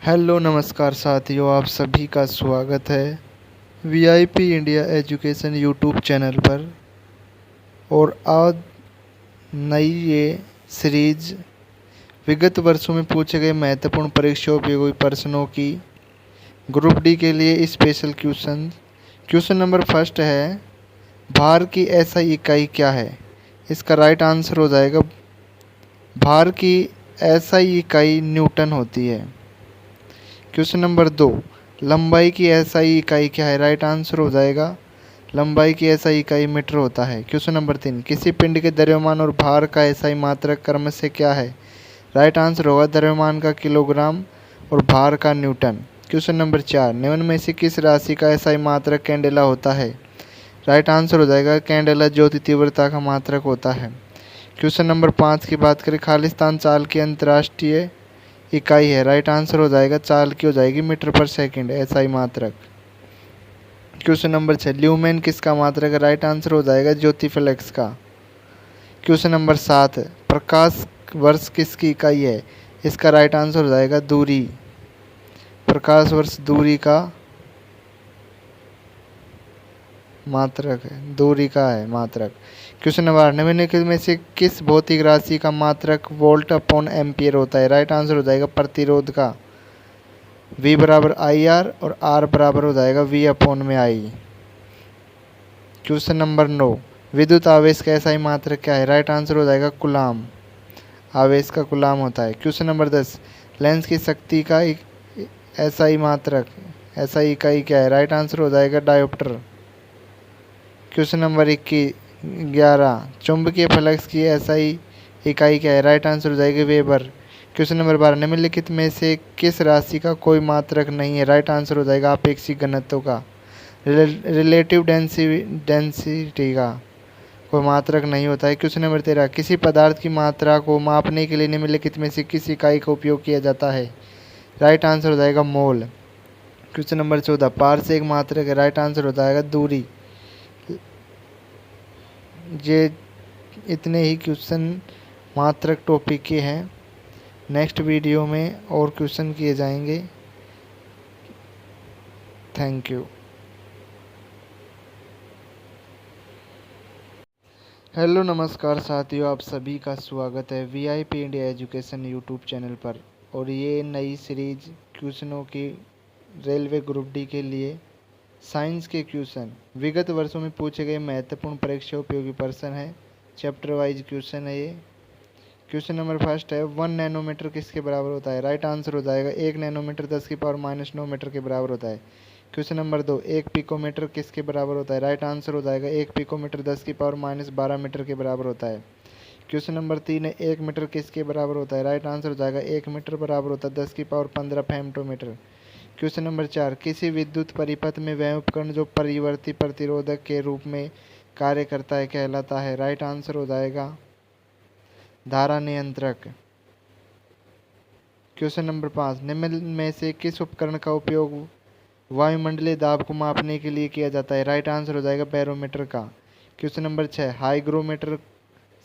Hello नमस्कार साथियों, आप सभी का स्वागत है VIP India education YouTube channel पर। और आज नई ये सीरीज विगत वर्षों में पूछे गए महत्वपूर्ण परीक्षा उपयोगी प्रश्नों की ग्रुप डी के लिए special question. Question number first है, भार की एसआई इकाई क्या है? इसका राइट आंसर हो जाएगा, भार की एसआई इकाई न्यूटन होती है। क्वेश्चन नंबर 2, लंबाई की एसआई इकाई क्या है? राइट आंसर हो जाएगा, लंबाई की एसआई इकाई मीटर होता है। क्वेश्चन नंबर 3, किसी पिंड के द्रव्यमान और भार का एसआई मात्रक क्रम से क्या है? राइट आंसर होगा, द्रव्यमान का किलोग्राम और भार का न्यूटन। क्वेश्चन नंबर 4, निम्न में से किस राशि का एसआई मात्रक कैंडेला होता है? राइट आंसर हो जाएगा, कैंडेला ज्योति तीव्रता का मात्रक होता है। क्वेश्चन नंबर 5 की बात करें, खालिस्तान चाल की अंतर्राष्ट्रीय इकाई है। राइट आंसर हो जाएगा, चाल की हो जाएगी मीटर पर सेकंड एसआई मात्रक। क्वेश्चन नंबर 6, ल्यूमेन किसका मात्रक है? राइट आंसर हो जाएगा, ज्योति फ्लक्स का। क्वेश्चन नंबर 7, प्रकाश वर्ष किसकी इकाई है? इसका राइट आंसर हो जाएगा, दूरी। प्रकाश वर्ष दूरी का मात्रक है, दूरी का है मात्रक। क्वेश्चन नंबर 8, निम्नलिखित में से किस भौतिक राशि का मात्रक वोल्ट अपॉन एम्पियर होता है? राइट आंसर हो जाएगा, प्रतिरोध का। V बराबर आई आर और R बराबर हो जाएगा V अपॉन में आई। क्वेश्चन नंबर 9, विद्युत आवेश का एसआई मात्रक क्या है? राइट आंसर हो जाएगा, कूलाम। आवेश का कूलाम होता है। क्वेश्चन नंबर 10, लेंस की शक्ति का एसआई मात्रक, एसआई इकाई क्या है? राइट आंसर हो जाएगा, डायोप्टर। क्वेश्चन नंबर 11, चुंबकीय फ्लक्स की एसआई इकाई क्या है? राइट आंसर हो जाएगी, वेबर। क्वेश्चन नंबर 12, निम्नलिखित में से किस राशि का कोई मात्रक नहीं है? राइट आंसर हो जाएगा, आपेक्षिक घनत्व का। रिलेटिव डेंसिटी का कोई मात्रक नहीं होता है। क्वेश्चन नंबर 13, किसी पदार्थ की मात्रा को मापने के लिए निम्नलिखित में से किस इकाई का उपयोग किया जाता है? राइट आंसर हो जाएगा, मोल। क्वेश्चन नंबर 14, पार से एक मात्रक है। राइट आंसर हो जाएगा, दूरी। ये इतने ही क्वेश्चन मात्रक टॉपिक के हैं। नेक्स्ट वीडियो में और क्वेश्चन किए जाएंगे। Thank you. हेलो नमस्कार साथियों, आप सभी का स्वागत है VIP India education YouTube channel पर। और ये नई सीरीज क्वेश्चनों की रेलवे ग्रुप डी के लिए साइंस के क्वेश्चन विगत वर्षों में पूछे गए महत्वपूर्ण परीक्षा उपयोगी प्रश्न है। चैप्टर वाइज क्वेश्चन है ये। क्वेश्चन नंबर फर्स्ट है, 1 नैनोमीटर किसके बराबर होता है? राइट आंसर हो जाएगा, 1 नैनोमीटर 10⁻⁹ मीटर के बराबर होता है। क्वेश्चन नंबर 2, 1 पिकोमीटर किसके बराबर होता है? राइट आंसर हो जाएगा, 1 पिकोमीटर 10⁻12 मीटर के बराबर होता है। क्वेश्चन नंबर 3 है, 1 मीटर किसके बराबर होता है? राइट आंसर हो जाएगा, 1 मीटर बराबर होता है 10⁻15 फेमटोमीटर। क्वेश्चन नंबर 4, किसी विद्युत परिपथ में वह उपकरण जो परिवर्ती प्रतिरोधक के रूप में कार्य करता है कहलाता है? राइट आंसर हो जाएगा, धारा नियंत्रक। क्वेश्चन नंबर 5, निम्न में से किस उपकरण का उपयोग वायुमंडलीय दाब को मापने के लिए किया जाता है? राइट आंसर हो जाएगा, बैरोमीटर का। क्वेश्चन नंबर 6, हाइग्रोमीटर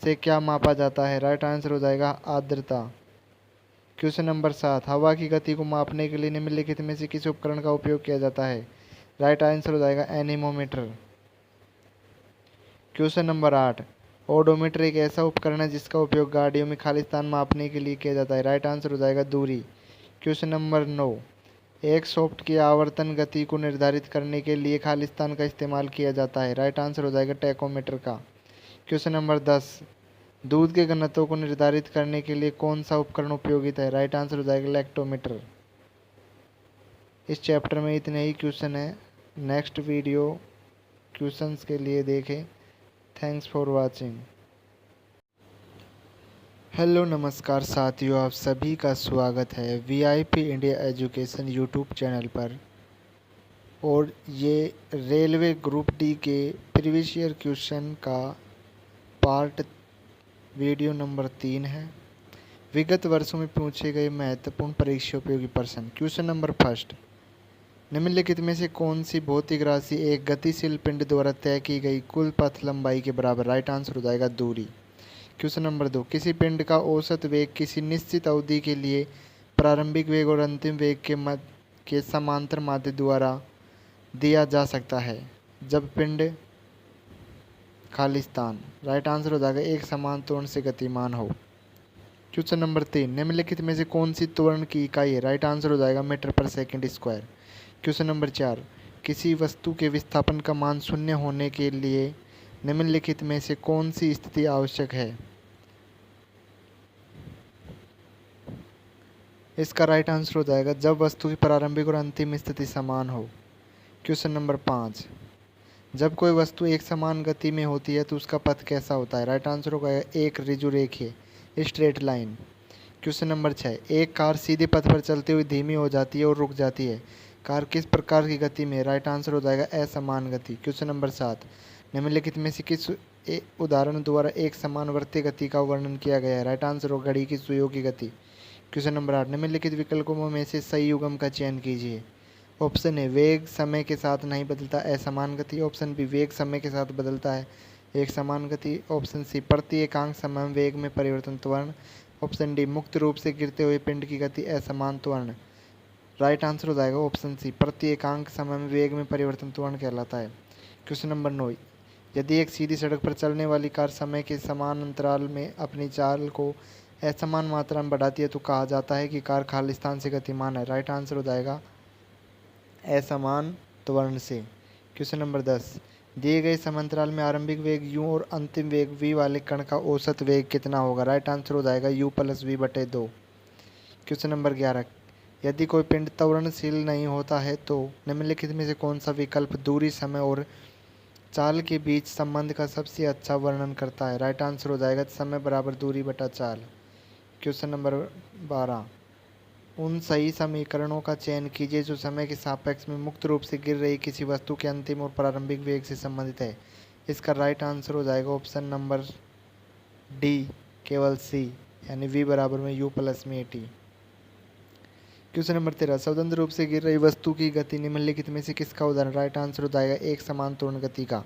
से क्या मापा जाता है? राइट आंसर हो जाएगा, आर्द्रता। क्वेश्चन नंबर 7, हवा की गति को मापने के लिए निम्नलिखित में से किस उपकरण का उपयोग किया जाता है? राइट आंसर हो जाएगा, एनीमोमीटर। क्वेश्चन नंबर 8, ओडोमीटर एक ऐसा उपकरण है जिसका उपयोग गाड़ियों में खालिस्तान मापने के लिए किया जाता है। राइट आंसर हो जाएगा, दूरी। क्वेश्चन नंबर 9, एक सॉफ्ट की आवर्तन गति को निर्धारित करने के लिए खालिस्तान का इस्तेमाल किया जाता है। राइट आंसर हो जाएगा, टैकोमीटर का। क्वेश्चन नंबर 10, दूध के घनत्व को निर्धारित करने के लिए कौन सा उपकरण उपयोगित है? राइट आंसर हो जाएगा, लैक्टोमीटर। इस चैप्टर में इतने ही क्वेश्चन हैं। नेक्स्ट वीडियो क्वेश्चंस के लिए देखें। Thanks for watching. हेलो नमस्कार साथियों, आप सभी का स्वागत है VIP India education YouTube channel पर। और ये रेलवे ग्रुप डी के प्रीवियस ईयर क्वेश्चन का पार्ट वीडियो नंबर 3 है। विगत वर्षों में पूछे गए महत्वपूर्ण परीक्षा उपयोगी प्रश्न। क्वेश्चन नंबर फर्स्ट, निम्नलिखित में से कौन सी भौतिक राशि एक गतिशील पिंड द्वारा तय की गई कुल पथ लंबाई के बराबर? राइट आंसर हो जाएगा, दूरी। क्वेश्चन नंबर 2, किसी पिंड का औसत वेग किसी निश्चित अवधि के लिए प्रारंभिक वेग और अंतिम वेग के समांतर माध्य द्वारा दिया जा सकता है जब पिंड खाली स्थान, राइट आंसर हो जाएगा, एक समान त्वरण से गतिमान हो। क्वेश्चन नंबर 3, निम्नलिखित में से कौन सी त्वरण की इकाई है, राइट आंसर हो जाएगा metre per second square. Question number 4, किसी वस्तु के विस्थापन का मान शून्य होने के लिए निम्नलिखित में से कौन सी स्थिति आवश्यक है। इसका राइट आंसर हो जाएगा जब वस्तु की प्रारंभिक और अंतिम स्थिति समान हो। क्वेश्चन नंबर 5, जब कोई वस्तु एक समान गति में होती है तो उसका पथ कैसा होता है, राइट आंसर होगा एक ऋजु रेखीय स्ट्रेट लाइन। क्वेश्चन नंबर 6, एक कार सीधे पथ पर चलते हुए धीमी हो जाती है और रुक जाती है, कार किस प्रकार की गति में, राइट आंसर हो जाएगा असमान गति। क्वेश्चन नंबर 7, निम्नलिखित में से किस उदाहरण द्वारा एक समान वृत्तीय गति का वर्णन किया गया है, राइट आंसर हो घड़ी की सुइयों की गति। क्वेश्चन नंबर 8, निम्नलिखित विकल्पों में से सही युग्म का चयन कीजिए। ऑप्शन ए, वेग समय के साथ नहीं बदलता असमान गति। ऑप्शन बी, वेग समय के साथ बदलता है एक समान गति। ऑप्शन सी, प्रति एकांक समय में वेग में परिवर्तन त्वरण। ऑप्शन डी, मुक्त रूप से गिरते हुए पिंड की गति असमान त्वरण। राइट आंसर हो जाएगा ऑप्शन सी, प्रति एकांक समय में वेग में परिवर्तन त्वरण कहलाता है। क्वेश्चन नंबर 9, यदि एक सीधी सड़क पर चलने वाली कार समय के समान अंतराल में अपनी चाल को असमान मात्रा में बढ़ाती है तो कहा जाता है कि कार खाली स्थान से गतिमान है। राइट आंसर हो जाएगा असमान त्वरण से। क्वेश्चन नंबर 10, दिए गए समांतराल में आरंभिक वेग u और अंतिम वेग v वाले कण का औसत वेग कितना होगा, राइट आंसर हो जाएगा u प्लस v बटे 2। क्वेश्चन नंबर 11, यदि कोई पिंड त्वरणशील नहीं होता है तो निम्नलिखित में से कौन सा विकल्प दूरी समय और चाल के बीच संबंध का सबसे अच्छा वर्णन करता है, राइट आंसर हो जाएगा समय बराबर दूरी बटा चाल। क्वेश्चन नंबर 12, उन सही समीकरणों का चयन कीजिए जो समय के सापेक्ष में मुक्त रूप से गिर रही किसी वस्तु के अंतिम और प्रारंभिक वेग से संबंधित है। इसका राइट आंसर हो जाएगा ऑप्शन नंबर डी, केवल सी, यानी v बराबर में u प्लस में टी। क्वेश्चन नंबर 13, स्वतंत्र रूप से गिर रही वस्तु की गति निम्नलिखित में से किसका उदाहरण, राइट आंसर हो जाएगा एक समान त्वरण गति का।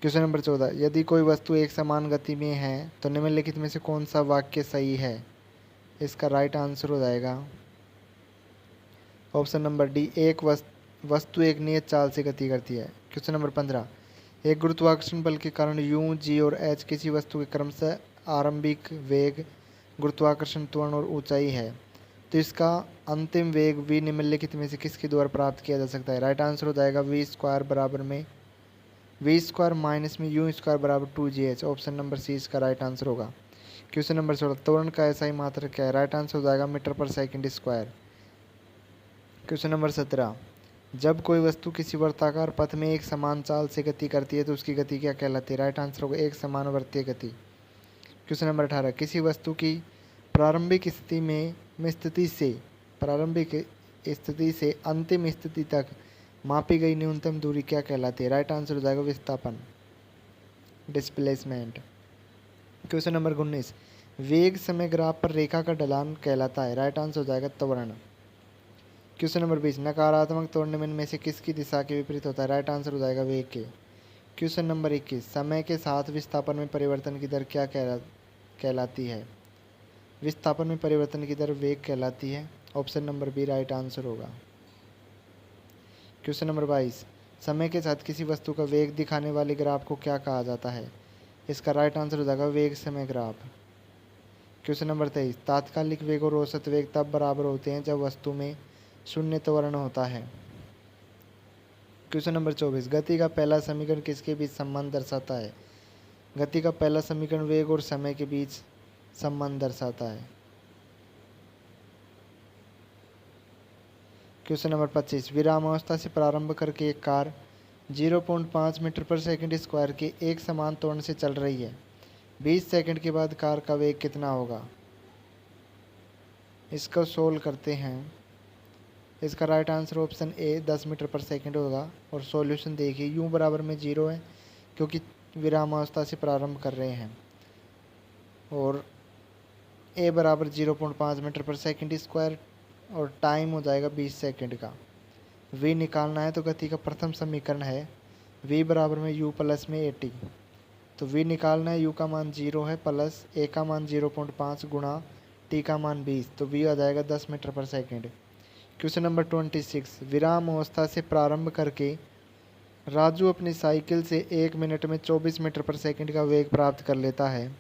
क्वेश्चन नंबर 14, यदि कोई वस्तु एक समान गति में है तो निम्नलिखित में से कौन सा वाक्य सही है। इसका राइट आंसर हो जाएगा ऑप्शन नंबर डी, एक वस्तु एक नियत चाल से गति करती है। क्वेश्चन नंबर 15, एक गुरुत्वाकर्षण बल के कारण u, g और h किसी वस्तु के क्रमशः आरंभिक वेग, गुरुत्वाकर्षण त्वरण और ऊंचाई है तो इसका अंतिम वेग v निम्नलिखित में से किसके द्वारा प्राप्त किया जा सकता है। राइट आंसर हो जाएगा v स्क्वायर बराबर में v स्क्वायर माइनस में u स्क्वायर बराबर 2gh। ऑप्शन नंबर सी इसका राइट आंसर होगा। क्वेश्चन नंबर 16, त्वरण का ऐसा ही मात्रक क्या है, राइट आंसर हो जाएगा metre per second square. Question number 17, जब कोई वस्तु किसी वर्ताकार पथ में एक समान चाल से गति करती है तो उसकी गति क्या कहलाती है, राइट आंसर होगा एक समान वृत्तीय गति। क्वेश्चन नंबर 18, किसी वस्तु की प्रारंभिक स्थिति से अंतिम स्थिति तक मापी गई न्यूनतम दूरी क्या कहलाती है, राइट आंसर हो जाएगा विस्थापन, डिस्प्लेसमेंट। क्वेश्चन नंबर 19, वेग समय ग्राफ पर रेखा का ढलान कहलाता है, राइट आंसर हो जाएगा त्वरण। क्वेश्चन नंबर 20, नकारात्मक त्वरण निम्न में से किसकी दिशा के विपरीत होता है, राइट आंसर हो जाएगा वेग के। क्वेश्चन नंबर 21, समय के साथ विस्थापन में परिवर्तन की दर क्या कहलाती है। विस्थापन में परिवर्तन की दर वेग कहलाती है। Option number B right answer होगा। क्वेश्चन नंबर 22, समय के साथ किसी वस्तु का वेग दिखाने वाले ग्राफ को क्या कहा जाता है। इसका राइट आंसर हो जाएगा वेग समय ग्राफ। क्वेश्चन नंबर 23, तात्कालिक वेग और औसत वेग तब बराबर होते हैं जब वस्तु में शून्य त्वरण होता है। क्वेश्चन नंबर 24, गति का पहला समीकरण किसके बीच संबंध दर्शाता है। गति का पहला समीकरण वेग और समय के बीच संबंध दर्शाता है। क्वेश्चन नंबर 25, विरामावस्था से प्रारंभ करके एक car 0.5 metre per second square के एक समान त्वरण से चल रही है। 20 सेकंड के बाद कार का वेग कितना होगा। इसको सोल्व करते हैं। इसका right answer option A 10 metre per second होगा। और सॉल्यूशन देखिए, यू बराबर में 0 है क्योंकि विरामावस्था से प्रारंभ कर रहे हैं, और ए बराबर 0.5 मीटर पर सेकंड स्क्वायर और टाइम हो जाएगा 20 सेकंड का। वी निकालना है तो गति का प्रथम समीकरण है वी बराबर में यू प्लस में 80। तो वी निकालना है, यू का मान 0 है प्लस ए का मान 0.5 गुणा टी का मान 20, तो वी आ जाएगा 10 मीटर पर सेकेंड। क्वेश्चन नंबर 26, विराम अवस्था से प्रारंभ करके राजू अपनी साइकिल से 1 मिनट में 24 मीटर पर सेकेंड का वेग प्राप्त कर लेता है।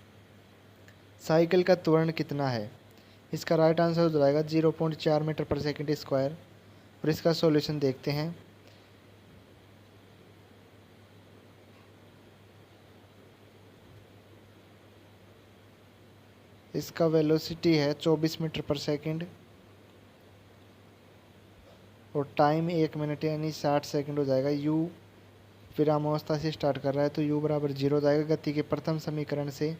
साइकिल का त्वरण कितना है? इसका राइट आंसर हो जाएगा 0.4 मीटर पर सेकेंड स्क्वायर। और इसका सॉल्यूशन देखते हैं। इसका वेलोसिटी है 24 मीटर पर सेकेंड और टाइम 1 मिनट यानी 60 सेकंड हो जाएगा। यू विरामावस्था से स्टार्ट कर रहा है तो यू बराबर 0 हो जाएगा। गति के प्रथम समीकरण से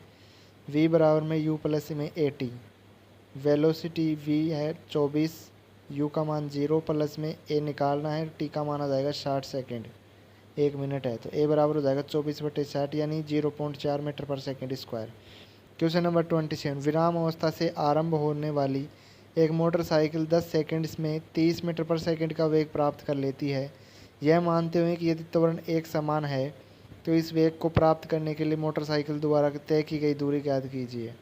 v बराबर में u प्लस में at, वेलोसिटी v है 24, u का मान 0 प्लस में a निकालना है, t का मान आ जाएगा 60 सेकंड, 1 मिनट है तो a बराबर हो जाएगा 24/60 यानी 0.4 मीटर पर सेकेंड स्क्वायर। क्वेश्चन नंबर 27, विराम अवस्था से आरंभ होने वाली एक मोटरसाइकिल 10 सेकंड्स में 30 मीटर पर सेकंड का वेग प्राप्त कर लेती है। यह मानते हुए कि यदि त्वरण एक समान है तो इस वेग को प्राप्त करने के लिए मोटरसाइकिल द्वारा तय की गई दूरी ज्ञात कीजिए।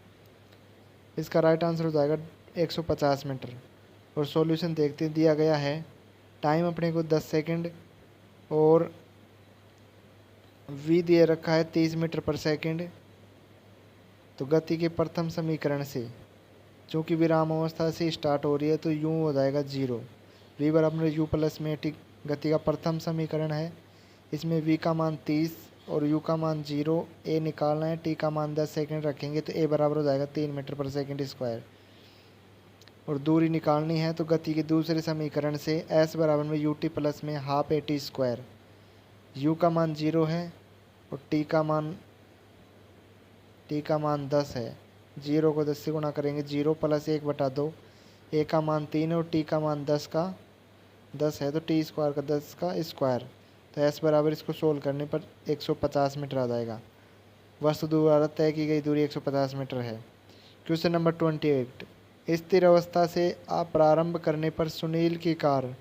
इसका राइट आंसर हो जाएगा 150 मीटर। और सॉल्यूशन देखते हैं। दिया गया है टाइम अपने को 10 सेकंड और v दिए रखा है 30 मीटर पर सेकंड। तो गति के प्रथम समीकरण से चूँकि विराम अवस्था से स्टार्ट हो रही है तो u हो जाएगा 0, v बराबर u प्लस में t गति का प्रथम समीकरण है। इसमें v का मान 30 और u का मान 0, a निकालना है, t का मान 10 सेकंड रखेंगे तो a बराबर हो जाएगा 3 मीटर पर सेकंड स्क्वायर। और दूरी निकालनी है तो गति के दूसरे समीकरण से s बराबर में ut प्लस में हाफ at स्क्वायर, u का मान 0 है और t का मान 10 है। 0 को 10 से गुणा करेंगे, 0 प्लस 1/2, a का मान 3 और t का मान 10 है तो टी स्क्वायर का 10 का स्क्वायर। तो s बराबर इसको सोल्व करने पर 150 मीटर आ जाएगा। वस्तु द्वारा तय की गई दूरी 150 मीटर है। क्वेश्चन नंबर 28, स्थिर अवस्था से प्रारंभ करने पर सुनील की कार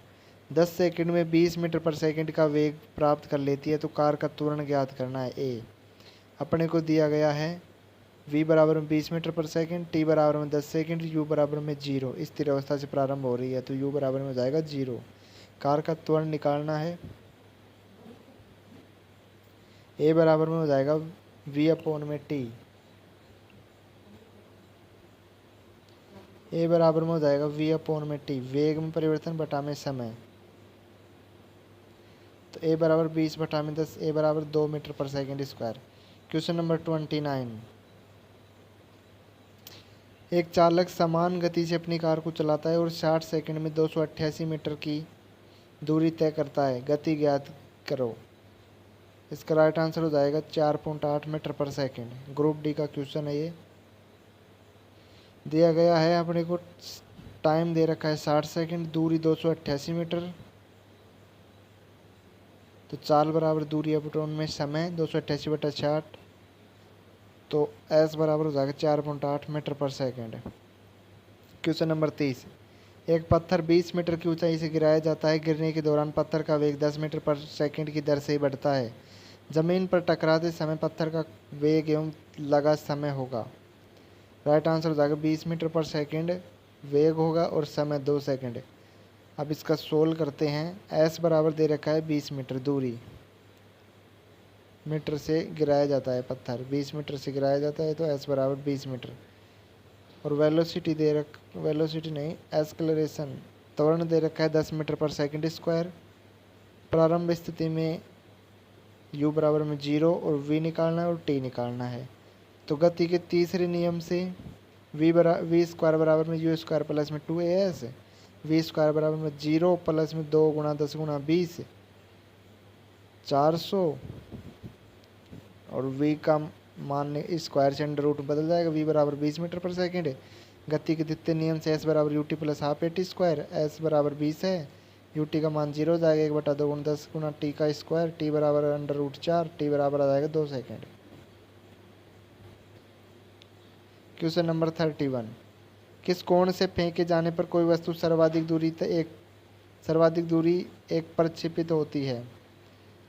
10 सेकंड में 20 मीटर पर सेकंड का वेग प्राप्त कर लेती है तो कार का त्वरण ज्ञात करना है। ए अपने को दिया गया है v बराबर में 20 मीटर पर सेकंड, t बराबर में 10 सेकंड, u बराबर में 0। स्थिर अवस्था से प्रारंभ हो रही है तो u बराबर में हो जाएगा 0। कार का त्वरण निकालना है। a बराबर में हो जाएगा v/t, a बराबर में हो जाएगा v/t, वेग में परिवर्तन बटा में समय। तो a बराबर 20/10, a बराबर 2 metre per second square. Question number 29, एक चालक समान गति से अपनी कार को चलाता है और 60 सेकंड में 288 मीटर की दूरी तय करता है। गति ज्ञात करो। इसका राइट आंसर हो जाएगा 4.8 metre per second. Group D का क्वेश्चन है ये। दिया गया है अपने को टाइम दे रखा है 60 सेकंड, दूरी 288 मीटर। तो चाल बराबर दूरी अपटोन में समय 288/60, तो s बराबर हो जाएगा 4.8 metre per second. Question number 30, एक पत्थर 20 मीटर की ऊंचाई से गिराया जाता है। गिरने के दौरान पत्थर का वेग 10 मीटर पर सेकंड की दर से बढ़ता है। ज़मीन पर टकराते समय पत्थर का वेग एवं लगा समय होगा। राइट आंसर हो जाएगा 20 मीटर पर सेकंड वेग होगा और समय 2 सेकंड। अब इसका सोल्व करते हैं। s बराबर दे रखा है 20 मीटर, दूरी मीटर से गिराया जाता है पत्थर, 20 मीटर से गिराया जाता है तो s बराबर 20 मीटर। और वेलोसिटी एक्सेलरेशन त्वरण दे रखा है 10 मीटर पर सेकंड स्क्वायर। प्रारंभ स्थिति में u बराबर में 0 और v निकालना है और t निकालना है। तो गति के तीसरे नियम से v स्क्वायर बराबर में u स्क्वायर प्लस में 2as, v स्क्वायर बराबर में 0 प्लस में 2 गुणा 10 गुणा 20, 400 और v का मान स्क्वायर से अंडर रूट बदल जाएगा। v बराबर 20 मीटर पर सेकंड। गति के द्वितीय नियम से s बराबर ut plus half at square, s बराबर 20 है, ut का मान 0 हो जाएगा 1/2 गुणा 10 गुणा t का स्क्वायर, t बराबर अंडर रूट 4, t बराबर आ जाएगा 2 सेकंड। क्वेश्चन नंबर 31, किस कोण से फेंके जाने पर कोई वस्तु सर्वाधिक दूरी एक प्रक्षेपित होती है?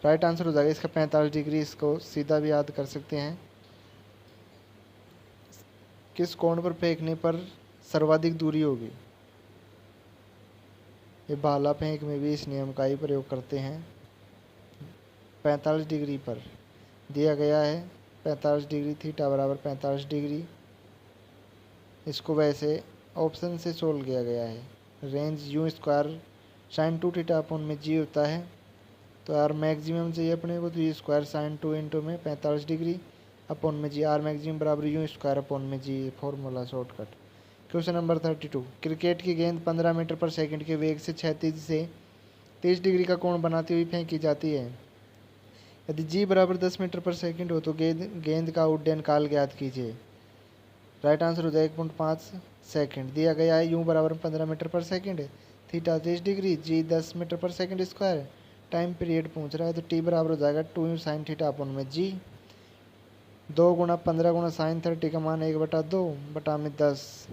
राइट आंसर हो जाएगा इसका 45 डिग्री। इसको सीधा भी याद कर सकते हैं। किस कोण पर फेंकने पर सर्वाधिक दूरी होगी। ये भाला फेंक में भी इस नियम का ही प्रयोग करते हैं। 45 डिग्री पर दिया गया है 45 डिग्री, थीटा बराबर 45 डिग्री। इसको वैसे ऑप्शन से सोल्व किया गया है। Range you square sine 2 theta upon में जी होता है, तो आर मैक्सिमम चाहिए अपने को, तो यू स्क्वायर साइन 2 इंटू में 45 डिग्री अपॉन में जी, आर मैक्सिमम बराबर यू स्क्वायर अपॉन में G, formula shortcut. Question number 32, cricket की गेंद 15 मीटर पर सेकंड के वेग से 36 से 30 डिग्री का कोण बनाती हुई फेंकी जाती है। यदि जी बराबर 10 मीटर पर सेकंड हो तो गेंद का उड्डयन काल ज्ञात कीजिए। राइट आंसर हो जाए 1.5 सेकंड। दिया गया है यू बराबर 15 metre per second, theta 30 degree, जी 10 metre per second square, time period पूछ रहा है, तो टी बराबर हो जाएगा 2 साइन थीटा अपॉन में जी। 2 गुणा 15 गुणा साइन 30 का मान 1/2 बटा में 10,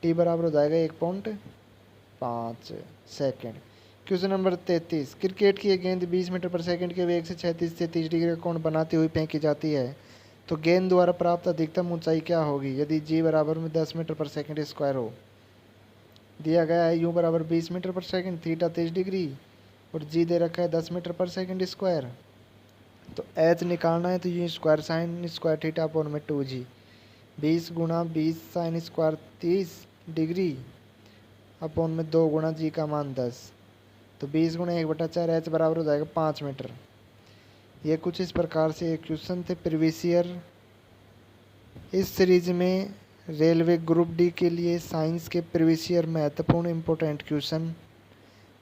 टी बराबर हो जाएगा 1.5 सेकंड। क्वेश्चन नंबर 33, क्रिकेट की एक गेंद 20 मीटर पर सेकंड के वेग से 36 से 30 डिग्री का कोण बनाती हुई फेंकी जाती है, तो गेंद द्वारा प्राप्त अधिकतम ऊंचाई क्या होगी यदि जी बराबर में 10 मीटर पर सेकंड स्क्वायर हो। दिया गया है यू बराबर 20 metre per second, theta 30 degree और जी दे रखा है 10 मीटर पर सेकंड स्क्वायर। तो एच निकालना है, तो you square sine square theta upon में 2g, 20 गुणा 20 साइन स्क्वायर 30 डिग्री अपॉन में 2 गुणा जी का मान 10, तो 20 गुणा 1/4, एच बराबर हो जाएगा 5 मीटर। ये कुछ इस प्रकार से एक क्वेश्चन थे प्रीवियस ईयर। इस सीरीज में रेलवे ग्रुप डी के लिए साइंस के प्रीवियस ईयर महत्वपूर्ण इंपॉर्टेंट क्वेश्चन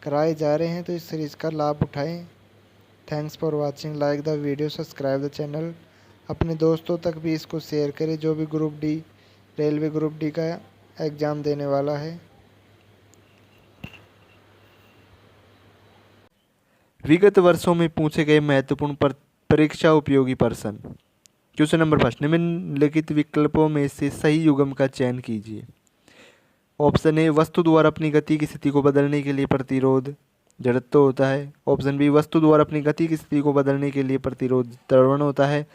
कराए जा रहे हैं, तो इस सीरीज का लाभ उठाएं। Thanks for watching, like the video, subscribe the channel. अपने दोस्तों तक भी इसको शेयर करें जो भी group D railway group D का एग्ज़ाम देने वाला है। विगत वर्षों में पूछे गए महत्वपूर्ण परीक्षा उपयोगी प्रश्न। क्वेश्चन नंबर 1, निम्नलिखित विकल्पों में से सही युग्म का चयन कीजिए। ऑप्शन ए, वस्तु द्वारा अपनी गति की स्थिति को बदलने के लिए प्रतिरोध जड़त्व होता है। ऑप्शन बी, वस्तु द्वारा अपनी गति की स्थिति को बदलने के लिए प्रतिरोध त्वरण होता है।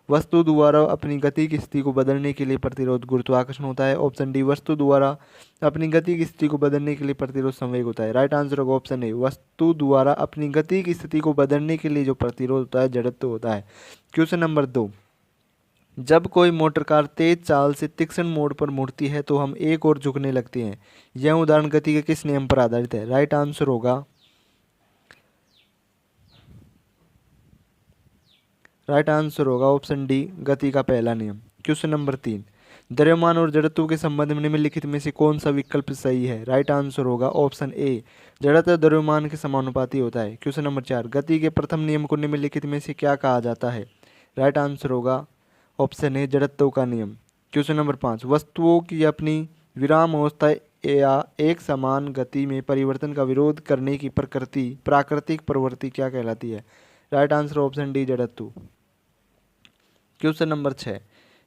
वस्तु द्वारा अपनी गति की स्थिति को बदलने के लिए प्रतिरोध गुरुत्वाकर्षण होता है। ऑप्शन डी, वस्तु द्वारा अपनी गति की स्थिति को बदलने के लिए प्रतिरोध संवेग होता है। राइट आंसर होगा ऑप्शन ए, वस्तु द्वारा अपनी गति की स्थिति को बदलने के लिए जो प्रतिरोध होता है जड़त्व होता है। क्वेश्चन नंबर 2, जब कोई मोटर कार तेज चाल से तीक्ष्ण मोड़ पर मुड़ती है तो हम एक और झुकने लगते हैं। यह उदाहरण गति के किस नियम पर आधारित है। राइट आंसर होगा ऑप्शन डी, गति का पहला नियम। क्वेश्चन नंबर 3, द्रव्यमान और जड़त्व के संबंध में निम्नलिखित में से कौन सा विकल्प सही है। राइट आंसर होगा ऑप्शन ए, जड़त्व द्रव्यमान के समानुपाती होता है। क्वेश्चन नंबर 4, गति के प्रथम नियम को निम्नलिखित में से क्या कहा जाता है। राइट आंसर होगा ऑप्शन ए, जड़त्व का नियम। क्वेश्चन नंबर 5, वस्तुओं की अपनी विराम अवस्था या एक समान गति में परिवर्तन का विरोध करने की प्राकृतिक प्रवृत्ति क्या कहलाती है। राइट आंसर ऑप्शन डी, जड़त्व। क्वेश्चन नंबर 6,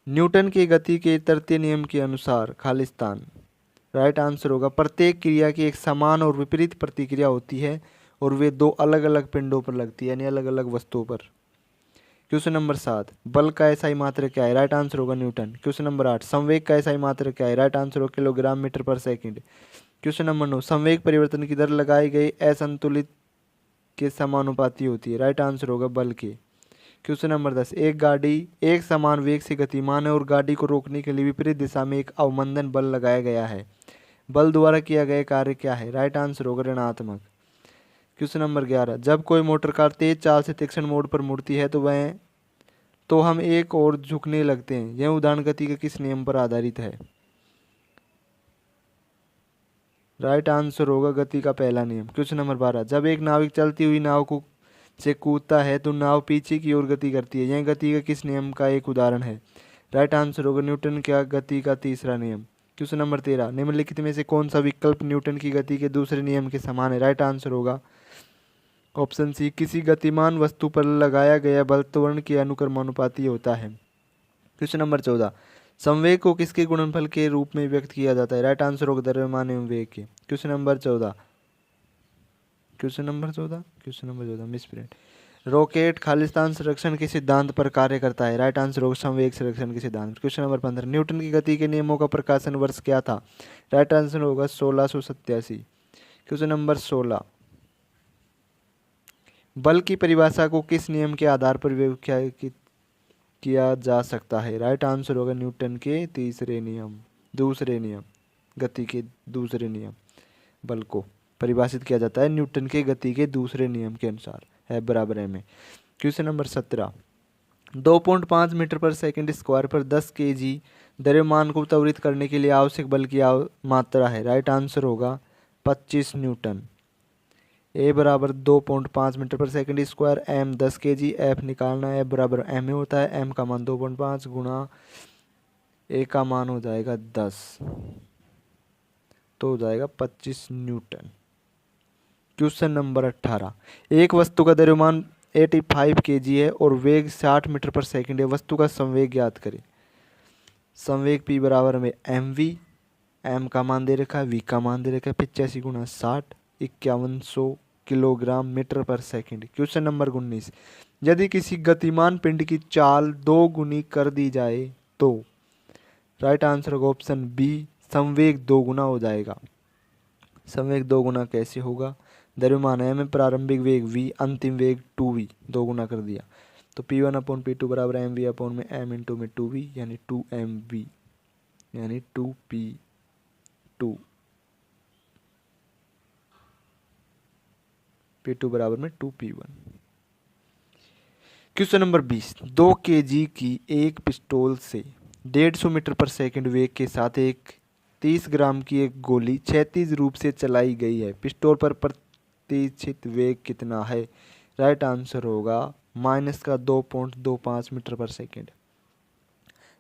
न्यूटन की गति के तृतीय नियम के अनुसार खालिस्तान। राइट आंसर होगा प्रत्येक क्रिया की एक समान और विपरीत प्रतिक्रिया होती है और वे दो अलग अलग पिंडों पर लगती है, यानी अलग अलग वस्तुओं पर। क्वेश्चन नंबर 7, बल का एसआई मात्रा क्या है। राइट आंसर होगा न्यूटन। क्वेश्चन नंबर 8, संवेग का एसआई मात्रा क्या है। राइट आंसर होगा kilogram metre per second. Question number 9, संवेग परिवर्तन की दर लगाई गई असंतुलित के समानुपाती होती है। राइट आंसर होगा बल के। क्वेश्चन नंबर 10, एक गाड़ी एक समान वेग से गतिमान है और गाड़ी को रोकने के लिए विपरीत दिशा में एक अवमंदन बल लगाया गया है। बल द्वारा किया गया कार्य क्या है। राइट आंसर होगा ऋणात्मक। क्वेश्चन नंबर 11, जब कोई मोटर कार तेज चाल से तीक्ष्ण मोड़ पर मुड़ती है तो हम एक और झुकने लगते हैं। यह उदाहरण गति के किस नियम पर आधारित है। राइट आंसर होगा गति का पहला नियम। क्वेश्चन नंबर 12, जब एक नाविक चलती हुई नाव को से कूदता है तो नाव पीछे की ओर गति करती है। यह गति का किस नियम का एक उदाहरण है। राइट आंसर होगा न्यूटन का गति का तीसरा नियम। क्वेश्चन नंबर 13, निम्नलिखित में से कौन सा विकल्प न्यूटन की गति के दूसरे नियम के समान है। राइट आंसर होगा ऑप्शन सी, किसी गतिमान वस्तु पर लगाया गया बल त्वरण के अनुक्रमानुपाती होता है। क्वेश्चन नंबर 14, संवेग को किसके गुणनफल के रूप में व्यक्त किया जाता है। राइट आंसर होगा द्रव्यमान एवं वेग के। Question number 14 misprint. Rocket Khalistan संरक्षण के सिद्धांत पर कार्य करता है। राइट आंसर होगा संवेग संरक्षण के सिद्धांत। क्वेश्चन नंबर 15, न्यूटन की गति के नियमों का प्रकाशन वर्ष क्या था? राइट आंसर होगा 1687। क्वेश्चन नंबर 16, बल की परिभाषा को किस नियम के आधार पर व्याख्या किया जा सकता है? राइट आंसर होगा न्यूटन के दूसरे नियम, गति के दूसरे नियम। बल को परिभाषित किया जाता है न्यूटन के गति के दूसरे नियम के अनुसार, है बराबर है में। Question number 17, 2.5 metre per second square पर 10 kg द्रव्यमान को त्वरित करने के लिए आवश्यक बल की मात्रा है। राइट आंसर होगा 25 न्यूटन। ए बराबर 2.5 metre per second square, M 10 kg, F निकालना है, बराबर एम ए होता है। एम का मान 2.5 गुणा ए का मान हो जाएगा 10, तो हो जाएगा 25 न्यूटन। क्वेश्चन नंबर 18, एक वस्तु का द्रव्यमान 85 kg है और वेग 60 मीटर पर सेकंड है। वस्तु का संवेग ज्ञात करें। संवेग p बराबर में mv, m का मान दे रखा है, v का मान दे रखा है 85 गुणा 60, 5100 kilogram metre per second. Question number 19, यदि किसी गतिमान पिंड की चाल 2 गुनी कर दी जाए तो? राइट आंसर होगा ऑप्शन बी, संवेग 2 गुना हो जाएगा। संवेग 2 गुना कैसे होगा? द्रव्यमान m, प्रारंभिक वेग v, अंतिम वेग 2v, 2 गुना कर दिया तो P1/P2 बराबर mv में m इंटू में 2v यानी 2mv यानी 2p2, P2 बराबर में 2p1। क्वेश्चन नंबर 20, 2 kg की एक पिस्टल से 150 मीटर पर सेकंड वेग के साथ एक 30 ग्राम की एक गोली क्षैतिज रूप से चलाई गई है। पिस्टल पर प्रतिष्ठित वेग कितना है? राइट आंसर होगा माइनस का 2.25 मीटर पर सेकंड।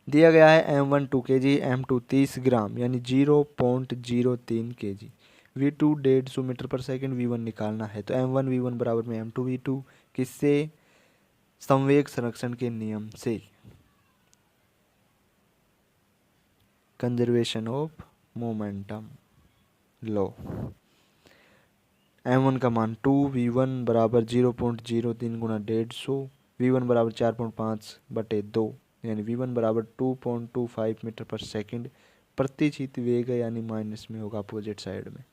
दिया गया है m1 2 kg, m2 30 ग्राम यानी 0.03 kg, v2 150 metre per second, v1 निकालना है तो m1 v1 बराबर में m2 v2, किससे? संवेग संरक्षण के नियम से, conservation of momentum law. m1 का मान 2, v1 बराबर 0.03 गुणा 150, v1 बराबर 4.5/2 यानी v1 बराबर 2.25 मीटर पर सेकंड। प्रतिचित वेग है यानी माइनस में होगा अपोजिट साइड में।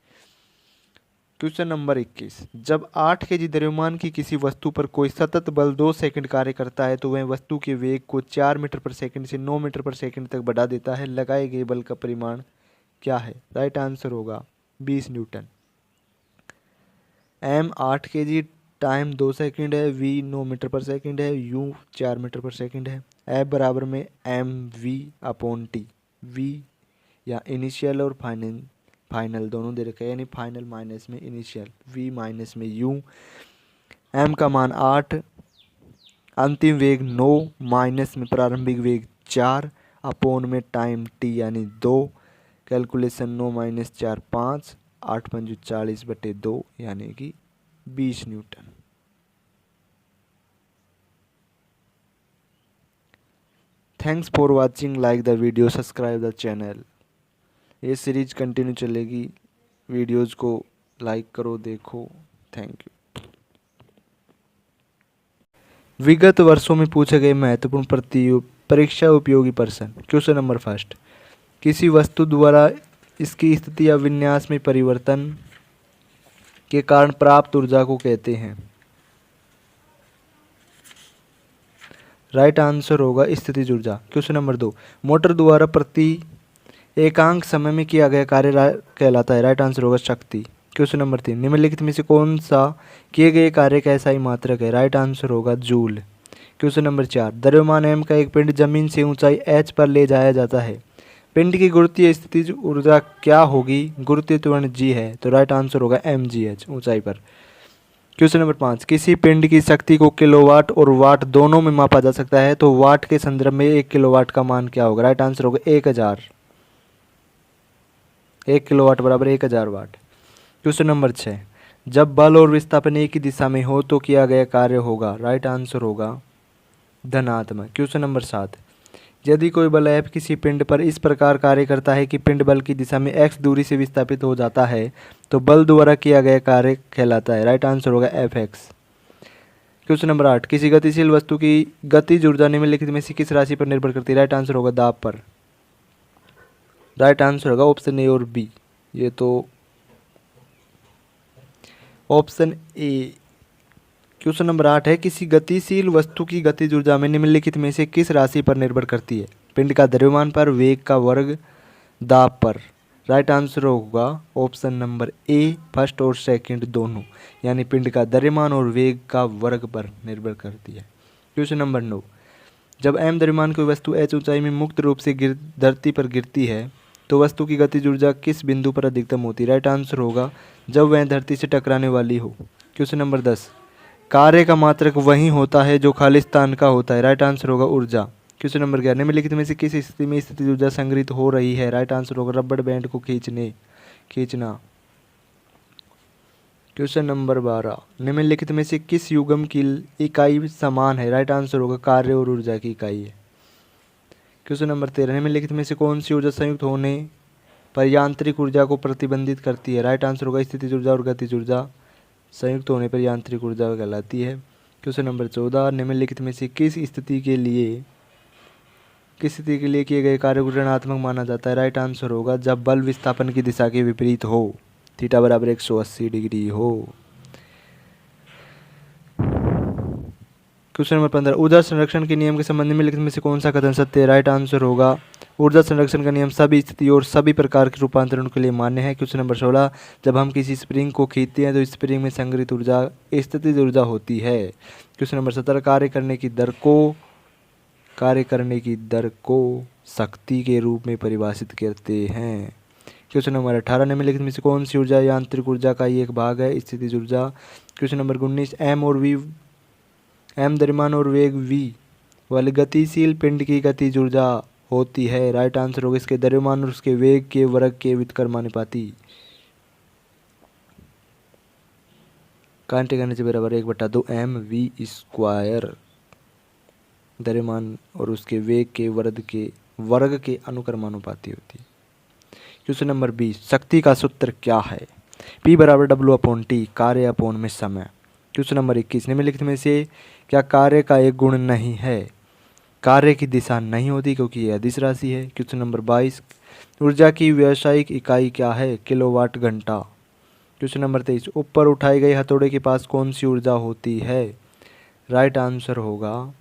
क्वेश्चन नंबर 21, जब 8 kg द्रव्यमान की किसी वस्तु पर कोई सतत बल 2 सेकंड कार्य करता है तो वह वस्तु के वेग को 4 मीटर पर सेकंड से 9 मीटर पर सेकंड तक बढ़ा देता है। लगाए गए बल का परिमाण क्या है? राइट आंसर होगा 20 Newton. m 8 kg time 2 second है, v 9 मीटर पर सेकंड है, u 4 मीटर पर सेकंड है। F बराबर में mv/t, v या इनिशियल और फाइनल दोनों दे रखे हैं यानी फाइनल माइनस में इनिशियल, v माइनस में u। m का मान 8, अंतिम वेग 9, माइनस में प्रारंभिक वेग 4, अपोन में टाइम t यानी 2। कैलकुलेशन 9 माइनस 4 5, 8×5 40/2 यानी कि 20 Newton. Thanks for watching, like the video, subscribe the channel. ये सीरीज कंटिन्यू चलेगी, वीडियोज़ को लाइक करो, देखो। Thank you. विगत वर्षों में पूछे गए महत्वपूर्ण परीक्षा उपयोगी प्रश्न। क्वेश्चन नंबर 1, किसी वस्तु द्वारा इसकी स्थिति या विन्यास में परिवर्तन के कारण प्राप्त ऊर्जा को कहते हैं? राइट आंसर होगा स्थितिज ऊर्जा। क्वेश्चन नंबर 2, मोटर द्वारा प्रति एकांक समय में किया गया कार्य कहलाता है। राइट आंसर होगा शक्ति। क्वेश्चन नंबर 3, निम्नलिखित में से कौन सा किए गए कार्य का ऐसा ही मात्रक है? राइट आंसर होगा जूल। क्वेश्चन नंबर 4, द्रव्यमान m का एक पिंड जमीन से ऊंचाई h पर ले जाया जाता है। पिंड की गुरुत्वीय स्थितिज ऊर्जा क्या होगी? गुरुत्वीय त्वरण g है तो राइट आंसर होगा mgh ऊंचाई पर। क्वेश्चन नंबर 5, किसी पिंड की शक्ति को किलोवाट और वाट दोनों में मापा जा सकता है तो वाट के संदर्भ में 1 किलोवाट का मान क्या होगा? राइट आंसर होगा 1000। 1 किलोवाट बराबर 1000 वाट। क्वेश्चन नंबर 6, जब बल और विस्थापन एक ही दिशा में हो तो किया गया कार्य होगा? राइट आंसर होगा धनात्मक। क्वेश्चन नंबर 7, यदि कोई बल F किसी पिंड पर इस प्रकार कार्य करता है कि पिंड बल की दिशा में x दूरी से विस्थापित हो जाता है तो बल द्वारा किया गया कार्य कहलाता है। राइट आंसर होगा Fx। क्वेश्चन नंबर 8, किसी गतिशील वस्तु की गतिज ऊर्जा निम्नलिखित में से किस राशि पर निर्भर करती है? राइट आंसर होगा दाब पर। राइट आंसर होगा ऑप्शन ए और बी। ये तो ऑप्शन ए। क्वेश्चन नंबर 8 है, किसी गतिशील वस्तु की गतिज ऊर्जा में निम्नलिखित में से किस राशि पर निर्भर करती है? पिंड का द्रव्यमान पर, वेग का वर्ग, दाब पर। राइट आंसर होगा ऑप्शन नंबर ए, फर्स्ट और सेकंड दोनों, यानी पिंड का द्रव्यमान और वेग का वर्ग पर निर्भर करती है। क्वेश्चन नंबर 9, जब m द्रव्यमान की वस्तु h ऊंचाई में मुक्त रूप से धरती पर गिरती है तो वस्तु की गतिज ऊर्जा किस बिंदु पर अधिकतम होती है? राइट आंसर होगा जब वह धरती से टकराने वाली हो। क्वेश्चन नंबर 10, कार्य का मात्रक वही होता है जो खाली स्थान का होता है। राइट आंसर होगा ऊर्जा। क्वेश्चन नंबर 11, निम्नलिखित में से किस स्थिति में स्थितिज ऊर्जा संग्रहित हो रही है? राइट आंसर होगा रबड़ बैंड को खींचना। क्वेश्चन नंबर 12, निम्नलिखित में से किस युग्म की इकाई समान है? राइट आंसर होगा कार्य और ऊर्जा की इकाई है। क्वेश्चन नंबर 13, निम्नलिखित में से कौन सी ऊर्जा संयुक्त होने पर यांत्रिक ऊर्जा को प्रतिबंधित करती है? राइट आंसर होगा स्थितिज ऊर्जा और गतिज ऊर्जा संयुक्त होने पर यांत्रिक ऊर्जा कहलाती है। क्वेश्चन नंबर 14, निम्नलिखित में से किस स्थिति के लिए किए गए कार्य को ऋणात्मक माना जाता है? राइट आंसर होगा जब बल विस्थापन की दिशा के विपरीत हो, थीटा बराबर 180 डिग्री हो। क्वेश्चन नंबर 15, ऊर्जा संरक्षण के नियम के संबंध में निम्नलिखित में से कौन सा कथन सत्य है? राइट आंसर होगा ऊर्जा संरक्षण का नियम सभी स्थिति और सभी प्रकार के रूपांतरण के लिए मान्य है। क्वेश्चन नंबर 16, जब हम किसी स्प्रिंग को खींचते हैं तो स्प्रिंग में संग्रहित ऊर्जा स्थितिज ऊर्जा होती है। क्वेश्चन नंबर 17, कार्य करने की दर को शक्ति के रूप में परिभाषित करते हैं। क्वेश्चन नंबर 18, निम्नलिखित में से कौन सी ऊर्जा यांत्रिक ऊर्जा का ही एक भाग है? स्थितिज ऊर्जा। क्वेश्चन नंबर 19, एम द्रव्यमान और वेग v वाले गतिशील पिंड की गतिज ऊर्जा होती है। राइट आंसर होगा इसके द्रव्यमान और उसके वेग के वर्ग के व्युत्क्रमानुपाती। कांटे करने से बराबर 1/2 mv²। द्रव्यमान और उसके वेग के वर्ग के अनुक्रमानुपाती होती है। क्वेश्चन नंबर 20, शक्ति का सूत्र क्या है? P बराबर W/T, कार्य अपॉन में समय। क्वेश्चन नंबर 21, निम्नलिखित में से क्या कार्य का एक गुण नहीं है? कार्य की दिशा नहीं होती क्योंकि यह अदिश राशि है। क्वेश्चन नंबर 22, ऊर्जा की व्यावसायिक इकाई क्या है? किलोवाट घंटा। क्वेश्चन नंबर 23, ऊपर उठाए गए हथौड़े के पास कौन सी ऊर्जा होती है? राइट आंसर होगा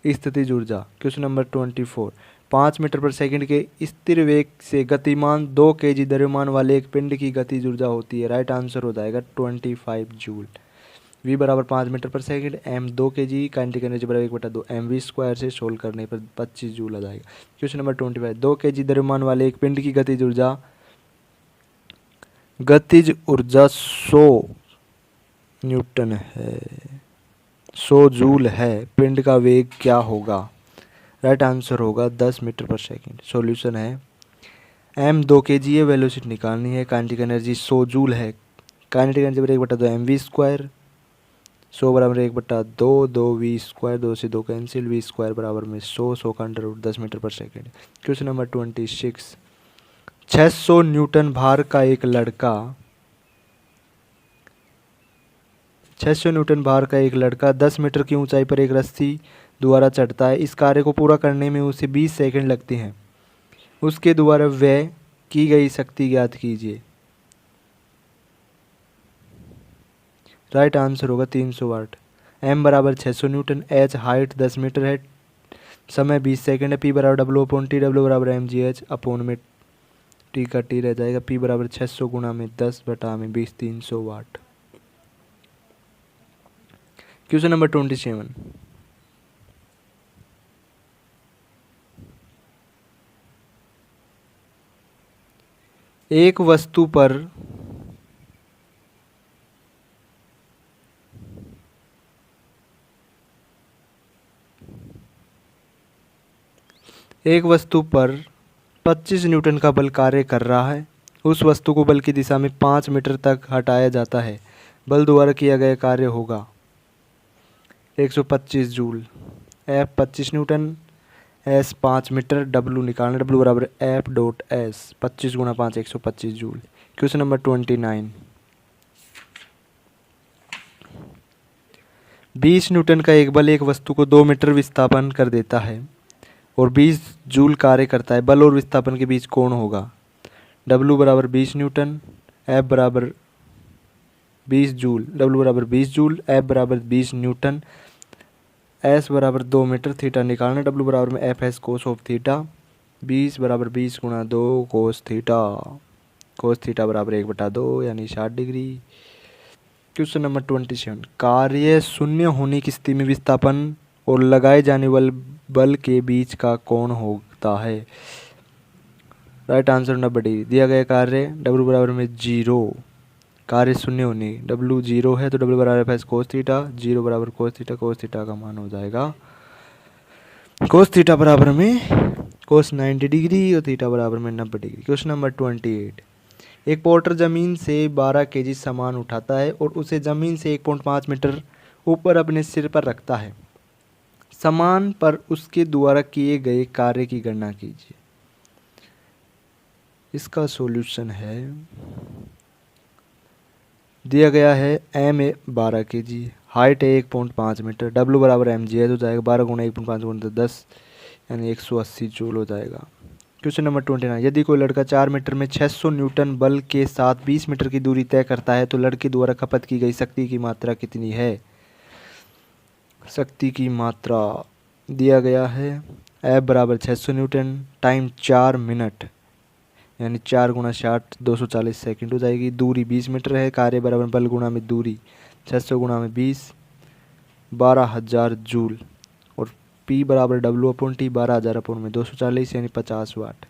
स्थितिज ऊर्जा। Question number 24, 5 metre per second के स्थिर वेग से गतिमान 2 kg द्रव्यमान वाले एक पिंड की गतिज ऊर्जा होती है। राइट आंसर हो जाएगा 25 जूल। v बराबर 5 metre per second, m 2 kg, kinetic energy बराबर 1/2 mv² से सोल्व करने पर 25 जूल आ जाएगा। क्वेश्चन नंबर 25, 2 kg द्रव्यमान वाले एक पिंड की गतिज ऊर्जा 100 न्यूटन है, 100 जूल है। पिंड का वेग क्या होगा? राइट आंसर होगा 10 मीटर पर सेकंड। सॉल्यूशन है m 2 kg है, वेलोसिटी निकालनी है, काइनेटिक एनर्जी 100 जूल है, काइनेटिक एनर्जी बराबर 1/2 mv², 100 बराबर 1/2, 2v², 2 से 2 कैंसिल, v² बराबर में 100 का under root 10 metre per second. Question number 26, 600 Newton भार का एक लड़का 10 मीटर की ऊंचाई पर एक रस्सी द्वारा चढ़ता है। इस कार्य को पूरा करने में उसे 20 सेकंड लगते हैं। उसके द्वारा व्यय की गई शक्ति ज्ञात कीजिए। राइट आंसर होगा 300 वाट। m बराबर 600 न्यूटन, h हाइट 10 मीटर है, समय 20 सेकंड है, p बराबर W/T, W बराबर mgh अपॉन में t का t रह जाएगा, p बराबर 600 गुणा में 10/20, 300 वाट। क्वेश्चन नंबर 27, एक वस्तु पर 25 न्यूटन का बल कार्य कर रहा है। उस वस्तु को बल की दिशा में 5 मीटर तक हटाया जाता है। बल द्वारा किया गया कार्य होगा 125 joule. F 25 newton, S 5 metre, W निकालना, W बराबर F.S, 25 गुणा 5 125 जूल। क्वेश्चन नंबर 29, 20 न्यूटन का एक बल एक वस्तु को 2 मीटर विस्थापन कर देता है और 20 जूल कार्य करता है। बल और विस्थापन के बीच कोण होगा W बराबर 20 न्यूटन, F बराबर 20 जूल, W बराबर 20 जूल, F बराबर 20 न्यूटन, S बराबर 2 मीटर, थीटा निकालना। W बराबर में F S cos of theta, 20 बराबर 20 गुणा 2 कोस थीटा, कोस थीटा बराबर 1/2 यानी 60 डिग्री। क्वेश्चन नंबर 27, कार्य शून्य होने की स्थिति में विस्थापन और लगाए जाने वाले बल के बीच का कोण होता है। Right answer 90 degree. दिया गया कार्य W बराबर में 0, कार्य शून्य होने, W 0 है तो W बराबर है कोस थीटा, 0 बराबर कोस थीटा, कोस थीटा का मान हो जाएगा कोस थीटा बराबर में कोस 90 डिग्री और थीटा बराबर में 90 डिग्री। क्वेश्चन नंबर 28, एक पोर्टर जमीन से 12 केजी सामान उठाता है और उसे जमीन से 1.5 मीटर ऊपर अपने सिर पर रखता है। सामान पर उसके द्वारा किए गए कार्य की गणना कीजिए। इसका सॉल्यूशन है, दिया गया है एम ए 12 केजी, हाइट है 1.5 मीटर, W बराबर mg है तो जाएगा 12 गुणा 1.5 गुणा 10 यानी 180 जूल हो जाएगा। क्वेश्चन नंबर 29, यदि कोई लड़का 4 मीटर में 600 न्यूटन बल के साथ 20 मीटर की दूरी तय करता है तो लड़के द्वारा खपत की गई शक्ति की मात्रा कितनी है। शक्ति की मात्रा दिया गया है F बराबर 600 न्यूटन टाइम 4 मिनट यानी 4 गुणा 60 240 सेकंड हो जाएगी। दूरी 20 मीटर है, कार्य बराबर बल गुणा में दूरी 600 गुणा में 20 12,000 जूल और P बराबर W/T 12,000 अपॉन में 240 यानी 50 वाट।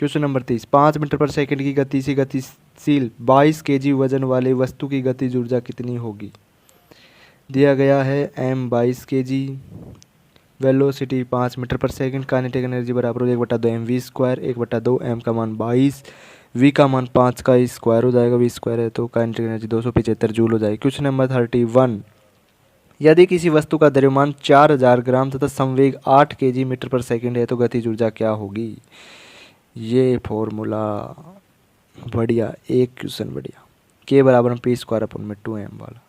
Question number 30, 5 metre per second की गति से गतिशील 22 केजी वजन वाले वस्तु की गतिज ऊर्जा कितनी होगी। दिया गया है m 22 KG, velocity 5 metre per second, kinetic energy बराबर 1/2 mv स्क्वायर, 1/2 m का मान 22, v का मान 5 का स्क्वायर हो जाएगा, v स्क्वायर है तो काइनेटिक एनर्जी 275 जूल हो जाएगी। क्वेश्चन नंबर 31, यदि किसी वस्तु का द्रव्यमान 4000 ग्राम तथा संवेग 8 केजी मीटर पर सेकंड है तो गतिज ऊर्जा क्या होगी। ये फॉर्मूला बढ़िया, एक क्वेश्चन बढ़िया, k बराबर p स्क्वायर अपॉन में 2m वाला,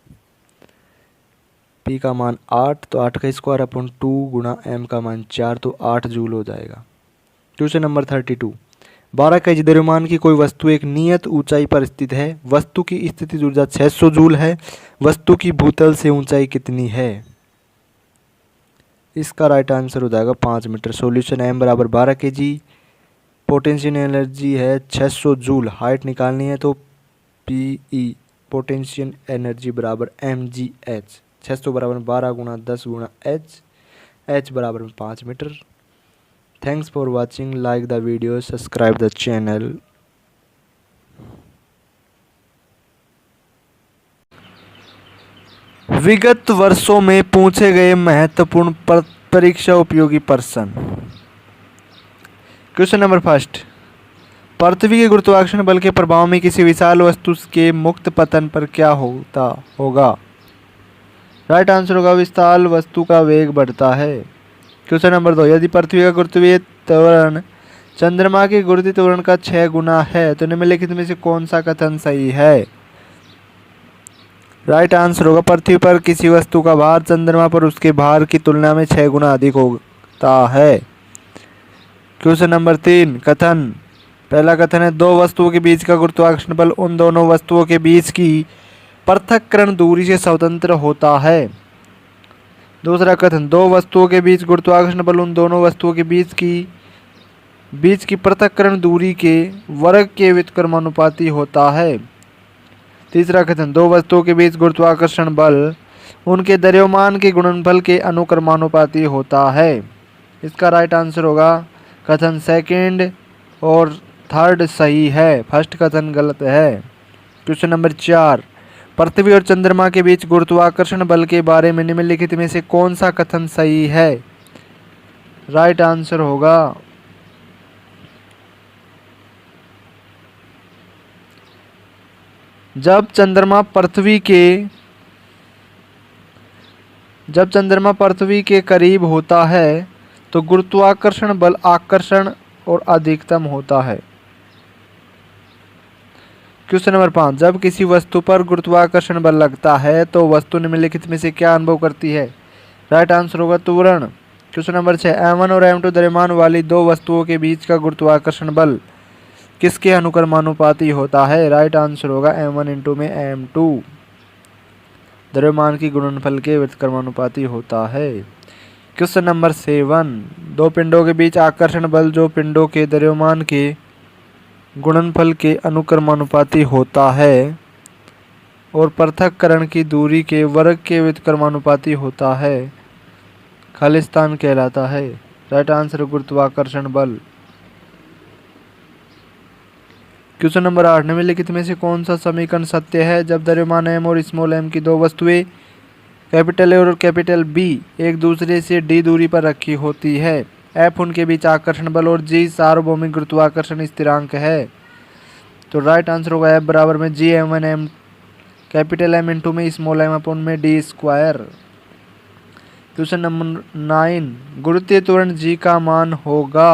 p का मान 8 तो 8 का स्क्वायर अपॉन 2 गुणा m का मान 4 तो 8 जूल हो जाएगा। क्वेश्चन नंबर 32, 12 केजी द्रव्यमान की कोई वस्तु एक नियत ऊंचाई पर स्थित है। वस्तु की स्थितिज ऊर्जा 600 जूल है। वस्तु की भूतल से ऊंचाई कितनी है। इसका राइट आंसर हो जाएगा 5 मीटर। सॉल्यूशन m बराबर 12 केजी, पोटेंशियल एनर्जी है 600 जूल, हाइट निकालनी है तो PE पोटेंशियल एनर्जी बराबर mgh, 600 बराबर 12 गुणा 10 गुणा h बराबर 5 metre. Thanks for watching. Like the video, subscribe the channel. विगत वर्षों में पूछे गए महत्वपूर्ण परीक्षा उपयोगी प्रश्न। क्वेश्चन नंबर 1, पृथ्वी के गुरुत्वाकर्षण बल के प्रभाव में किसी विशाल वस्तु के मुक्त पतन पर क्या होता होगा। राइट आंसर होगा विशाल वस्तु का वेग बढ़ता है। क्वेश्चन नंबर 2, यदि पृथ्वी का गुरुत्वीय त्वरण चंद्रमा के गुरुत्वीय त्वरण का 6 गुना है तो निम्नलिखित में से कौन सा कथन सही है। राइट आंसर होगा पृथ्वी पर किसी वस्तु का भार चंद्रमा पर उसके भार की तुलना में 6 गुना अधिक होता है। क्वेश्चन नंबर 3, कथन, पहला कथन है दो वस्तुओं के बीच का गुरुत्वाकर्षण बल उन दोनों वस्तुओं के बीच की पृथक्करण दूरी से स्वतंत्र होता है। दूसरा कथन, दो वस्तुओं के बीच गुरुत्वाकर्षण बल उन दोनों वस्तुओं के बीच की पृथक्करण दूरी के वर्ग के व्युत्क्रमानुपाती होता है। तीसरा कथन, दो वस्तुओं के बीच गुरुत्वाकर्षण बल उनके द्रव्यमान के गुणनफल के अनुक्रमानुपाती होता है। इसका राइट आंसर होगा कथन सेकंड और थर्ड सही है, फर्स्ट कथन गलत है। क्वेश्चन नंबर 4, पृथ्वी और चंद्रमा के बीच गुरुत्वाकर्षण बल के बारे में निम्नलिखित में से कौन सा कथन सही है। राइट आंसर होगा जब चंद्रमा पृथ्वी के करीब होता है तो गुरुत्वाकर्षण बल आकर्षण और अधिकतम होता है। क्वेश्चन नंबर 5, जब किसी वस्तु पर गुरुत्वाकर्षण बल लगता है तो वस्तु निम्नलिखित में से क्या अनुभव करती है? राइट आंसर होगा त्वरण। क्वेश्चन नंबर 6, M1 और M2 द्रव्यमान वाली दो वस्तुओं के बीच का गुरुत्वाकर्षण बल किसके अनुक्रमानुपाती होता है? राइट आंसर होगा M1 इंटू में M2 द्रव्यमान की गुणनफल के व्युत्क्रमानुपाती होता है। क्वेश्चन नंबर 7, दो पिंडों के बीच आकर्षण बल जो पिंडों के द्रव्यमान के गुणनफल के अनुक्रमानुपाती होता है और पृथक्करण की दूरी के वर्ग के व्युत्क्रमानुपाती होता है, खाली स्थान कहलाता है। राइट आंसर गुरुत्वाकर्षण बल। क्वेश्चन नंबर 8, निम्नलिखित में से कौन सा समीकरण सत्य है जब द्रव्यमान m और स्मॉल m की दो वस्तुएं कैपिटल A और कैपिटल B एक दूसरे से d दूरी पर रखी होती है? F उनके बीच आकर्षण बल और G सार्वभौमिक गुरुत्वाकर्षण स्थिरांक है। तो राइट आंसर होगा F बराबर में G M1 M capital M into में स्मॉल m अपॉन में d स्क्वायर। क्वेश्चन नंबर 9, गुरुत्वीय त्वरण G का मान होगा?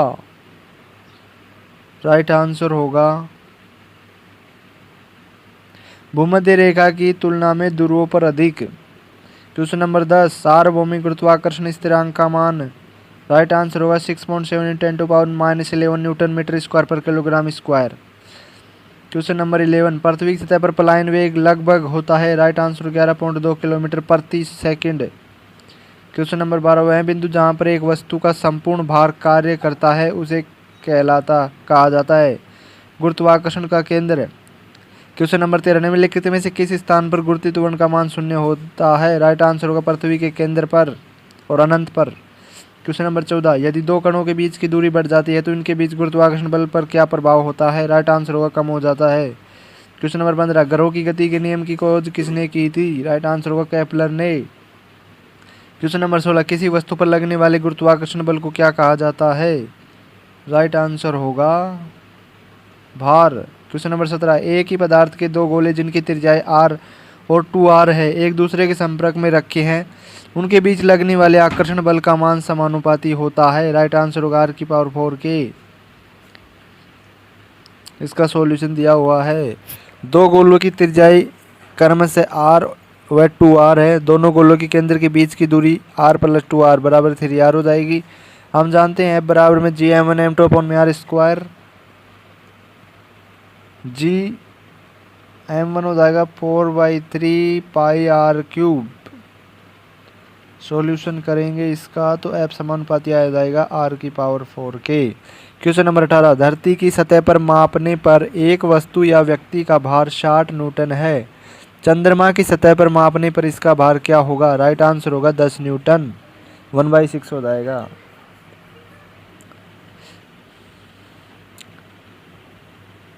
राइट आंसर होगा भूमध्य रेखा की तुलना में ध्रुवों पर अधिक। क्वेश्चन नंबर 10, सार्वभौमिक गुरुत्वाकर्षण स्थिरांक का मान? राइट आंसर होगा 6.7 × 10⁻11 न्यूटन मीटर स्क्वायर पर किलोग्राम स्क्वायर। क्वेश्चन नंबर 11, पृथ्वी की सतह पर पलायन वेग लगभग होता है? राइट आंसर 11.2 किलोमीटर प्रति सेकंड। क्वेश्चन नंबर 12, वह बिंदु जहां पर एक वस्तु का संपूर्ण भार कार्य करता है उसे कहा जाता है गुरुत्वाकर्षण का केंद्र। क्वेश्चन नंबर 13, निम्नलिखित में से किस स्थान पर गुरुत्वीय त्वरण का मान शून्य होता है? राइट आंसर होगा पृथ्वी के केंद्र पर और अनंत पर। क्वेश्चन नंबर 14, यदि दो कणों के बीच की दूरी बढ़ जाती है तो इनके बीच गुरुत्वाकर्षण बल पर क्या प्रभाव होता है? राइट आंसर होगा कम हो जाता है। क्वेश्चन नंबर 15, ग्रहों की गति के नियम की खोज किसने की थी? राइट आंसर होगा केपलर ने। क्वेश्चन नंबर 16, किसी वस्तु पर लगने वाले गुरुत्वाकर्षण बल को क्या कहा जाता है? राइट आंसर होगा भार। क्वेश्चन नंबर 17, एक ही पदार्थ के दो गोले जिनकी त्रिज्याएं r और 2r है एक दूसरे के संपर्क में रखे हैं उनके बीच लगने वाले आकर्षण बल का मान समानुपाती होता है? राइट आंसर होगा r⁴ के। इसका सॉल्यूशन दिया हुआ है। दो गोलों की त्रिज्याएं क्रमशः r व 2r है। दोनों गोलों के केंद्र के बीच की दूरी r + 2r बराबर 3r हो जाएगी। हम जानते हैं F बराबर में Gm1 M2 अपॉन में r स्क्वायर। Gm1 हो जाएगा 4/3 πr³। सॉल्यूशन करेंगे इसका तो F समानुपाती आ जाएगा r⁴ के। क्वेश्चन नंबर 18, धरती की सतह पर मापने पर एक वस्तु या व्यक्ति का भार 60 न्यूटन है। चंद्रमा की सतह पर मापने पर इसका भार क्या होगा? राइट आंसर होगा 10 न्यूटन, 1/6 हो जाएगा।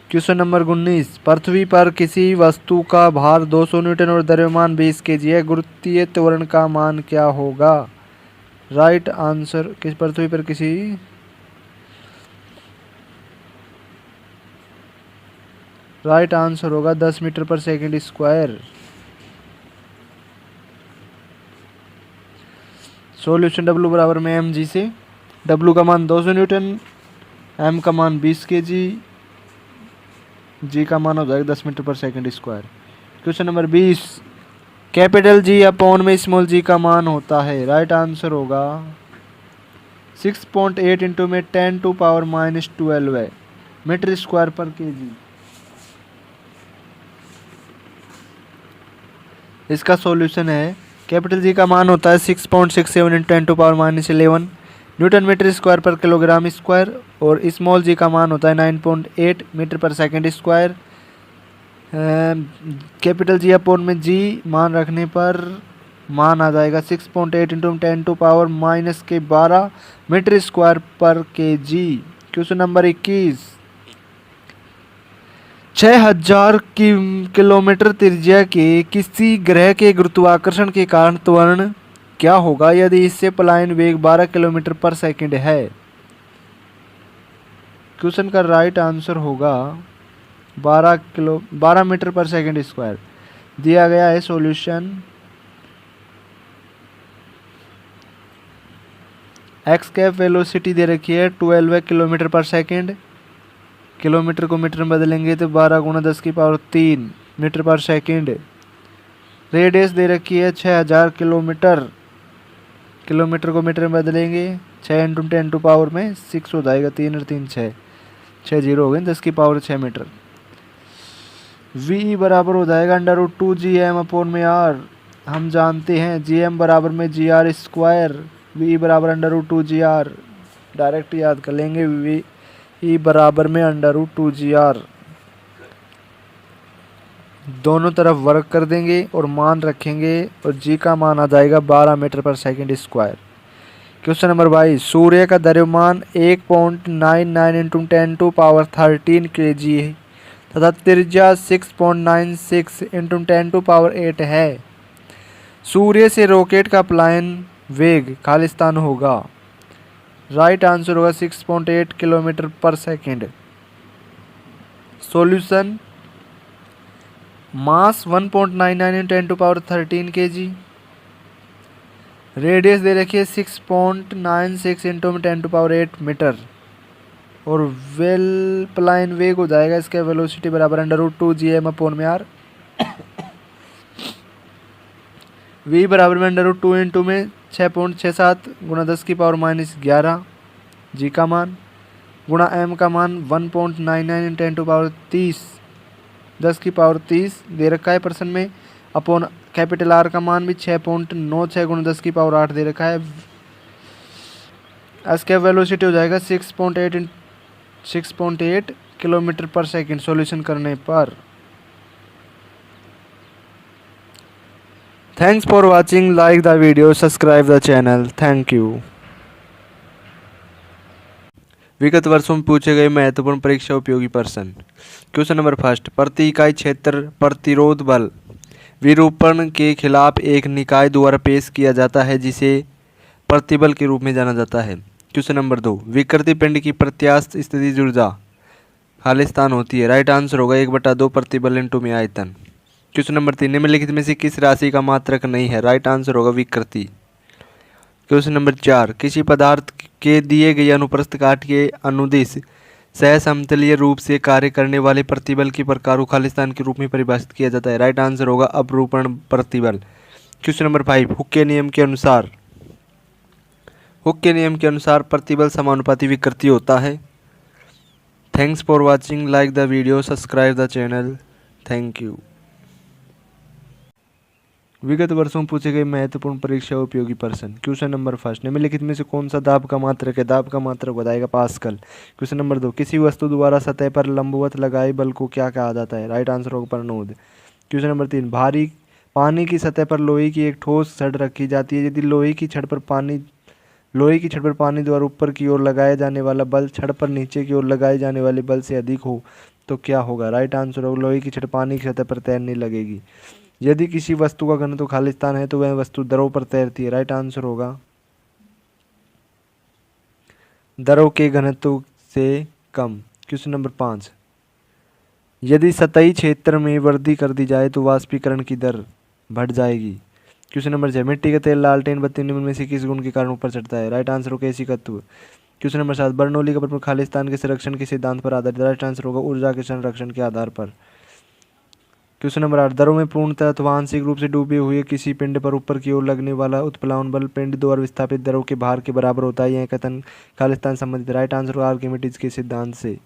क्वेश्चन नंबर 19, पृथ्वी पर किसी वस्तु का भार 200 न्यूटन और द्रव्यमान 20 kg है। गुरुत्वीय त्वरण का मान क्या होगा? राइट आंसर किस पृथ्वी पर किसी राइट आंसर होगा 10 metre per second square. Solution W बराबर में mg से W का मान 200 न्यूटन, m का मान 20 kg, g का मान हो जाएगा 10 metre per second square. Question number 20, capital G upon में स्मॉल g का मान होता है? राइट आंसर होगा 6.8 इंटू में 10⁻⁻12 है मीटर स्क्वायर पर kg। इसका सॉल्यूशन है कैपिटल G का मान होता है 6.67 इंटू 10⁻11 न्यूटन मीटर स्क्वायर पर किलोग्राम स्क्वायर और स्मॉल g का मान होता है 9.8 metre per second square. Capital G upon में g मान रखने पर मान आ जाएगा 6.8 इंटू 10⁻12 मीटर स्क्वायर पर kg। क्वेश्चन नंबर 21, 6000 किलोमीटर त्रिज्या के किसी ग्रह के गुरुत्वाकर्षण के कारण त्वरण क्या होगा यदि इससे पलायन वेग 12 किलोमीटर पर सेकंड है? क्वेश्चन का राइट आंसर होगा 12 मीटर पर सेकंड स्क्वायर। दिया गया है सॉल्यूशन एक्स कैप वेलोसिटी दे रखी है 12 किलोमीटर पर सेकंड। किलोमीटर को मीटर में बदलेंगे तो 12 गुणा 10⁻³ मीटर पर सेकंड। रेडियस दे रखी है 6000 किलोमीटर, किलोमीटर को मीटर में बदलेंगे 6 × 10⁻⁶ हो जाएगा। 3 और 3 6, 6 जीरो हो गए 10⁶ मीटर। V बराबर हो जाएगा √2gm/r। हम जानते हैं gm बराबर में gr², V बराबर √2gr। डायरेक्ट याद कर लेंगे, V बराबर में √2gr। दोनों तरफ वर्क कर देंगे और मान रखेंगे और g का मान आ जाएगा 12 metre per second square. Question number 22, सूर्य का द्रव्यमान 1.99 × 10⁻13 kg तथा त्रिज्या 6.96 × 10⁸ है। सूर्य से रॉकेट का पलायन वेग खालिस्तान होगा। राइट आंसर होगा 6.8 किलोमीटर पर सेकंड। सॉल्यूशन, मास 1.99 × 10⁻13 kg, रेडियस दे रखिए 6.96 × 10⁸ मीटर और वेल पलायन वेग हो जाएगा इसका वेलोसिटी बराबर √2gm/r। V बराबर में √2 में 6.67 गुणा 10⁻⁻11 g का मान गुणा m का मान 1.99 × 10⁻30 दे रखा है परसेंट में, अपॉन कैपिटल R का मान भी 6.96 गुणा 10⁸ दे रखा है। इसका वेलोसिटी हो जाएगा 6.8 किलोमीटर पर सेकंड सॉल्यूशन करने पर। Thanks for watching, like the video, subscribe the channel, thank you. विगत वर्षों में पूछे गए महत्वपूर्ण परीक्षा उपयोगी प्रश्न। क्वेश्चन नंबर फर्स्ट, प्रति इकाई क्षेत्र प्रतिरोध बल विरूपण के खिलाफ एक निकाय द्वारा पेश किया जाता है जिसे प्रतिबल के रूप में जाना जाता है। क्वेश्चन नंबर 2, विकृति पिंड की प्रत्यास्थ स्थिति ऊर्जा खालिस्तान होती है। राइट आंसर होगा 1/2 प्रतिबल इंटू में आयतन। क्वेश्चन नंबर 3, निम्नलिखित में से किस राशि का मात्रक नहीं है। राइट आंसर होगा विकृति। क्वेश्चन नंबर 4, किसी पदार्थ के दिए गए अनुप्रस्थ काट के अनुदिश सहसमतलीय रूप से कार्य करने वाले प्रतिबल के प्रकार को खालिस्तान के रूप में परिभाषित किया जाता है। राइट आंसर होगा अपरूपण प्रतिबल। क्वेश्चन नंबर 5, हुक के नियम के अनुसार प्रतिबल समानुपाती विकृति होता है। Thanks for watching, like the video, subscribe the channel, thank you. विगत वर्षों में पूछे गए महत्वपूर्ण परीक्षा उपयोगी प्रश्न। क्वेश्चन नंबर फर्स्ट, निम्नलिखित में से कौन सा दाब का मात्रक है। दाब का मात्रक बताएगा पास्कल। क्वेश्चन नंबर 2, किसी वस्तु द्वारा सतह पर लंबवत लगाए बल को क्या कहा जाता है। राइट आंसर होगा प्रणोद। क्वेश्चन नंबर 3, भारी पानी की सतह पर लोहे की एक ठोस छड़ रखी जाती है। यदि लोहे की छड़ पर पानी द्वारा ऊपर की ओर लगाया जाने वाला बल छड़ पर नीचे की ओर लगाए जाने वाले बल से अधिक हो तो क्या होगा। राइट आंसर होगा लोहे की छड़ पानी की सतह पर तैरने लगेगी। यदि किसी वस्तु का घनत्व खालिस्तान है तो वह वस्तु द्रव पर तैरती है। राइट आंसर होगा द्रव के घनत्व से कम। क्वेश्चन नंबर 5, यदि सतही क्षेत्र में वृद्धि कर दी जाए तो वाष्पीकरण की दर बढ़ जाएगी। क्वेश्चन नंबर 6, मिट्टी का तेल लालटेन बत्ती निम्न में से किस गुण के कारण ऊपर चढ़ता है। राइट आंसर होगा एसिकत्व। क्वेश्चन नंबर 7, बर्नौली का प्रमुख खालिस्तान के संरक्षण के सिद्धांत पर आधारित। राइट आंसर होगा ऊर्जा के संरक्षण के आधार पर। क्वेश्चन नंबर 8, द्रव में पूर्णतः अथवा आंशिक रूप से डूबे हुए किसी पिंड पर ऊपर की ओर लगने वाला उत्प्लावन बल पिंड द्वारा विस्थापित द्रव के भार के बराबर होता है। यह कथन खालिस्तान संबंधित। राइट आंसर होगा आर्किमिडीज के सिद्धांत से।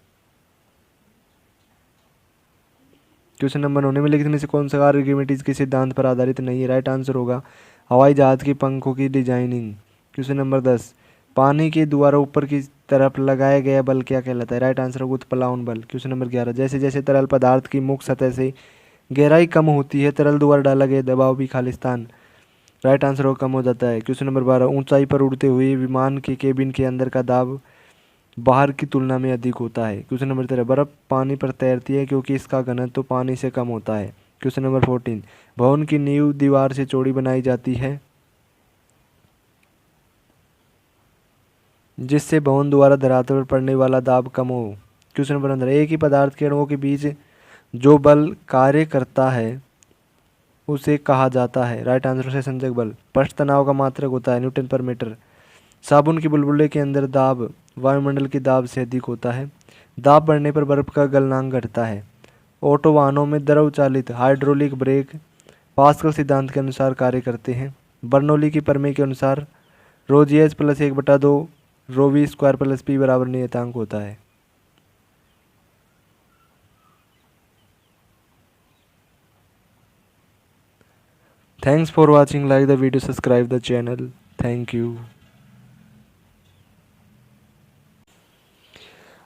क्वेश्चन नंबर 9, निम्नलिखित में से कौन सा आर्किमिडीज के सिद्धांत पर आधारित नहीं है। राइट आंसर होगा हवाई जहाज के पंखों की डिजाइनिंग। क्वेश्चन नंबर 10, पानी के द्वारा ऊपर की तरफ लगाया गया बल क्या कहलाता है। राइट आंसर होगा उत्प्लावन बल। क्वेश्चन नंबर 11, जैसे जैसे तरल पदार्थ की मुख्य सतह से गहराई कम होती है तरल द्वारा डाला गया दबाव भी खालिस्तान। राइट आंसर होगा कम हो जाता है। क्वेश्चन नंबर 12, ऊंचाई पर उड़ते हुए विमान के केबिन के अंदर का दाब बाहर की तुलना में अधिक होता है। क्वेश्चन नंबर 13, बर्फ पानी पर तैरती है क्योंकि इसका घनत्व तो पानी से कम होता है। क्वेश्चन नंबर 14, भवन की नींव दीवार से चौड़ी बनाई जाती है जिससे भवन द्वारा धरातल पर पड़ने वाला दाब कम हो। क्वेश्चन नंबर 15, एक ही पदार्थ के अणुओं के बीच जो बल कार्य करता है उसे कहा जाता है। राइट आंसर से संजक बल। पृष्ठ तनाव का मात्रक होता है न्यूटन पर मीटर। साबुन के बुलबुले के अंदर दाब वायुमंडल के दाब से अधिक होता है। दाब बढ़ने पर बर्फ का गलनांक घटता है। ऑटो वाहनों में द्रव चालित हाइड्रोलिक ब्रेक पास्कल सिद्धांत के अनुसार कार्य करते हैं। बर्नौली की प्रमेय के अनुसार rho G H plus 1/2 rho V square plus P बराबर नियतांक होता है। Thanks for watching, like the video, subscribe the channel, thank you.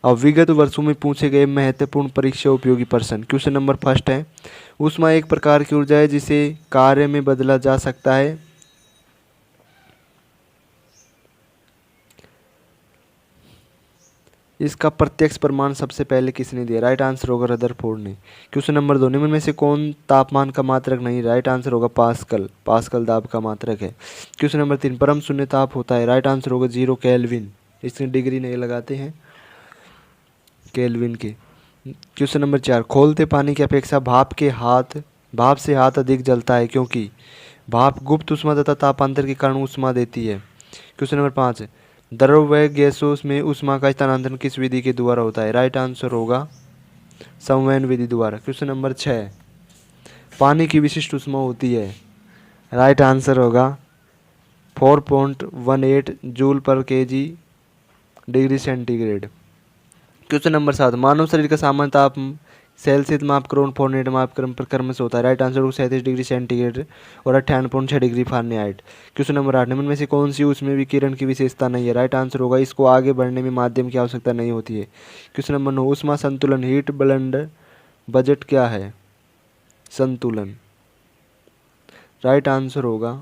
अब विगत वर्षों में पूछे गए महत्वपूर्ण परीक्षा उपयोगी प्रश्न। क्वेश्चन नंबर फर्स्ट है, ऊष्मा एक प्रकार की ऊर्जा है जिसे कार्य में बदला जा सकता है। इसका प्रत्यक्ष प्रमाण सबसे पहले किसने दिया? राइट आंसर होगा रदरफोर्ड ने। क्वेश्चन नंबर 2, निम्न में से कौन तापमान का मात्रक नहीं? राइट आंसर होगा पास्कल, पास्कल दाब का मात्रक है। क्वेश्चन नंबर 3, परम शून्य ताप होता है? राइट आंसर होगा 0 केल्विन, इसमें डिग्री नहीं लगाते हैं केल्विन के। क्वेश्चन नंबर 4, खोलते पानी की अपेक्षा भाप से हाथ अधिक जलता है क्योंकि भाप गुप्त ऊष्मा तथा तापांतर के कारण ऊष्मा देती है। क्वेश्चन नंबर 5, द्रव व गैसों में ऊष्मा का स्थानांतरण किस विधि के द्वारा होता है? राइट आंसर होगा संवहन विधि द्वारा। क्वेश्चन नंबर 6, पानी की विशिष्ट ऊष्मा होती है? राइट आंसर होगा 4.18 जूल पर KG degree centigrade. Question number 7, मानव शरीर का सामान्य ताप सेल्सियस मापक्रम फॉरेनहाइट मापक्रम पर क्रमश होता है? राइट आंसर होगा 37 डिग्री सेंटीग्रेड और 98.6 डिग्री फारेनहाइट। क्वेश्चन नंबर 8, निम्न में से कौन सी ऊष्मीय विकिरण की विशेषता नहीं है? राइट आंसर होगा इसको आगे बढ़ने में माध्यम की आवश्यकता नहीं होती है। क्वेश्चन नंबर 9, ऊष्मा संतुलन हीट ब्लेंड बजट क्या है? संतुलन। राइट आंसर होगा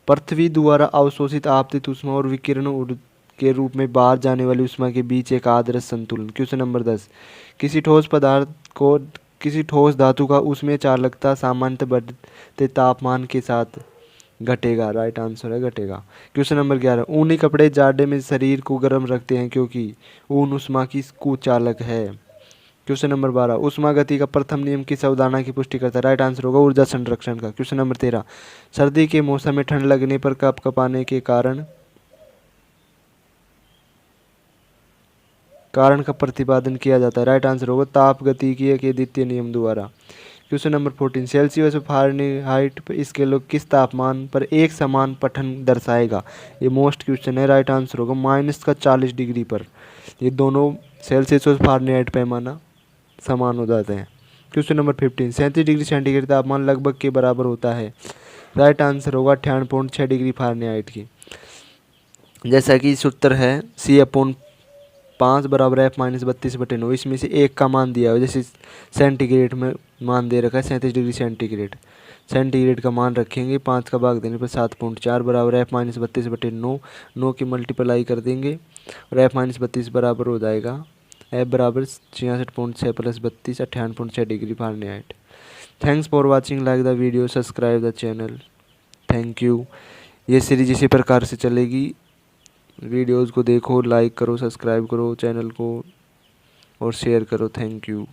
पृथ्वी द्वारा अवशोषित आपतित ऊष्मा और विकिरण के रूप में बाहर जाने वाली ऊष्मा के बीच एक आदर्श संतुलन। क्वेश्चन नंबर 10, किसी ठोस धातु का ऊष्मीय चालकता सामान्यतः बढ़ते तापमान के साथ घटेगा? राइट आंसर है घटेगा। क्वेश्चन नंबर 11, ऊनी कपड़े जाड़े में शरीर को गर्म रखते हैं क्योंकि ऊन ऊष्मा की कुचालक है। क्वेश्चन नंबर 12, ऊष्मा गति का प्रथम नियम किस अवधारणा की पुष्टि करता है? राइट आंसर होगा ऊर्जा संरक्षण का। क्वेश्चन नंबर 13, सर्दी के मौसम में ठंड लगने पर कपकपाने के कारण का प्रतिपादन किया जाता है? राइट आंसर होगा ताप गतिकीय के द्वितीय नियम द्वारा। क्वेश्चन नंबर 14, सेल्सियस और फारेनहाइट स्केलों किस तापमान पर एक समान पठन दर्शाएगा? ये मोस्ट क्वेश्चन है। राइट आंसर होगा -40 डिग्री पर। ये दोनों सेल्सियस और फारेनहाइट पैमाना समान हो जाते हैं। क्वेश्चन नंबर 15, 37 डिग्री सेंटीग्रेड तापमान लगभग के बराबर होता है? राइट आंसर होगा 98.6 डिग्री फारेनहाइट की। जैसा कि सूत्र है C/5 बराबर F-32/9, इसमें से एक का मान दिया है, जैसे सेंटीग्रेड में मान दे रखा है 37 डिग्री सेंटीग्रेड। सेंटीग्रेड का मान रखेंगे, 5 का भाग देने पर 7.4 बराबर F-32/9, 9 की मल्टीप्लाई कर देंगे और F-32 बराबर हो जाएगा F बराबर 66.6 + 32 98.6 degree Fahrenheit. Thanks for watching, like the video, subscribe the channel, thank you. ये सीरीज इसी प्रकार से चलेगी। वीडियोज़ को देखो, लाइक करो, सब्सक्राइब करो चैनल को और शेयर करो, थैंक यू।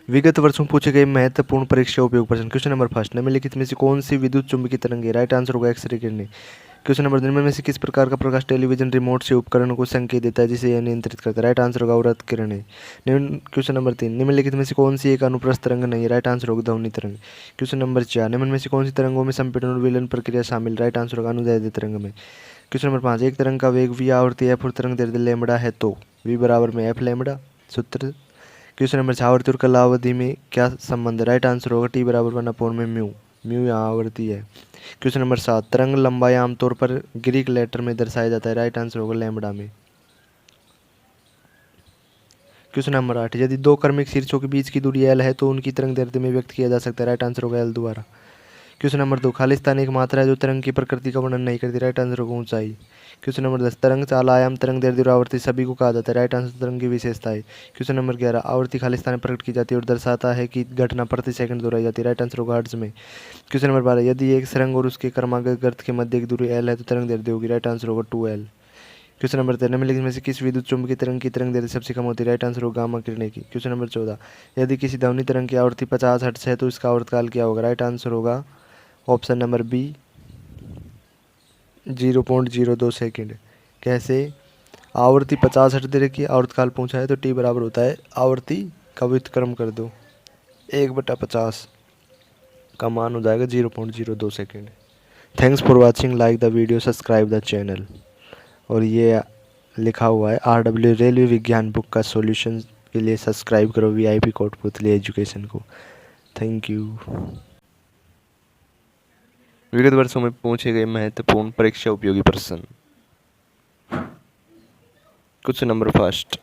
विगत वर्षों पूछे गए महत्वपूर्ण परीक्षा उपयोग प्रश्न। क्वेश्चन नंबर फर्स्ट, निम्नलिखित में से कौन सी विद्युत चुंबकीय तरंग है? राइट आंसर होगा एक्सरे किरणें। क्वेश्चन नंबर 2, में से किस प्रकार का प्रकाश टेलीविजन रिमोट से उपकरण को संकेत देता है जिसे यह नियंत्रित करता है? राइट आंसर होगा अवरत किरणें। क्वेश्चन नंबर 3, निम्नलिखित में से कौन सी एक अनुप्रस्थ तरंग नहीं है? राइट आंसर होगा ध्वनि तरंग। क्वेश्चन नंबर 4, निम्न में से कौन सी तरंगों में संपीड़न और विलयन प्रक्रिया शामिल? राइट आंसर होगा अनुदैर्ध्य तरंग में। क्वेश्चन नंबर 5, एक तरंग का वेग v आवृत्ति f और तरंग दैर्ध्य लैम्बडा है तो v बराबर में f लैम्बडा सूत्र। क्वेश्चन नंबर 6, आवृत्ति और कालावधि में क्या संबंध है? राइट आंसर होगा t बराबर 1/म्यू, म्यू यहाँ आवृत्ति है। क्वेश्चन नंबर 7, तरंग लंबाई आमतौर पर ग्रीक लेटर में दर्शाया जाता है? राइट आंसर होगा लैम्बडा में। क्वेश्चन नंबर 8, यदि दो क्रमिक शीर्षों के बीच की दूरी l है तो उनकी तरंग दैर्ध्य में व्यक्त किया जा सकता है? राइट आंसर होगा l द्वारा। क्वेश्चन नंबर 2, खालिस्तान एक मात्रा है जो तरंग की प्रकृति का वर्णन नहीं करती? राइट आंसर होगा ऊंचाई। क्वेश्चन नंबर 10, तरंग चाल आयाम तरंग दैर्ध्य और आवृत्ति सभी को कहा जाता है? राइट आंसर तरंग की विशेषता है। क्वेश्चन नंबर 11, आवृत्ति खालिस्तान प्रकट की जाती है और दर्शाता है कि घटना प्रति सेकंड दोहराई जाती है? राइट आंसर होगा हर्ट्ज में। क्वेश्चन नंबर 12, यदि एक सुरंग और उसके क्रमागत गर्त के मध्य की दूरी l है तो तरंग दैर्ध्य होगी? राइट आंसर होगा 2l। क्वेश्चन नंबर 13, निम्नलिखित में से किस विद्युत चुम्बकीय तरंग की तरंग दैर्ध्य सबसे कम होती है? राइट आंसर होगा गामा किरणें की। क्वेश्चन नंबर 14, यदि किसी ध्वनि तरंग की आवृत्ति 50 हर्ट्ज है तो इसका आवर्तकाल क्या होगा? राइट आंसर होगा ऑप्शन नंबर बी 0.02 सेकेंड। कैसे? आवर्ती 50 हर्ट्ज दे रखी है, आवर्तकाल पूछा है तो टी बराबर होता है आवर्ती का व्युत्क्रम कर दो 1/50 का मान हो जाएगा 0.02 second. Thanks for watching, like the video, subscribe the channel. और ये लिखा हुआ है RW रेलवे विज्ञान बुक का सॉल्यूशन के लिए सब्सक्राइब करो VIP कोटपुतली एजुकेशन को। Thank you. विगत वर्षों में पूछे गए महत्वपूर्ण परीक्षा उपयोगी प्रश्न। कुछ नंबर फर्स्ट,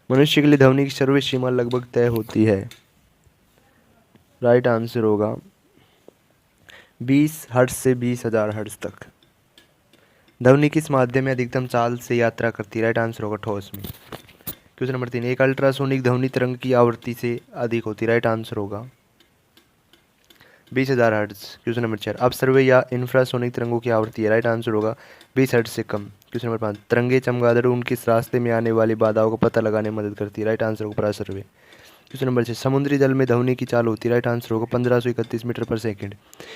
मनुष्य के लिए ध्वनि की सर्वोच्च सीमा लगभग तय होती है। राइट आंसर होगा 20 हर्ट्ज से 20,000 हर्ट्ज तक। ध्वनि किस माध्यम में अधिकतम चाल से यात्रा करती है? राइट आंसर होगा ठोस में। क्वेश्चन नंबर 3, एक अल्ट्रासोनिक ध्वनि तरंग की आवृत्ति से अधिक होती है। राइट आंसर होगा 20,000 हर्ट्ज। क्वेश्चन नंबर 4, अपसर्वे या इंफ्रासोनिक तरंगों की आवृत्ति है। राइट आंसर होगा 20 हर्ट्ज से कम। क्वेश्चन नंबर 5, तरंगे चमगादड़ उनके रास्ते में आने वाली बाधाओं का पता लगाने में मदद करती है। राइट आंसर होगा प्रासर्वे। क्वेश्चन नंबर 6, समुद्री जल में ध्वनि की चाल होती है। राइट आंसर होगा 1531 metre per second.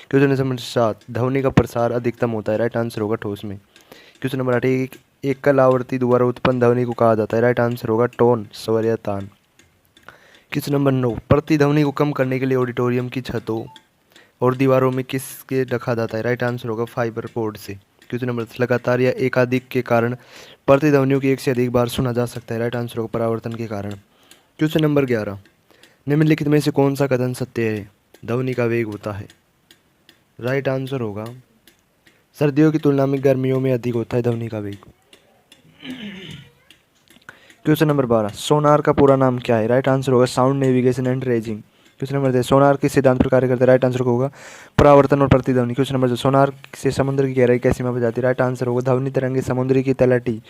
Question number 7, ध्वनि का प्रसार अधिकतम होता है। राइट आंसर होगा ठोस में। क्वेश्चन नंबर 8, एक एकल आवृत्ति द्वारा उत्पन्न ध्वनि को कहा जाता है। राइट आंसर होगा टोन, स्वर या तान। क्वेश्चन नंबर 9, प्रतिध्वनि को कम करने के लिए ऑडिटोरियम की छतों और दीवारों में किसके रखा जाता है? राइट आंसर होगा फाइबर बोर्ड से। क्वेश्चन नंबर 10, लगातार या एकाधिक के कारण प्रतिध्वनियों की एक से अधिक बार सुना जा सकता है। राइट आंसर होगा परावर्तन के कारण। क्वेश्चन नंबर 11, निम्नलिखित में से कौन सा कथन सत्य है? ध्वनि का वेग होता है। राइट आंसर होगा सर्दियों की तुलना में गर्मियों में अधिक होता है ध्वनि का वेग। क्वेश्चन नंबर 12, सोनार का पूरा नाम क्या है? राइट आंसर होगा sound navigation and raising. Question number 13, सोनार किस सिद्धांत पर कार्य करता है? राइट आंसर होगा परावर्तन और प्रतिध्वनि। क्वेश्चन नंबर 14, सोनार से समुद्र की गहराई कैसे मापी जाती है? राइट आंसर होगा ध्वनि तरंगे समुद्र की तलहटी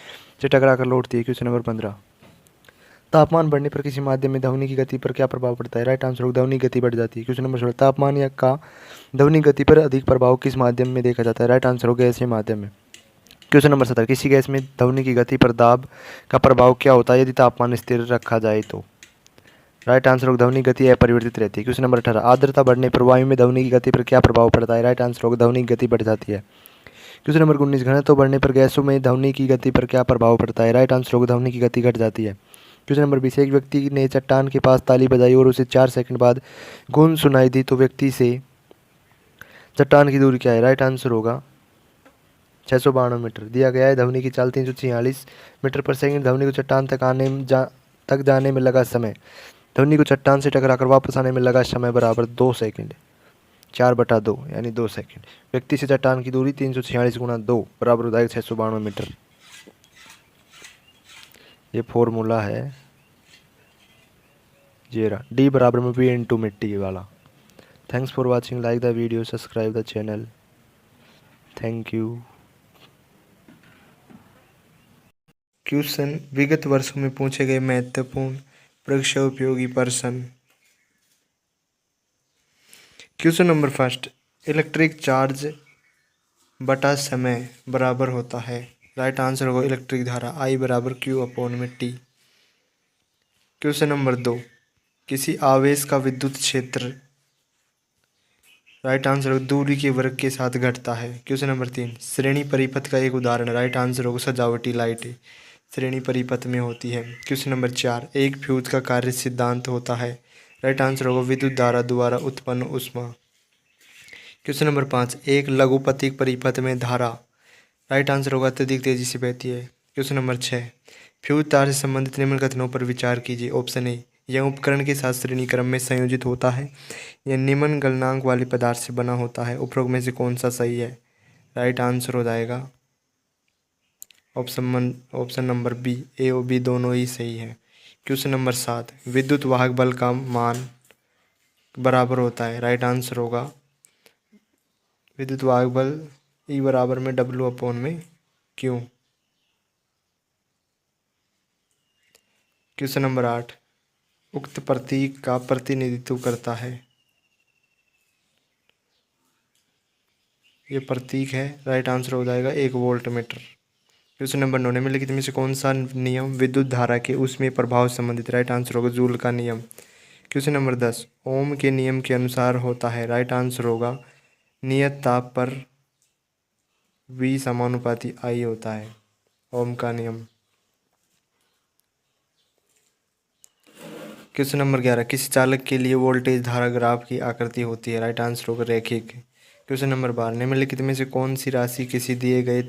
से टकराकर लौटती है। क्वेश्चन नंबर 15, तापमान बढ़ने पर किसी माध्यम में ध्वनि की गति पर क्या प्रभाव पड़ता है? राइट आंसर होगा ध्वनि गति बढ़ जाती है। क्वेश्चन नंबर 16, तापमान या का ध्वनि गति पर अधिक प्रभाव किस माध्यम में देखा जाता है? राइट आंसर होगा गैसीय माध्यम में। क्वेश्चन नंबर 17, किसी गैस में ध्वनि की गति पर दाब का प्रभाव क्या होता है यदि तापमान स्थिर रखा जाए तो? राइट आंसर होगा ध्वनि गति अपरिवर्तित रहती है। क्वेश्चन नंबर 18, आर्द्रता बढ़ने पर वायु में ध्वनि की गति पर क्या प्रभाव पड़ता है? राइट आंसर होगा ध्वनि की गति बढ़ जाती है। क्वेश्चन नंबर 19, घनत्व बढ़ने पर गैसों में ध्वनि की गति पर क्या प्रभाव पड़ता है? राइट आंसर होगा ध्वनि की गति घट जाती है। क्वेश्चन नंबर 20, एक व्यक्ति ने चट्टान के पास ताली बजाई और उसे 4 सेकंड बाद गूंज सुनाई दी तो व्यक्ति से चट्टान की दूरी क्या है? राइट आंसर होगा 692 मीटर। दिया गया है ध्वनि की चाल 346 मीटर पर सेकंड। ध्वनि को चट्टान तक जाने में लगा समय, ध्वनि को चट्टान से टकराकर वापस आने में लगा समय बराबर 2 सेकंड, 4/2 यानी 2 सेकंड। व्यक्ति से चट्टान की दूरी 346 गुणा 2 बराबर हो जाएगा 692 मीटर। ये फॉर्मूला है ये रहा, D बराबर में V इंटू मिट्टी वाला। Thanks for watching, like the video, subscribe the channel. Thank you. Question, विगत वर्षों में पूछे गए महत्वपूर्ण परीक्षा उपयोगी प्रश्न। Question number first, electric charge बटा समय बराबर होता है। राइट आंसर होगा इलेक्ट्रिक धारा I बराबर Q अपॉन में T। क्वेश्चन नंबर 2, किसी आवेश का विद्युत क्षेत्र राइट आंसर होगा दूरी के वर्ग के साथ घटता है। क्वेश्चन नंबर 3, श्रेणी परिपथ का एक उदाहरण। राइट आंसर होगा सजावटी लाइटें श्रेणी परिपथ में होती है। क्वेश्चन नंबर 4, एक फ्यूज का कार्य सिद्धांत होता है। राइट आंसर होगा विद्युत धारा द्वारा उत्पन्न ऊष्मा। क्वेश्चन नंबर 5, एक लघुपथिक परिपथ में धारा राइट आंसर होगा अत्यधिक तेजी से बहती है। क्वेश्चन नंबर 6, फ्यूज तार से संबंधित निम्न कथनों पर विचार कीजिए। ऑप्शन ए, यह उपकरण के साथ श्रेणी क्रम में संयोजित होता है। यह निम्न गलनांक वाले पदार्थ से बना होता है। उपरोक्त में से कौन सा सही है? राइट आंसर हो जाएगा ऑप्शन नंबर बी, ए और बी दोनों ही सही है। क्वेश्चन नंबर 7, विद्युत वाहक बल का मान बराबर होता है। राइट आंसर होगा विद्युत वाहक बल E बराबर में W अपॉन में Q। क्वेश्चन नंबर 8, उक्त प्रतीक का प्रतिनिधित्व करता है। ये प्रतीक है। राइट आंसर हो जाएगा 1 वोल्ट मीटर। क्वेश्चन नंबर 9, निम्नलिखित में से कौन सा नियम विद्युत धारा के उसमें प्रभाव से संबंधित? राइट आंसर होगा जूल का नियम। क्वेश्चन नंबर 10, ओम के नियम के अनुसार होता है। राइट आंसर होगा नियत ताप पर V समानुपाती I होता है, ओम का नियम। क्वेश्चन नंबर 11, किसी चालक के लिए वोल्टेज धारा ग्राफ की आकृति होती है। राइट आंसर होगा रैखिक। क्वेश्चन नंबर 12, निम्नलिखित में से कौन सी राशि किसी दिए गए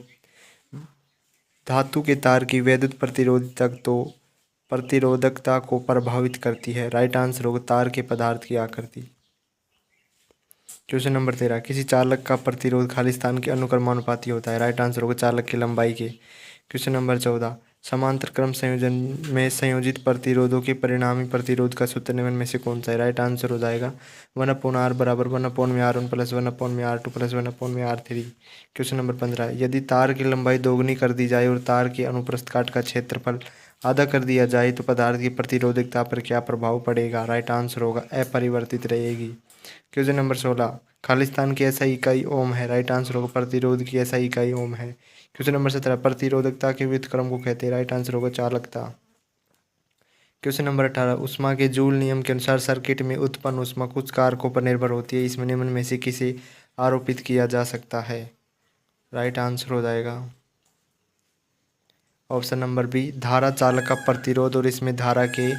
धातु के तार की वैद्युत प्रतिरोधकता को प्रभावित करती है। राइट आंसर होगा तार के पदार्थ की आकृति। क्वेश्चन नंबर 13, किसी चालक का प्रतिरोध खाली स्थान के अनुक्रमानुपाती होता है। राइट आंसर होगा चालक की लंबाई के। क्वेश्चन नंबर 14, समांतर क्रम संयोजन में संयोजित प्रतिरोधों के परिणामी प्रतिरोध का सूत्र निम्न में से कौन सा है। राइट आंसर हो जाएगा 1/r बराबर 1/r1 plus 1/r2 plus 1/r3। Question number 15, यदि तार की लंबाई दोगुनी कर दी जाए और तार के अनुप्रस्थ काट का क्षेत्रफल आधा कर दिया जाए तो पदार्थ की प्रतिरोधकता पर क्या प्रभाव पड़ेगा। राइट आंसर होगा अपरिवर्तित रहेगी। क्वेश्चन नंबर 16, खालिस्तान की ऐसा इकाई ओम है। राइट आंसर होगा प्रतिरोध की ऐसा इकाई ओम है। क्वेश्चन नंबर 17, प्रतिरोधकता के व्युत्क्रम को कहते हैं। राइट आंसर होगा चालकता। क्वेश्चन नंबर 18, ऊष्मा के जूल नियम के अनुसार सर्किट में उत्पन्न ऊष्मा कुछ कारकों पर निर्भर होती है। इसमें निम्न में से किसे आरोपित किया जा सकता है। राइट आंसर हो जाएगा ऑप्शन नंबर बी, धारा, चालक का प्रतिरोध और इसमें धारा के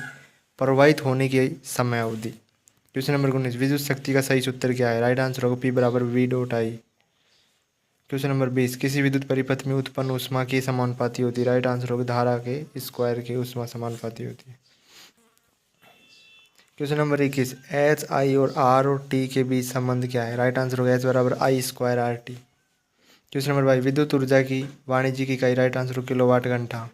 प्रवाहित होने की समय अवधि। क्वेश्चन नंबर 19, विद्युत शक्ति का सही सूत्र क्या है। राइट आंसर होगा P बराबर V.I। क्वेश्चन नंबर 20, किसी विद्युत परिपथ में उत्पन्न ऊष्मा की समानुपाती होती है। राइट आंसर होगा धारा के स्क्वायर की ऊष्मा समानुपाती होती है। क्वेश्चन नंबर 21, एच, आई और टी के बीच संबंध क्या है। राइट आंसर होगा H बराबर I² RT। क्वेश्चन नंबर 22, विद्युत ऊर्जा की वाणिज्यिक इकाई। राइट आंसर होगा किलोवाट घंटा।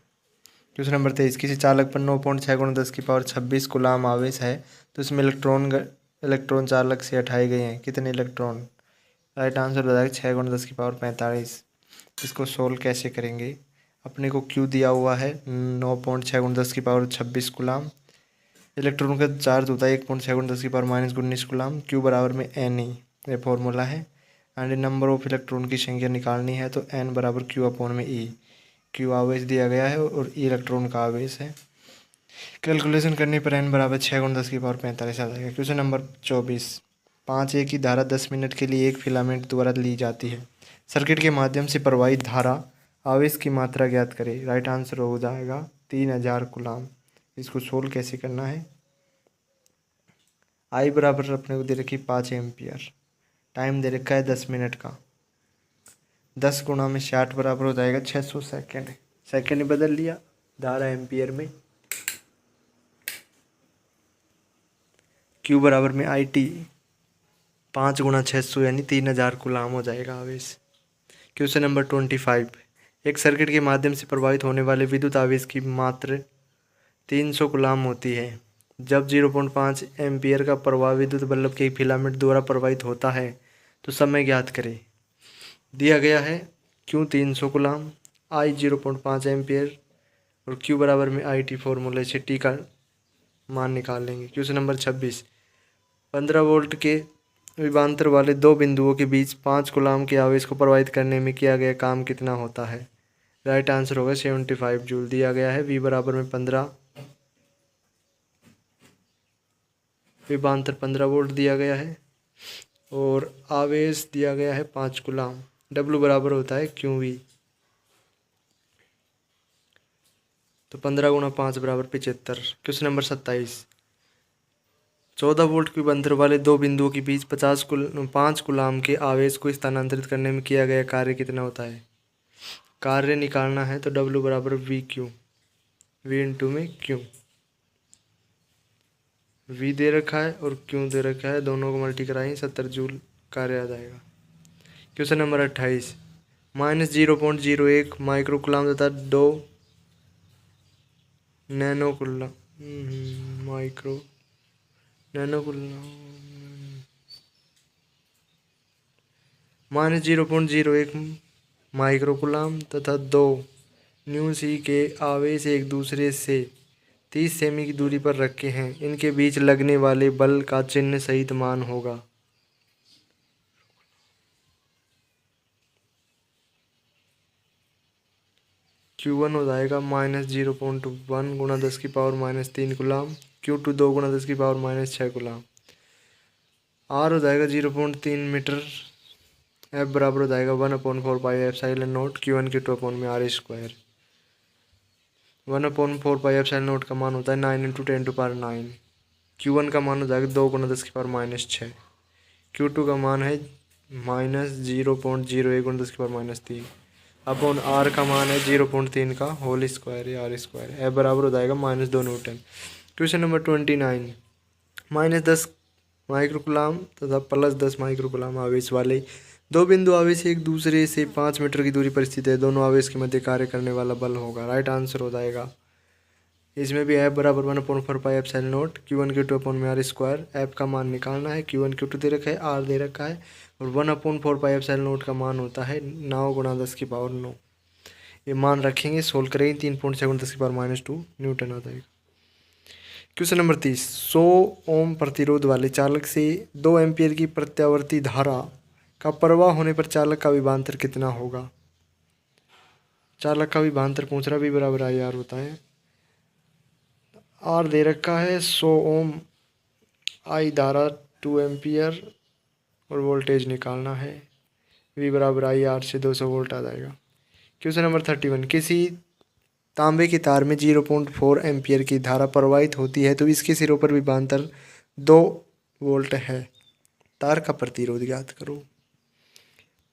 क्वेश्चन नंबर 23, किसी चालक पर 9.6 × 10⁻26 कूलाम आवेश है तो इसमें इलेक्ट्रॉन चालक से हटाए गए हैं कितने इलेक्ट्रॉन। राइट आंसर हो जाएगा 6 × 10⁻45। इसको सोल्व कैसे करेंगे, अपने को क्यू दिया हुआ है 9.6 × 10⁻26 कूलाम। इलेक्ट्रॉन का चार्ज होता है 1.6 × 10⁻−19 कूलाम। क्यू बराबर में एन ई, ये फॉर्मूला है। एंड नंबर ऑफ इलेक्ट्रॉन की संख्या निकालनी है तो एन बराबर Q/E। क्यू आवेश दिया गया है और ई इलेक्ट्रॉन का आवेश है। कैलकुलेशन करने पर एन बराबर 6 × 10⁻45 आ जाएगा। क्वेश्चन नंबर 24, 5A की धारा 10 मिनट के लिए एक फिलामेंट द्वारा ली जाती है। सर्किट के माध्यम से प्रवाहित धारा आवेश की मात्रा ज्ञात करें। राइट आंसर हो जाएगा 3000 कूलाम। इसको सोल्व कैसे करना है, आई बराबर अपने को दे रखी 5 एम्पियर, टाइम दे रखा है 10 मिनट का, 10 × 60 बराबर हो जाएगा 600 सेकेंड। सेकेंड बदल लिया धारा एम्पियर में। क्यू बराबर में IT 5 × 600 यानी 3000 कूलाम हो जाएगा आवेश। क्वेश्चन नंबर 25, एक सर्किट के माध्यम से प्रवाहित होने वाले विद्युत आवेश की मात्रा 300 कूलाम होती है। जब 0.5 एम्पियर का प्रवाह विद्युत बल्ब के फिलामेंट द्वारा प्रवाहित होता है तो समय ज्ञात करें। दिया गया है क्यू 300 कूलाम, आई 0.5 एम्पियर और क्यू बराबर में IT फॉर्मूले से टी का मान निकाल लेंगे। क्वेश्चन नंबर 26, 15 वोल्ट के विभवांतर वाले दो बिंदुओं के बीच 5 कूलाम के आवेश को प्रवाहित करने में किया गया काम कितना होता है। राइट आंसर होगा 75 जूल। दिया गया है V बराबर में 15, विभवांतर 15 वोल्ट दिया गया है और आवेश दिया गया है 5 कूलाम। W बराबर होता है QV, तो 15 × 5 बराबर 75। क्वेश्चन नंबर 27, 14 वोल्ट के विभवांतर वाले दो बिंदुओं के बीच 5 कूलाम के आवेश को स्थानांतरित करने में किया गया कार्य कितना होता है। कार्य निकालना है तो W बराबर VQ, V इंटू में Q। V दे रखा है और Q दे रखा है, दोनों को मल्टी कराएं 70 जूल कार्य आ जाएगा। क्वेश्चन नंबर 28, -0.01 माइक्रो कूलाम तथा 2 नैनो कूलाम -0.01 माइक्रो कूलाम तथा 2 न्यू के आवेश एक दूसरे से 30 सेमी की दूरी पर रखे हैं। इनके बीच लगने वाले बल का चिन्ह सहित मान होगा। Q1 हो जाएगा -0.1 × 10⁻³ कूलाम, Q2 2 × 10⁻6 कूलाम, R हो जाएगा 0.3 मीटर, F बराबर हो जाएगा 1/4πε0 Q1 Q2 अपॉन में R²। 1/4πε0 का मान होता है 9 × 10⁻9। Q1 का मान हो जाएगा 2 × 10⁻⁶। Q2 का मान है -0.01 × 10⁻³ अपॉन R का मान है 0.3 का होल स्क्वायर या R स्क्वायर। F बराबर हो जाएगा -2 न्यूटन। क्वेश्चन नंबर 29, -10 माइक्रोकुलाम तथा +10 माइक्रोकुलाम आवेश वाले दो बिंदु आवेश एक दूसरे से 5 मीटर की दूरी पर स्थित है। दोनों आवेश के मध्य कार्य करने वाला बल होगा। राइट आंसर हो जाएगा। इसमें भी F बराबर 1/4πε0 Q1 Q2 अपॉन में R स्क्वायर। F का मान निकालना है। Q1 Q2 दे रखा है, R दे रखा है और 1/4πε0 का मान होता है 9 × 10⁻9। ये मान रखेंगे, सोल्व करेंगे, 3.7 × 10⁻² न्यूटन आ जाएगा। क्वेश्चन नंबर 30, 100 ओम प्रतिरोध वाले चालक से 2 एम्पीयर की प्रत्यावर्ती धारा का प्रवाह होने पर चालक का विभवांतर कितना होगा। चालक का विभवांतर पूछ रहा, V बराबर IR होता है। R दे रखा है 100 ओम, I धारा 2 एम्पियर और वोल्टेज निकालना है। V बराबर IR से 200 वोल्ट आ जाएगा। क्वेश्चन नंबर 31, किसी तांबे की तार में 0.4 एम्पियर की धारा प्रवाहित होती है तो इसके सिरों पर विभवांतर 2 वोल्ट है। तार का प्रतिरोध ज्ञात करो।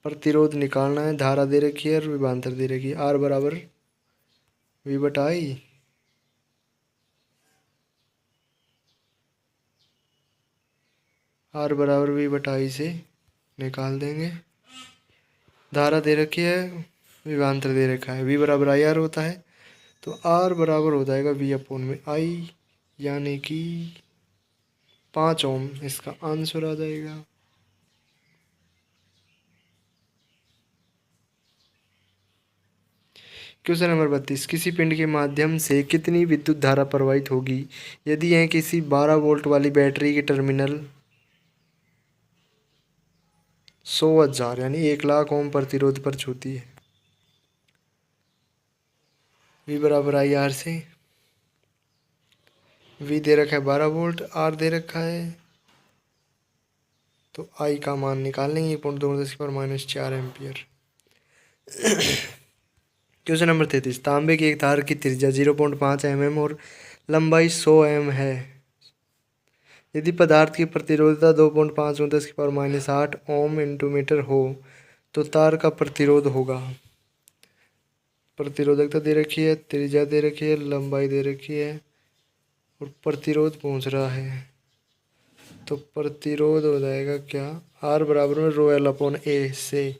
प्रतिरोध निकालना है, धारा दे रखी है और विभवांतर दे रखी है। R बराबर V/I, R बराबर V/I से निकाल देंगे। धारा दे रखी है, विभवांतर दे रखा है, V बराबर IR होता है तो R बराबर हो जाएगा V/I, यानी कि 5 ओम इसका आंसर आ जाएगा। क्वेश्चन नंबर 32, किसी पिंड के माध्यम से कितनी विद्युत धारा प्रवाहित होगी यदि यह किसी 12 वोल्ट वाली बैटरी के टर्मिनल 100,000 यानी 1,00,000 ओम प्रतिरोध पर छूती है। V बराबर IR से, V दे रखा है 12 वोल्ट, R दे रखा है तो I का मान निकाल लेंगे 1.2 × 10⁻⁴ एम्पियर। क्वेश्चन नंबर 33, तांबे की एक तार की त्रिज्या 0.5 mm और लंबाई 100 m है। यदि पदार्थ की प्रतिरोधकता 2.5 × 10⁻⁸ ओम × मीटर हो तो तार का प्रतिरोध होगा। प्रतिरोधकता दे रखी है, त्रिज्या दे रखी है, लंबाई दे रखी है और प्रतिरोध पूछ रहा है तो प्रतिरोध हो जाएगा क्या, R बराबर में ρL/A से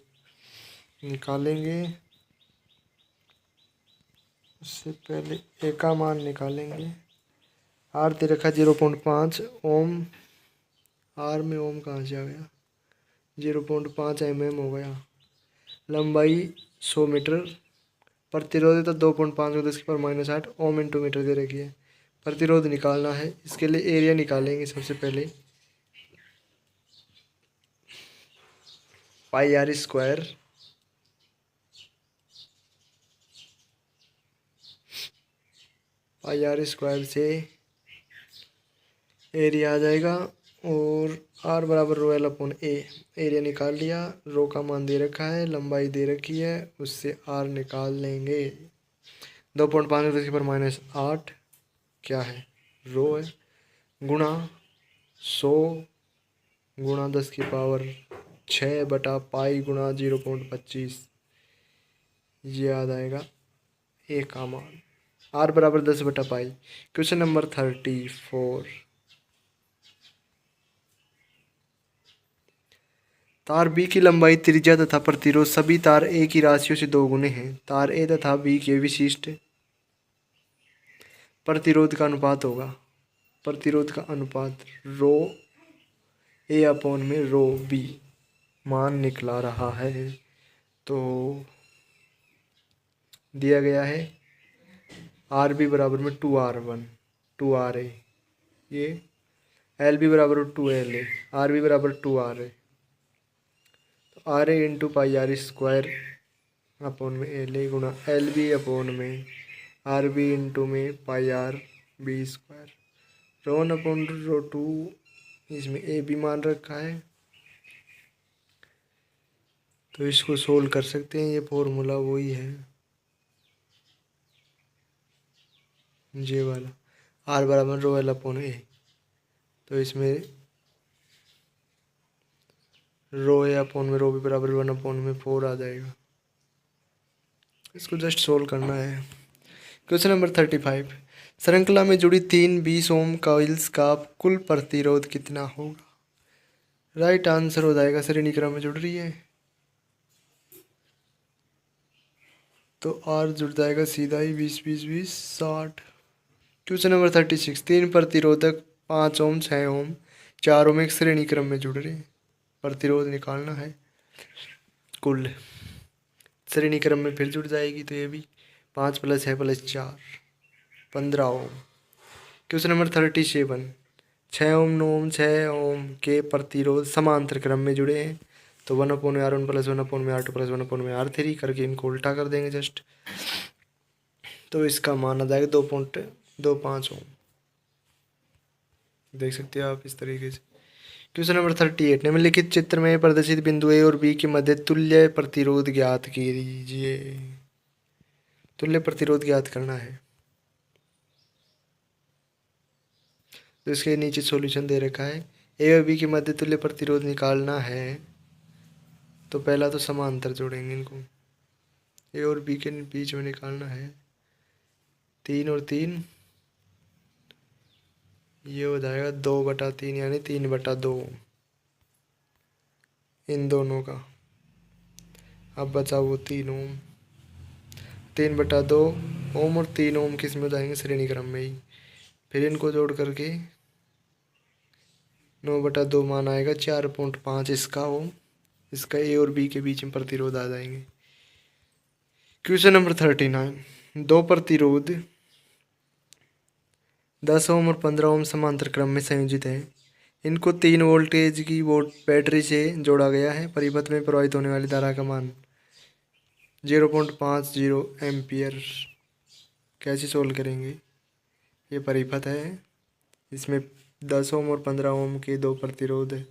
निकालेंगे। उससे पहले A का मान निकालेंगे। R दे रखा 0.5 ओम, R में ओम कहाँ से आ गया, 0.5 mm हो गया। लंबाई 100 मीटर, प्रतिरोधकता 2.5 × 10⁻⁸ ओम × मीटर दे रखी है। प्रतिरोध निकालना है, इसके लिए एरिया निकालेंगे सबसे पहले। πr स्क्वायर से एरिया आ जाएगा और R बराबर ρL/A, एरिया निकाल लिया। रो का मान दे रखा है, लंबाई दे रखी है, उससे R निकाल लेंगे। 2.5 × 10⁻⁸ क्या है, रो है, गुणा 100 गुणा 10⁻6/π गुणा 0.25, ये आ जाएगा A का मान। R बराबर 10/π। क्वेश्चन नंबर 34, तार B की लंबाई, त्रिज्या तथा प्रतिरोध सभी तार A की राशियों से 2 गुने हैं। तार A तथा B के विशिष्ट प्रतिरोध का अनुपात होगा। प्रतिरोध का अनुपात ρA/ρB मान निकला रहा है तो दिया गया है RB बराबर में 2R1 2RA, ये LB बराबर 2LA, RB बराबर 2RA, तो RA × πr स्क्वायर अपॉन में LA गुणा LB अपॉन में RB × में πr/B स्क्वायर, ρ1/ρ2, इसमें AB मान रखा है तो इसको सोल्व कर सकते हैं। ये फॉर्मूला वही है, ये वाला, R बराबर ρL/A। तो इसमें रो है अपॉन में रो भी बराबर 1/4 आ जाएगा। इसको जस्ट सोल्व करना है। क्वेश्चन नंबर 35, श्रृंखला में जुड़ी 3 20 ओम कॉइल्स का कुल प्रतिरोध कितना होगा? राइट आंसर हो जाएगा, श्रेणी क्रम में जुड़ रही है तो आर जुड़ जाएगा सीधा ही 20 20 20 60। क्वेश्चन नंबर 36, 3 प्रतिरोधक 5 ओम 6 ओम 4 ओम एक श्रेणी क्रम में जुड़ रहे हैं, प्रतिरोध निकालना है कुल। श्रेणी क्रम में फिर जुड़ जाएगी तो ये भी 5 + 6 + 4 15 ओम। क्वेश्चन नंबर 37, 6 ओम 9 ओम 6 ओम के प्रतिरोध समांतर क्रम में जुड़े हैं तो 1/R1 + 1/R2 + 1/R3 करके इनको उल्टा कर देंगे जस्ट, तो इसका मान आ जाएगा 2.25 ओम। देख सकते हो आप इस तरीके से। क्वेश्चन नंबर 38, निम्नलिखित चित्र में प्रदर्शित बिंदु ए और बी के मध्य तुल्य प्रतिरोध ज्ञात कीजिए। तुल्य प्रतिरोध ज्ञात करना है तो इसके नीचे सॉल्यूशन दे रखा है। ए और बी के मध्य तुल्य प्रतिरोध निकालना है तो पहला तो समांतर जोड़ेंगे इनको, ए और बी के बीच में निकालना है 3 और 3, ये हो जाएगा 2/3 यानी 3/2 इन दोनों का। अब बचा वो 3 ओम, 3/2 ओम और 3 ओम किस में हो जाएंगे? श्रेणी क्रम में ही। फिर इनको जोड़ करके 9/2 मान आएगा 4.5 इसका ओम, इसका ए और बी के बीच में प्रतिरोध आ जाएंगे। क्वेश्चन नंबर 39, दो प्रतिरोध 10 ओम और 15 ओम समांतर क्रम में संयोजित है, इनको 3 वोल्टेज की बैटरी से जोड़ा गया है, परिपथ में प्रवाहित होने वाली धारा का मान 0.50 एम्पियर। कैसे सोल्व करेंगे? ये परिपथ है, इसमें 10 ओम और 15 ओम के दो प्रतिरोध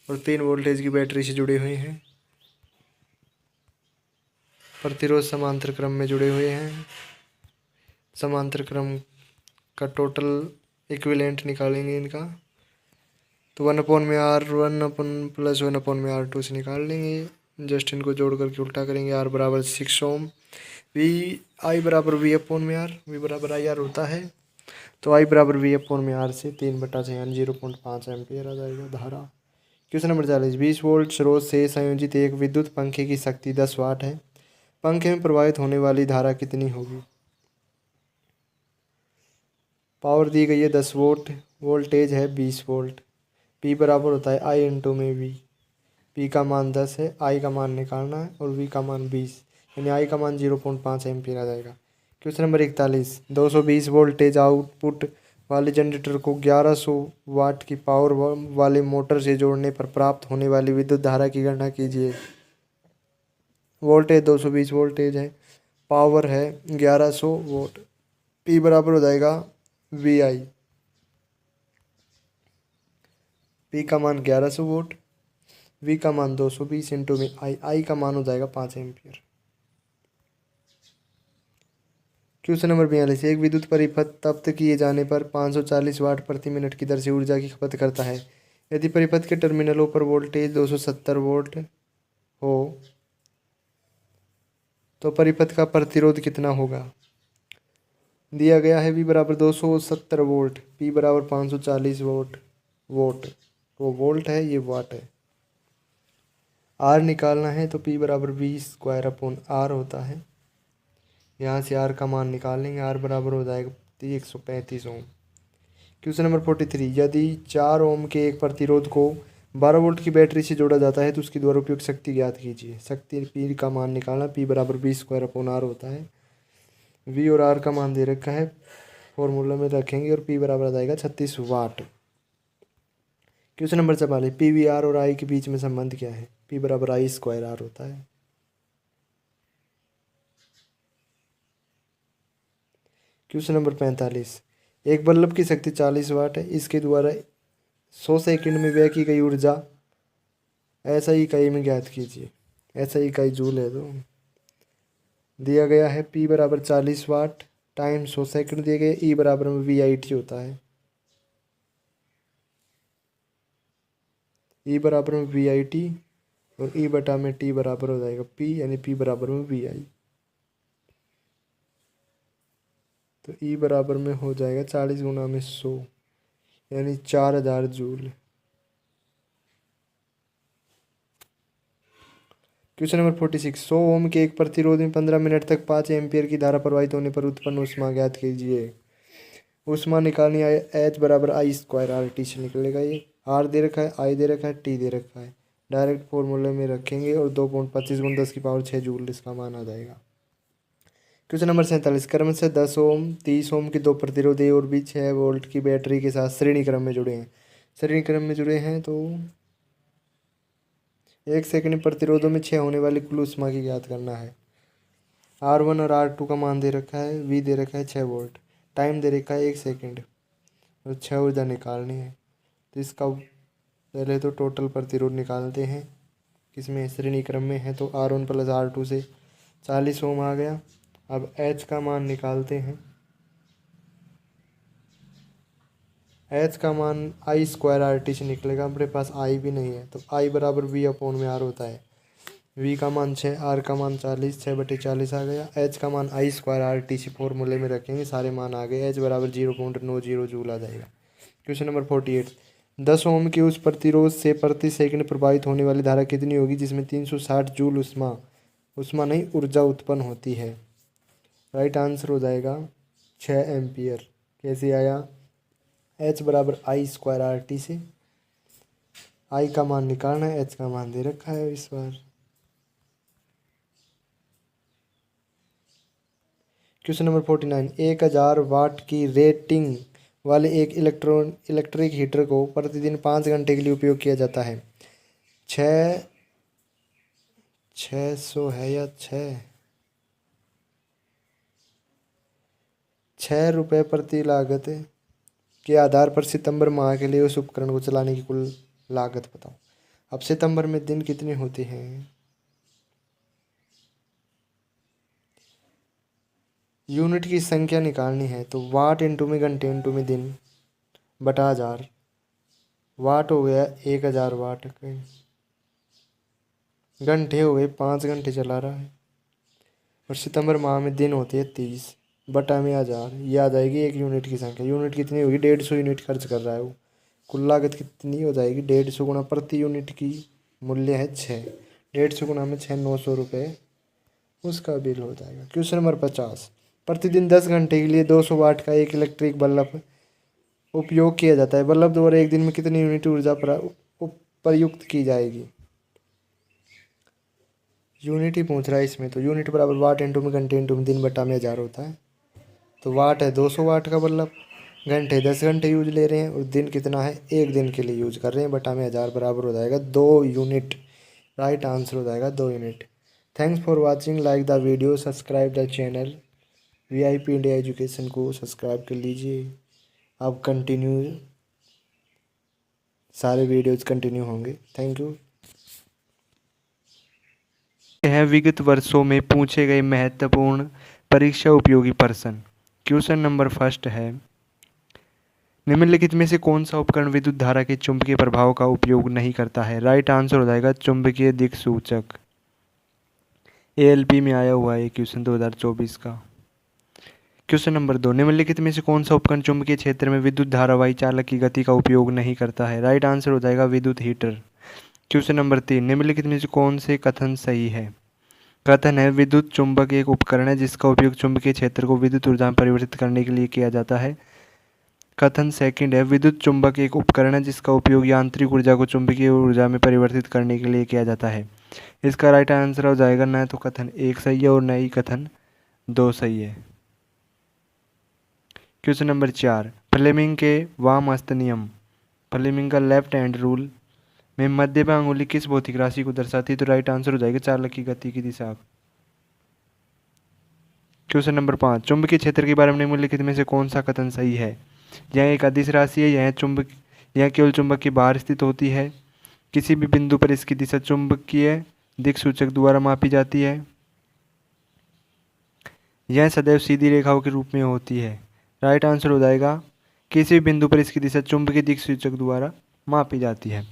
और 3 वोल्टेज की बैटरी से जुड़े हुए हैं, प्रतिरोध समांतर क्रम में जुड़े हुए हैं। समांतर क्रम का टोटल इक्विवेलेंट निकालेंगे इनका तो 1/R1 + 1/R2 से निकाल लेंगे। जस्ट इनको जोड़ करके उल्टा करेंगे। R बराबर 6 ओम, वी आई बराबर V/R, V बराबर IR होता है तो I बराबर V/R से 3/6 यानी 0.5 एम्पियर आ जाएगा धारा। क्वेश्चन नंबर 40, 20 वोल्ट स्रोत से संयोजित एक विद्युत पंखे की शक्ति 10 वाट है, पंखे में प्रवाहित होने वाली धारा कितनी होगी? पावर दी गई है 10 वोल्ट, वोल्टेज है 20 वोल्ट, P बराबर होता है I × में V। P का मान 10 है, I का मान निकालना है और V का मान 20 यानी I का मान 0.5 एम्पियर आ जाएगा। क्वेश्चन नंबर 41, 220 वोल्टेज आउटपुट वाले जनरेटर को 1100 वाट की पावर वाले मोटर से जोड़ने पर प्राप्त होने वाली विद्युत धारा की गणना कीजिए। वोल्टेज 220 वोल्टेज है, पावर है 1100 वोट, P बराबर हो जाएगा VI। P का मान 1100 वोट, V का मान 220 × में I का मान हो जाएगा 5 एम्पियर। क्वेश्चन नंबर 42, एक विद्युत परिपथ तप्त किए जाने पर 540 वाट प्रति मिनट की दर से ऊर्जा की खपत करता है। यदि परिपथ के टर्मिनलों पर वोल्टेज 270 वोल्ट हो तो परिपथ का प्रतिरोध कितना होगा? दिया गया है V बराबर 270 वोल्ट, P बराबर 540 वोट, वो वोल्ट है, ये वाट है। R निकालना है तो P बराबर V² होता है, यहाँ से R का मान निकालेंगे, R बराबर हो जाएगा 135 ओम। क्वेश्चन नंबर 43, यदि 4 ओम के एक प्रतिरोध को 12 वोल्ट की बैटरी से जोड़ा जाता है तो उसकी द्वारा उपयुक्त शक्ति ज्ञात कीजिए। शक्ति P का मान निकालना, P बराबर V² होता है, V और R का मान दे रखा है, फॉर्मूला में रखेंगे और P बराबर आ जाएगा 36 वाट। क्वेश्चन नंबर 44, PVR और I के बीच में संबंध क्या है? P बराबर I² होता है। क्वेश्चन नंबर 45, एक बल्ब की शक्ति 40 वाट है, इसके द्वारा 100 सेकंड में व्यय की गई ऊर्जा SI इकाई में ज्ञात कीजिए। SI इकाई जूल है तो दिया गया है P बराबर 40 वाट टाइम 100 सेकंड दिए गए, E बराबर में VIT होता है। ई बराबर में वी आई टी और ई बटा में टी बराबर हो जाएगा पी, यानी पी बराबर में वी आई। तो ई बराबर में हो जाएगा 40 गुना में 100, यानी 4000 जूल। क्वेश्चन नंबर 46, 100 ओम के एक प्रतिरोध में 15 मिनट तक 5 एम्पियर की धारा प्रवाहित होने पर उत्पन्न ऊष्मा ज्ञात कीजिए। ऊष्मा निकालनी है, एच बराबर आई स्क्वायर आर टी से निकलेगा। ये आर दे रखा है, आई दे रखा है, टी दे रखा है। डायरेक्ट फॉर्मूले में रखेंगे और 2.25 × 10⁻6 जूल इसका मान आ जाएगा। क्वेश्चन नंबर 47, क्रम से 10 ओम 30 ओम की दो प्रतिरोध ए और बी 6 वोल्ट की बैटरी के साथ श्रेणी क्रम में जुड़े हैं। श्रेणी क्रम में जुड़े हैं तो 1 सेकंड प्रतिरोधों में 6 होने वाली कुल ऊष्मा की ज्ञात करना है। R1 और R2 का मान दे रखा है, V दे रखा है 6 वोल्ट, टाइम दे रखा है 1 सेकंड और 6 ऊर्जा निकालनी है। तो इसका पहले तो टोटल प्रतिरोध निकालते हैं, किसमें श्रेणी क्रम में है। तो R1 + R2 से 40 ओम आ गया। अब H का मान निकालते हैं। H का मान आई स्क्वायर आर टी से निकलेगा, अपने पास I भी नहीं है तो I बराबर V/R होता है। V का मान 6, R का मान 40, 6/40 आ गया। H का मान आई स्क्वायर आर टी से फॉर्मूले में रखेंगे, सारे मान आ गए। H बराबर 0.90 जूल आ जाएगा। क्वेश्चन नंबर 48, 10 ओम के उस प्रतिरोध से प्रति सेकंड प्रवाहित होने वाली धारा कितनी होगी जिसमें 360 जूल ऊष्मा नहीं ऊर्जा उत्पन्न होती है। राइट आंसर हो जाएगा 6 एम्पियर। कैसे आया, H बराबर आई स्क्वायर आर टी से। I का मान निकालना है, H का मान दे रखा है इस बार। क्वेश्चन नंबर 49, 1000 वाट की रेटिंग वाले एक इलेक्ट्रिक हीटर को प्रतिदिन 5 घंटे के लिए उपयोग किया जाता है। 600 है या 6 रुपये प्रति लागत के आधार पर सितंबर माह के लिए उस उपकरण को चलाने की कुल लागत बताओ। अब सितंबर में दिन कितने होते हैं, यूनिट की संख्या निकालनी है। तो वाट इंटू में घंटे इंटू में दिन बटा 1000। वाट हो गया 1000 वाट, घंटे हो गए 5 घंटे चला रहा है, और सितंबर माह में दिन होते हैं 30 बटा में 1000। ये आ जाएगी एक यूनिट की संख्या। यूनिट कितनी होगी, 150 यूनिट खर्च कर रहा है वो। कुल लागत कितनी हो जाएगी, 150 गुना प्रति यूनिट की मूल्य है 6, 150 गुना में 6, 900 रुपये उसका बिल हो जाएगा। क्वेश्चन नंबर 50, प्रतिदिन 10 घंटे के लिए 200 वाट का एक इलेक्ट्रिक बल्ब उपयोग किया जाता है। बल्ब द्वारा एक दिन में कितनी यूनिट ऊर्जा प्रयुक्त की जाएगी। यूनिट ही पूछ रहा है इसमें, तो यूनिट बराबर वाट इंटू में घंटे इंटू में दिन बटा में 1000 होता है। तो वाट है 200 वाट का बल्ब, घंटे 10 घंटे यूज ले रहे हैं और दिन कितना है, एक दिन के लिए यूज कर रहे हैं, बटा में 1000 बराबर हो जाएगा 2 यूनिट। राइट आंसर हो जाएगा 2 unit. Thanks for watching, like the video, subscribe the channel. VIP India education को सब्सक्राइब कर लीजिए। अब कंटिन्यू सारे वीडियोज कंटिन्यू होंगे। Thank you. यह विगत वर्षों में पूछे गए महत्वपूर्ण परीक्षा उपयोगी प्रश्न। क्वेश्चन नंबर फर्स्ट है, निम्नलिखित में से कौन सा उपकरण विद्युत धारा के चुंबकीय प्रभाव का उपयोग नहीं करता है। राइट आंसर हो जाएगा चुंबकीय दिक्सूचक। ALP में आया हुआ है क्वेश्चन 2024 का। क्वेश्चन नंबर 2, निम्नलिखित में से कौन सा उपकरण चुंबकीय क्षेत्र में विद्युत धारावाही चालक की गति का उपयोग नहीं करता है। राइट आंसर हो जाएगा विद्युत हीटर। क्वेश्चन नंबर 3, निम्नलिखित में से कौन से कथन सही है। कथन है, विद्युत चुंबक एक उपकरण है जिसका उपयोग चुंबकीय क्षेत्र को विद्युत ऊर्जा में परिवर्तित करने के लिए किया जाता है। कथन सेकंड है, विद्युत चुंबक एक उपकरण है जिसका उपयोग यांत्रिक ऊर्जा को चुंबकीय ऊर्जा में परिवर्तित करने के लिए किया जाता है। इसका राइट आंसर हो जाएगा न तो कथन 1 सही है और न ही कथन 2 सही है। क्वेश्चन नंबर 4, फ्लेमिंग के वामहस्त नियम, फ्लेमिंग का लेफ्ट हैंड रूल में मध्य में अंगुली किस भौतिक राशि को दर्शाती है। तो राइट आंसर हो जाएगा चालक की गति की दिशा। क्वेश्चन नंबर 5, चुंबकीय क्षेत्र के बारे में निम्नलिखित में से कौन सा कथन सही है। यह एक अदिश राशि है, यह केवल चुंबक के बाहर स्थित होती है, किसी भी बिंदु पर इसकी दिशा चुंबकीय दिक्सूचक द्वारा मापी जाती है, यह सदैव सीधी रेखाओं के रूप में होती है। राइट आंसर हो जाएगा किसी भी बिंदु पर इसकी दिशा चुंबकीय दिक्सूचक द्वारा मापी जाती है।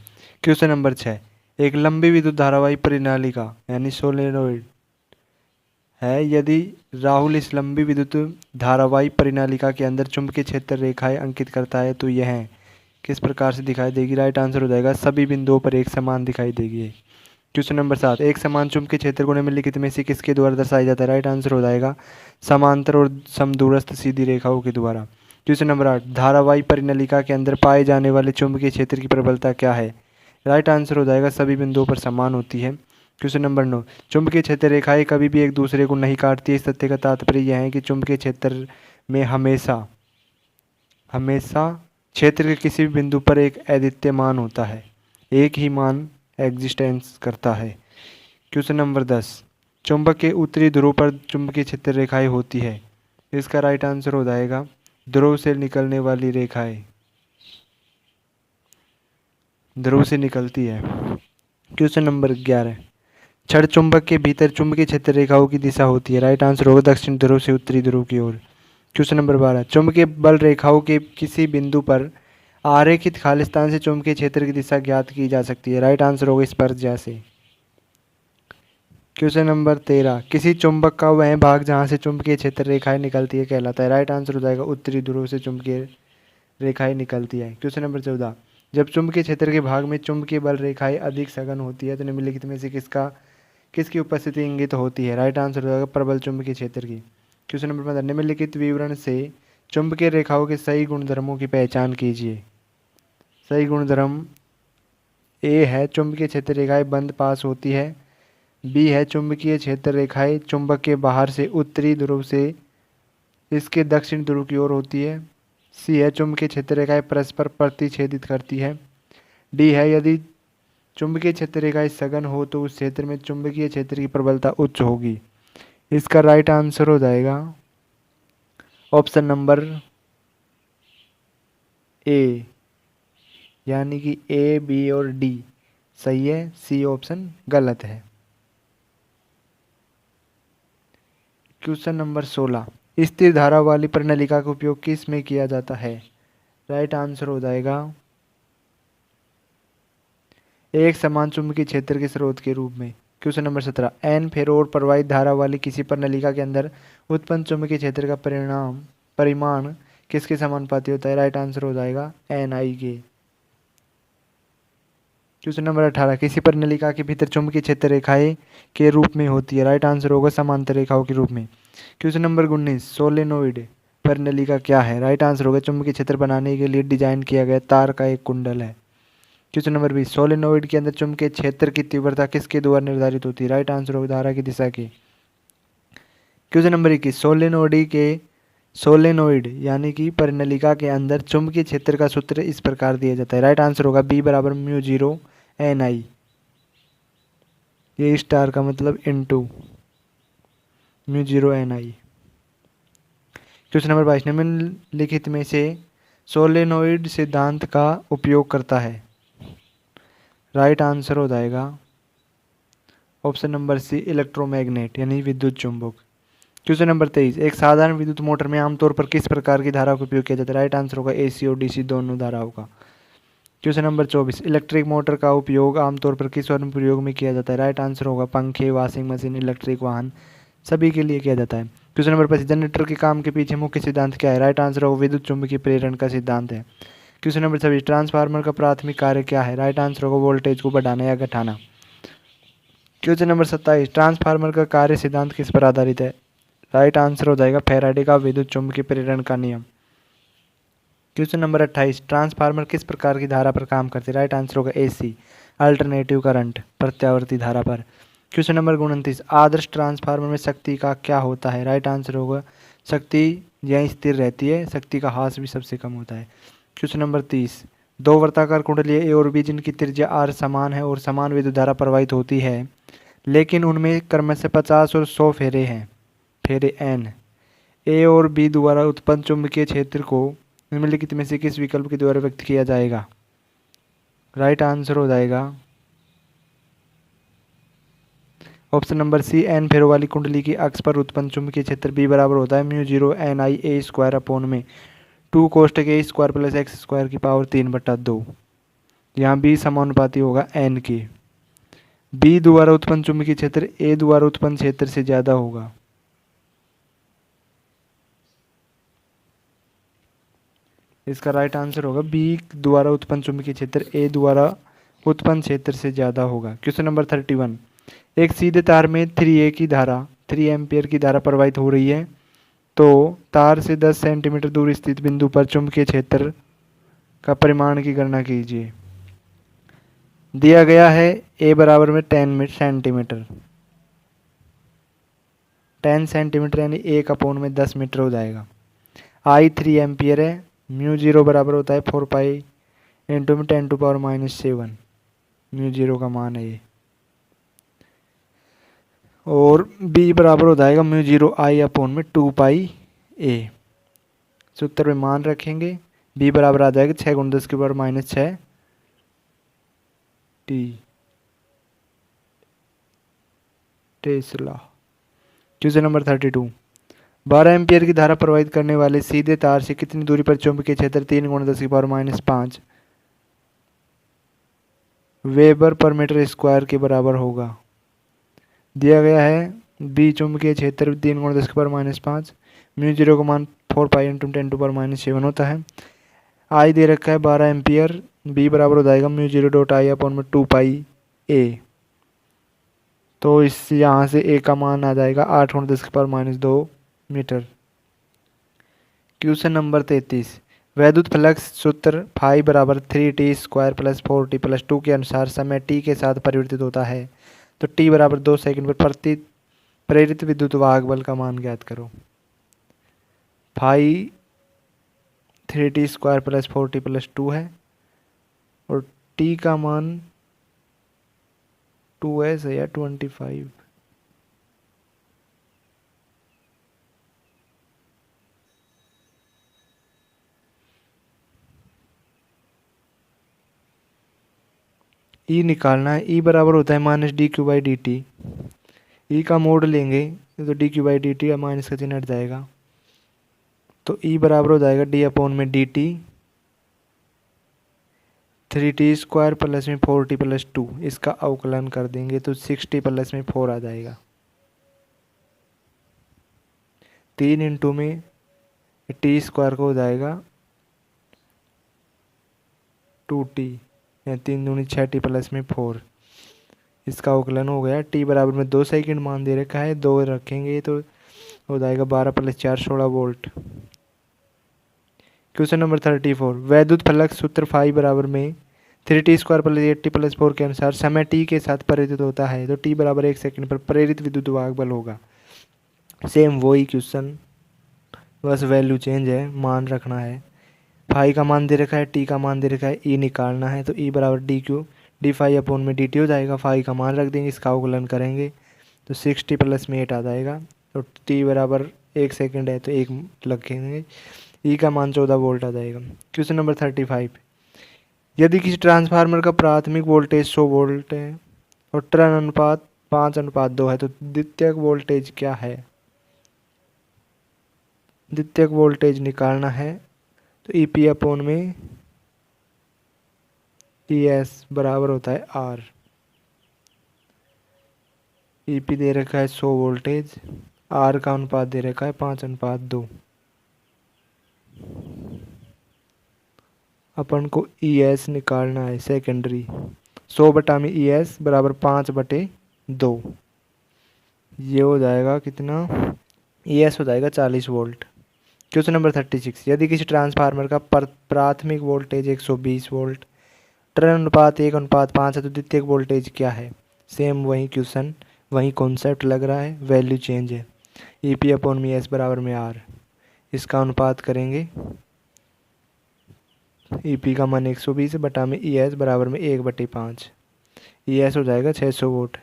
क्वेश्चन नंबर 6, एक लंबी विद्युत धारावाही प्रणालिका यानी सोलेनोइड है। यदि राहुल इस लंबी विद्युत धारावाही प्रणालिका के अंदर चुंबकीय क्षेत्र रेखाएं अंकित करता है तो यह किस प्रकार से दिखाई देगी? राइट आंसर हो जाएगा सभी बिंदुओं पर एक समान दिखाई देगी। क्वेश्चन नंबर 7, एक समान चुंबकीय क्षेत्र को निम्नलिखित में से किसके द्वारा दर्शाया जाता है? राइट आंसर हो जाएगा समांतर और समदूरस्थ सीधी रेखाओं के द्वारा। क्वेश्चन नंबर 8, धारावाही परिनलिका के अंदर पाए जाने वाले चुंबकीय क्षेत्र की प्रबलता क्या है? राइट आंसर हो जाएगा सभी बिंदुओं पर समान होती है। क्वेश्चन नंबर 9, चुंबकीय क्षेत्र रेखाएं कभी भी एक दूसरे को नहीं काटती। इस तथ्य का तात्पर्य यह है कि चुंबकीय क्षेत्र में हमेशा क्षेत्र के किसी भी बिंदु पर एक अद्वितीय मान होता है, एक ही मान एग्जिस्टेंस करता है। क्वेश्चन नंबर 10, चुंबक के उत्तरी ध्रुव पर चुंबकीय क्षेत्र रेखाएं होती है। इसका राइट आंसर हो जाएगा ध्रुव से निकलने वाली रेखाएं, ध्रुव से निकलती है। क्वेश्चन नंबर 11, छड़ चुंबक के भीतर चुंबकीय क्षेत्र रेखाओं की दिशा होती है। राइट आंसर होगा दक्षिण ध्रुव से उत्तरी ध्रुव की ओर। क्वेश्चन नंबर 12, चुंबकीय बल रेखाओं के किसी बिंदु पर आरेखित खालिस्तान से चुंबकीय क्षेत्र की दिशा ज्ञात की जा सकती है। राइट आंसर होगा स्पर्शज्या से। क्वेश्चन नंबर 13, किसी चुंबक का वह भाग जहां से चुंबकीय क्षेत्र रेखाएं निकलती है कहलाता है। राइट आंसर हो जाएगा उत्तरी ध्रुव से चुंबकीय रेखाएं निकलती है। क्वेश्चन नंबर 14, जब चुंबकीय क्षेत्र के भाग में चुंबकीय बल रेखाएं अधिक सघन होती है तो निम्नलिखित में से किसकी उपस्थिति इंगित होती है? राइट आंसर हो जाएगा प्रबल चुंबकीय क्षेत्र की। क्वेश्चन नंबर 15, निम्नलिखित विवरण से चुंबकीय रेखाओं के सही गुणधर्मों की पहचान कीजिए। सही गुणधर्म ए है चुंबकीय क्षेत्र रेखाएं बंद पास होती है, बी है चुंबकीय क्षेत्र रेखाएं चुंबक के बाहर से उत्तरी ध्रुव से इसके दक्षिण ध्रुव की ओर होती है, सी है चुंबकीय क्षेत्र रेखाएं परस्पर प्रतिच्छेदित करती है, डी है यदि चुंबकीय क्षेत्र रेखाएं सघन हो तो उस क्षेत्र में चुंबकीय क्षेत्र की प्रबलता उच्च होगी। इसका राइट आंसर हो जाएगा ऑप्शन नंबर ए, यानी कि ए, बी और डी सही है, सी ऑप्शन गलत है। क्वेश्चन नंबर 16, स्थिर धारा वाली प्रणालिका का उपयोग किस में किया जाता है? राइट आंसर हो जाएगा एक समान चुंबकीय क्षेत्र के स्रोत के रूप में। क्वेश्चन नंबर 17, एन फेरोर प्रवाहित धारा वाली किसी प्रणालिका के अंदर उत्पन्न चुंबकीय क्षेत्र का परिमाण किसके समानुपाती होता है? राइट आंसर हो जाएगा एन आई के। क्वेश्चन नंबर 18, किसी प्रणालिका के भीतर चुंबकीय क्षेत्र रेखाएं के रूप में होती है। राइट आंसर होगा समांतर रेखाओं के रूप में। क्वेश्चन नंबर 19, सोलेनोइड प्रणालिका क्या है? राइट आंसर होगा चुंबकीय क्षेत्र बनाने के लिए डिजाइन किया गया तार का एक कुंडल है। क्वेश्चन नंबर 20, सोलेनोइड के अंदर चुंबकीय क्षेत्र की तीव्रता किसके द्वारा निर्धारित होती है? राइट आंसर होगा धारा की दिशा की। क्वेश्चन नंबर 21, सोलेनोइड यानी कि प्रणालिका के अंदर चुंबकीय क्षेत्र का सूत्र इस प्रकार दिया जाता है। राइट आंसर होगा बी बराबर म्यू 0 एन आई, ये स्टार का मतलब इनटू म्यू 0 एन आई। क्वेश्चन नंबर 22, निम्नलिखित में से सोलेनोइड सिद्धांत का उपयोग करता है। राइट आंसर हो जाएगा ऑप्शन नंबर सी इलेक्ट्रोमैग्नेट यानी विद्युत चुंबक। क्वेश्चन नंबर 23, एक साधारण विद्युत मोटर में आमतौर पर किस प्रकार की धारा का उपयोग किया जाता है? राइट आंसर होगा एसी और डीसी दोनों धाराओं का। क्वेश्चन नंबर 24, इलेक्ट्रिक मोटर का उपयोग आमतौर पर किस अनुप्रयोग में किया जाता है? राइट आंसर होगा पंखे, वॉशिंग मशीन, इलेक्ट्रिक वाहन सभी के लिए किया जाता है। क्वेश्चन नंबर 25, जनरेटर के काम के पीछे मुख्य सिद्धांत क्या है? राइट आंसर होगा विद्युत चुंबकीय प्रेरण का सिद्धांत है। क्वेश्चन नंबर 26, ट्रांसफार्मर का प्राथमिक कार्य क्या है? राइट आंसर होगा वोल्टेज को बढ़ाना या घटाना। क्वेश्चन नंबर 27, ट्रांसफार्मर का कार्य सिद्धांत किस पर आधारित है? राइट आंसर हो जाएगा फैराडे का विद्युत चुंबकीय प्रेरण का नियम। क्वेश्चन नंबर 28, ट्रांसफार्मर किस प्रकार की धारा पर काम करते हैं? राइट आंसर होगा एसी अल्टरनेटिव करंट प्रत्यावर्ती धारा पर। क्वेश्चन नंबर 29, आदर्श ट्रांसफार्मर में शक्ति का क्या होता है? राइट आंसर होगा शक्ति यहीं स्थिर रहती है, शक्ति का ह्रास भी सबसे कम होता है। क्वेश्चन नंबर 30, दो वर्ताकार कुंडली ए और बी जिनकी त्रिज्या आर समान है और समान विद्युत धारा प्रवाहित होती है लेकिन उनमें क्रमशः 50 और 100 फेरे हैं, फेरे एन। ए और बी द्वारा उत्पन्न चुंबकीय क्षेत्र को निम्नलिखित में से किस विकल्प के द्वारा व्यक्त किया जाएगा? राइट आंसर हो जाएगा ऑप्शन नंबर सी एन फेरों वाली कुंडली की अक्ष पर उत्पन्न चुंबकीय क्षेत्र बी बराबर होता है म्यू 0 एन आई ए स्क्वायर अपॉन में 2 कोष्टक ए स्क्वायर प्लस एक्स स्क्वायर की पावर 3/2। यहाँ बी समानुपाती होगा एन के। बी द्वारा उत्पन्न चुंबकीय क्षेत्र ए द्वारा उत्पन्न क्षेत्र से ज्यादा होगा। इसका राइट आंसर होगा बी द्वारा उत्पन्न चुंबकीय क्षेत्र ए द्वारा उत्पन्न क्षेत्र से ज्यादा होगा। Question number 31। एक सीधे तार में 3A की धारा 3 एम्पियर की धारा प्रवाहित हो रही है, तो तार से 10 सेंटीमीटर दूर स्थित बिंदु पर चुंबकीय क्षेत्र का परिमाण की गणना कीजिए। दिया गया है ए बराबर में 10 सेंटीमीटर। 10 सेंटीमीटर यानी 1 में 10 मीटर हो जाएगा। आई 3 एम्पियर है। म्यू जीरो बराबर होता है 4 पाई इंटू में 10⁻⁻⁷ म्यू जीरो का मान है ये। और बी बराबर हो जाएगा म्यू जीरो आई अपॉन में 2 पाई ए। सूत्र में मान रखेंगे। बी बराबर आ जाएगा 6 × 10⁻⁻6 T Tesla. Question number 32। 12 ampere की धारा प्रवाहित करने वाले सीधे तार से कितनी दूरी पर चुंबकीय क्षेत्र 3 × 10⁻5 वेबर पर मीटर स्क्वायर के बराबर होगा। दिया गया है बी चुंबकीय क्षेत्र 3 × 10⁻5 म्यू जीरो का मान 4 पाई इंटू 10⁻⁷ होता है। आई दे रखा है 12 एम्पियर। बी बराबर हो जाएगा mu zero dot I upon में 2 पाई ए। तो इस यहाँ से ए का मान आ जाएगा 8 × 10⁻2 मीटर। Question number 33। वैद्युत फ्लक्स सूत्र फाई बराबर 3t² + 4t + 2 के अनुसार समय t के साथ परिवर्तित होता है, तो t बराबर 2 सेकंड पर प्रति प्रेरित विद्युत वाहक बल का मान ज्ञात करो। फाई 3t² + 4t + 2 है और t का मान 2s है या 25। ई निकालना है। ई बराबर होता है -dq/dt। ई का मोड लेंगे तो dq/dt या माइनस का चिन्ह हट जाएगा, तो ई बराबर हो जाएगा d/dt 3t² + में 4t + 2। इसका अवकलन कर देंगे तो 6t + में 4 आ जाएगा। 3 इंटू में t² का हो जाएगा 2t या 3 दूनी 6t + में 4। इसका अवकलन हो गया। t बराबर में 2 सेकंड मान दे रखा है, 2 रखेंगे तो हो जाएगा 12 + 4 16 वोल्ट। Question number 34। वैद्युत फ्लक्स सूत्र फाई बराबर में 3t² + 8t + 4 के अनुसार समय t के साथ परिवर्तित होता है, तो t बराबर 1 सेकंड पर प्रेरित विद्युत वाहक बल होगा। सेम वही क्वेश्चन, बस वैल्यू चेंज है, मान रखना है। फाई का मान दे रखा है, टी का मान दे रखा है, ई निकालना है, तो ई बराबर d/φ अपॉन में dt हो जाएगा। फाई का मान रख देंगे, इसका अवकलन करेंगे तो 6t + में 8 आ जाएगा। तो t बराबर 1 सेकंड है तो 1 रखेंगे। ई का मान 14 वोल्ट आ जाएगा। Question number 35। यदि किसी ट्रांसफार्मर का प्राथमिक वोल्टेज 100 वोल्ट है और टर्न अनुपात 5:2 है, तो द्वितीयक वोल्टेज क्या है? द्वितीयक वोल्टेज निकालना है तो EP अपॉन में ES बराबर होता है R। EP दे रखा है 100 वोल्टेज, R का अनुपात दे रखा है 5:2। अपन को ES निकालना है सेकेंडरी। 100 बटा में ES बराबर 5/2। ये हो जाएगा कितना? ES हो जाएगा 40 वोल्ट। Question number 36। यदि किसी ट्रांसफार्मर का प्राथमिक वोल्टेज 120 वोल्ट, टर्न अनुपात 1:5 है, तो द्वितीयक वोल्टेज क्या है? सेम वही क्वेश्चन, वही कॉन्सेप्ट लग रहा है, वैल्यू चेंज है। EP अपॉन में ES बराबर में R। इसका अनुपात करेंगे, EP का मान 120 बटा में ES बराबर में 1/5। ES हो जाएगा 600 volt.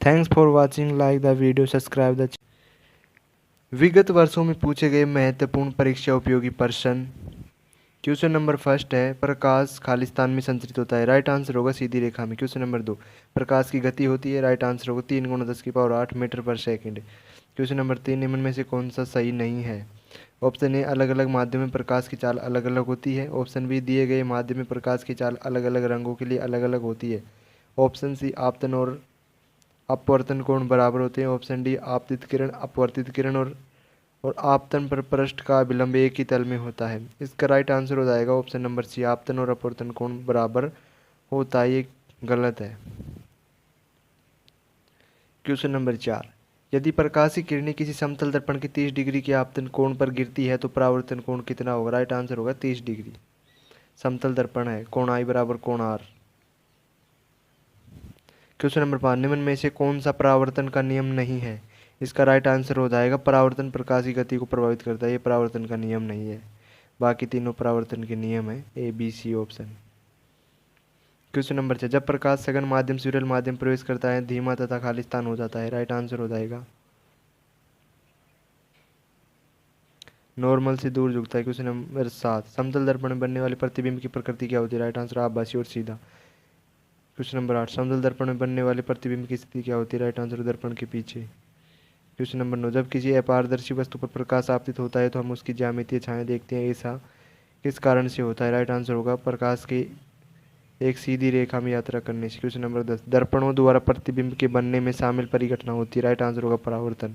Thanks for watching, like the video, subscribe the. विगत वर्षों में पूछे गए महत्वपूर्ण परीक्षा उपयोगी प्रश्न। क्वेश्चन नंबर फर्स्ट है, प्रकाश खालिस्तान में संचरित होता है, राइट आंसर होगा सीधी रेखा में। क्वेश्चन नंबर 2, प्रकाश की गति होती है, राइट आंसर होगा 3 × 10⁸ metre per second. Question number 3, निम्न में से कौन सा सही नहीं है? ऑप्शन ए, अलग अलग माध्यम में प्रकाश की चाल अलग अलग होती है। ऑप्शन बी, दिए गए माध्यम में प्रकाश की चाल अलग अलग रंगों के लिए अलग अलग होती है। ऑप्शन सी, आपतन और अपवर्तन कोण बराबर होते हैं। ऑप्शन डी, आपतित किरण, अपवर्तित किरण और आपतन पर पृष्ठ का विलंब एक ही तल में होता है। इसका राइट आंसर हो जाएगा ऑप्शन नंबर सी, आपतन और अपवर्तन कोण बराबर होता है। ये गलत है। क्वेश्चन नंबर 4, यदि प्रकाश की किरणें किसी समतल दर्पण के 30 डिग्री के आपतन कोण पर गिरती है तो परावर्तन कोण कितना होगा? राइट आंसर होगा 30 डिग्री। समतल दर्पण है, कोण आई बराबर कोण आर। क्वेश्चन नंबर 5, निम्न में से कौन सा परावर्तन का नियम नहीं है? इसका राइट आंसर हो जाएगा परावर्तन प्रकाश की गति को प्रभावित करता है। ये परावर्तन का नियम नहीं है, बाकी तीनों परावर्तन के नियम है, A B C option. Question number 6, जब प्रकाश सघन माध्यम से विरल माध्यम प्रवेश करता है धीमा तथा खालिस्तान हो जाता है। राइट आंसर हो जाएगा नॉर्मल से दूर झुकता है। क्वेश्चन नंबर 7, समतल दर्पण में बनने वाले प्रतिबिंब की प्रकृति क्या होती है? राइट आंसर आभासी और सीधा। क्वेश्चन नंबर 8, समतल दर्पण में बनने वाले प्रतिबिंब की स्थिति क्या होती है? राइट आंसर दर्पण के पीछे। क्वेश्चन नंबर 9, जब किसी अपारदर्शी वस्तु पर प्रकाश आपतित होता है तो हम उसकी ज्यामितीय छाया देखते हैं, ऐसा किस कारण से होता है? राइट आंसर होगा प्रकाश की एक सीधी रेखा में यात्रा करने से। क्वेश्चन नंबर 10, दर्पणों द्वारा प्रतिबिंब के बनने में शामिल परिघटना होती है। राइट आंसर होगा परावर्तन।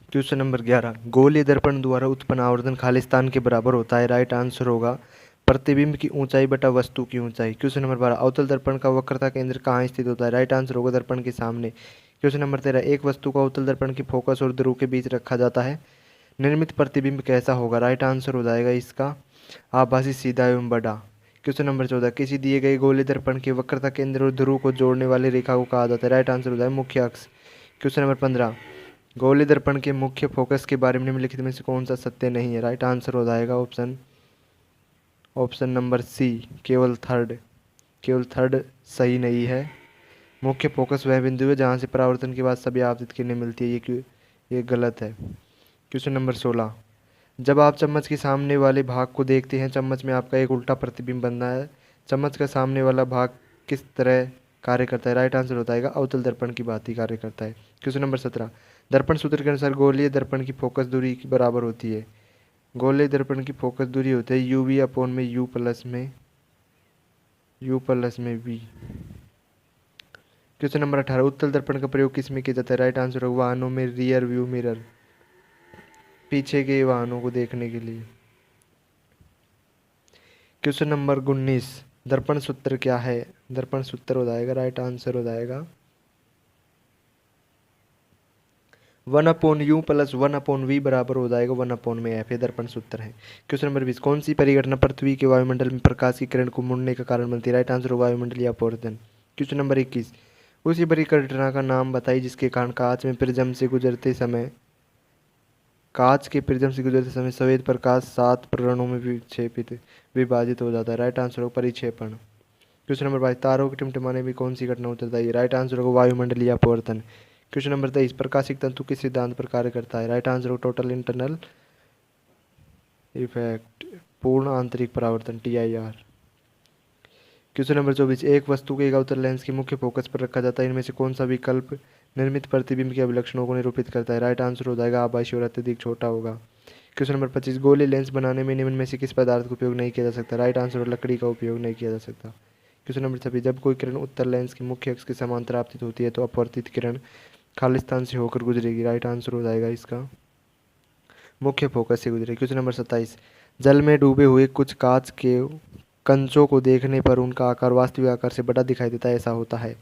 क्वेश्चन नंबर 11, गोलीय दर्पण द्वारा उत्पन्न आवर्धन खालिस्तान के बराबर होता है। राइट आंसर होगा प्रतिबिंब की ऊंचाई बटा वस्तु की ऊंचाई। क्वेश्चन नंबर 12, अवतल दर्पण का वक्रता केंद्र कहाँ स्थित होता है? राइट आंसर होगा दर्पण के सामने। क्वेश्चन नंबर 13, एक वस्तु को अवतल दर्पण की फोकस और ध्रुव के बीच रखा जाता है, निर्मित प्रतिबिंब कैसा होगा? राइट आंसर हो जाएगा इसका आभासी, सीधा एवं बड़ा। क्वेश्चन नंबर 14, किसी दिए गए गोलीय दर्पण के वक्रता केंद्र और ध्रुव को जोड़ने वाली रेखा को कहा जाता है? राइट आंसर हो जाएगा मुख्य अक्ष। क्वेश्चन नंबर 15, गोलीय दर्पण के मुख्य फोकस के बारे में निम्नलिखित में से कौन सा सत्य नहीं है? राइट आंसर हो जाएगा ऑप्शन नंबर सी, केवल थर्ड सही नहीं है। मुख्य फोकस वह बिंदु है जहां से परावर्तन के बाद सभी आपतित किरणें मिलती है। ये गलत है। क्वेश्चन नंबर 16, जब आप चम्मच के सामने वाले भाग को देखते हैं चम्मच में आपका एक उल्टा प्रतिबिंब बनता है। चम्मच का सामने वाला भाग किस तरह कार्य करता है? राइट आंसर होता है अवतल दर्पण की भांति कार्य करता है। क्वेश्चन नंबर 17, दर्पण सूत्र के अनुसार गोलीय दर्पण की फोकस दूरी की बराबर होती है। गोलीय दर्पण की फोकस दूरी होती है यू वी अपॉन में यू प्लस में वी। क्वेश्चन नंबर 18, उत्तल दर्पण का प्रयोग किस में किया जाता है? राइट आंसर होगा वाहनों में, रियर व्यू मिरर, पीछे के वाहनों को देखने के लिए। क्वेश्चन नंबर 19, दर्पण सूत्र क्या है? दर्पण सूत्र हो जाएगा, राइट आंसर हो जाएगा 1/u प्लस 1/v बराबर हो जाएगा 1/में f। ये दर्पण सूत्र है। क्वेश्चन नंबर 20, कौन सी परिघटना पृथ्वी के वायुमंडल में प्रकाश की किरण को मुड़ने का कारण बनती है? राइट आंसर होगा वायुमंडलीय अपवर्तन। क्वेश्चन नंबर 21, उसी परिघटना का नाम बताइए जिसके कारण कांच के प्रिज्म से गुजरते समय सफेद प्रकाश 7 प्रकरणों में विभाजित हो जाता है। राइट आंसर होगा परिक्षेपण। क्वेश्चन नंबर 22, तारों के टिमटिमाने में कौन घटना होता है? राइट आंसर होगा वायुमंडलीय अपवर्तन। क्वेश्चन नंबर 23, प्रकाशिक तंतु किस सिद्धांत पर कार्य करता है? राइट आंसर होगा टोटल इंटरनल इफेक्ट, पूर्ण आंतरिक परावर्तन, TIR। क्वेश्चन नंबर 24, एक वस्तु को एक अवतल लेंस के मुख्य फोकस पर रखा जाता है, इनमें से कौन सा विकल्प निर्मित प्रतिबिंब के अभिलक्षणों को निरूपित करता है? राइट आंसर हो जाएगा आभासी और अत्यधिक छोटा होगा। क्वेश्चन नंबर 25, गोले लेंस बनाने में निम्न में से किस पदार्थ का उपयोग नहीं किया जा सकता? राइट आंसर और लकड़ी का उपयोग नहीं किया जा सकता। क्वेश्चन नंबर 26, जब कोई किरण उत्तल लेंस के मुख्य अक्ष के समांतर आपतित होती है तो अपवर्तित किरण खालिस्तान से होकर गुजरेगी। राइट आंसर हो जाएगा इसका मुख्य फोकस से गुजरेगी। क्वेश्चन नंबर 27, जल में डूबे हुए कुछ कांच के कंचों को देखने पर उनका आकार वास्तविक आकार से बड़ा दिखाई देता है, ऐसा होता है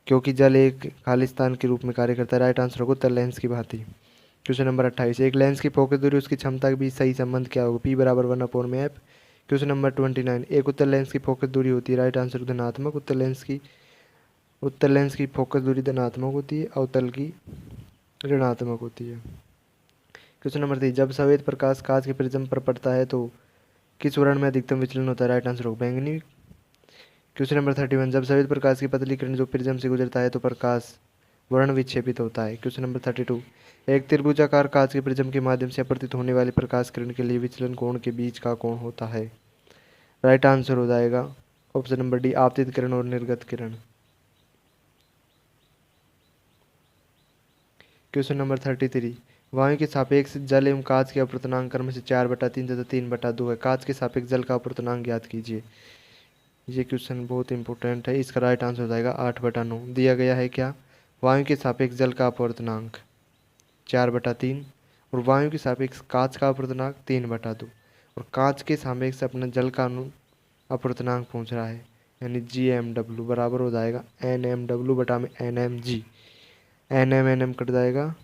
क्योंकि जल एक खालिस्तान के रूप में कार्य करता है। राइट आंसर होगा उत्तल लेंस की भांति। क्वेश्चन नंबर 28, एक लेंस की फोकस दूरी उसकी क्षमता के बीच सही संबंध क्या होगा? P बराबर 1/f। क्वेश्चन नंबर 29, एक उत्तल लेंस की फोकस दूरी होती है। राइट आंसर धनात्मक। उत्तल लेंस की फोकस दूरी धनात्मक होती है, अवतल की ऋणात्मक होती है। क्वेश्चन नंबर 30, जब सफेद प्रकाश कांच के प्रिज्म पर पड़ता है तो किस वर्ण में अधिकतम विचलन होता है? राइट आंसर होगा बैंगनी। क्वेश्चन नंबर 31, जब सफेद प्रकाश की पतली किरण जो प्रिज्म से गुजरता है तो प्रकाश वर्ण विक्षेपित होता है। क्वेश्चन नंबर 32, एक त्रिभुजाकार कांच के प्रिज्म के माध्यम से अपवर्तित होने वाली प्रकाश किरण के लिए विचलन कोण के बीच का कोण होता है। राइट आंसर हो जाएगा ऑप्शन नंबर डी, आपतित किरण और निर्गत किरण। क्वेश्चन नंबर 33, वायु के सापेक्ष जल एवं कांच के अपवर्तनांक क्रम से 4/3 तथा 3/2 है। कांच के सापेक्ष जल का अपवर्तनांक ज्ञात कीजिए। ये क्वेश्चन बहुत इंपॉर्टेंट है। इसका राइट आंसर हो जाएगा 8/9। दिया गया है क्या, वायु के सापेक्ष जल का अपवर्तनांक 4/3 और वायु के सापेक्ष कांच का अपवर्तनांक 3/2 और कांच के सापेक्ष अपना जल का अपवर्तनांक पूछ रहा है, यानी GMW बराबर हो जाएगा NMW बटा में NMG। NM कट जाएगा,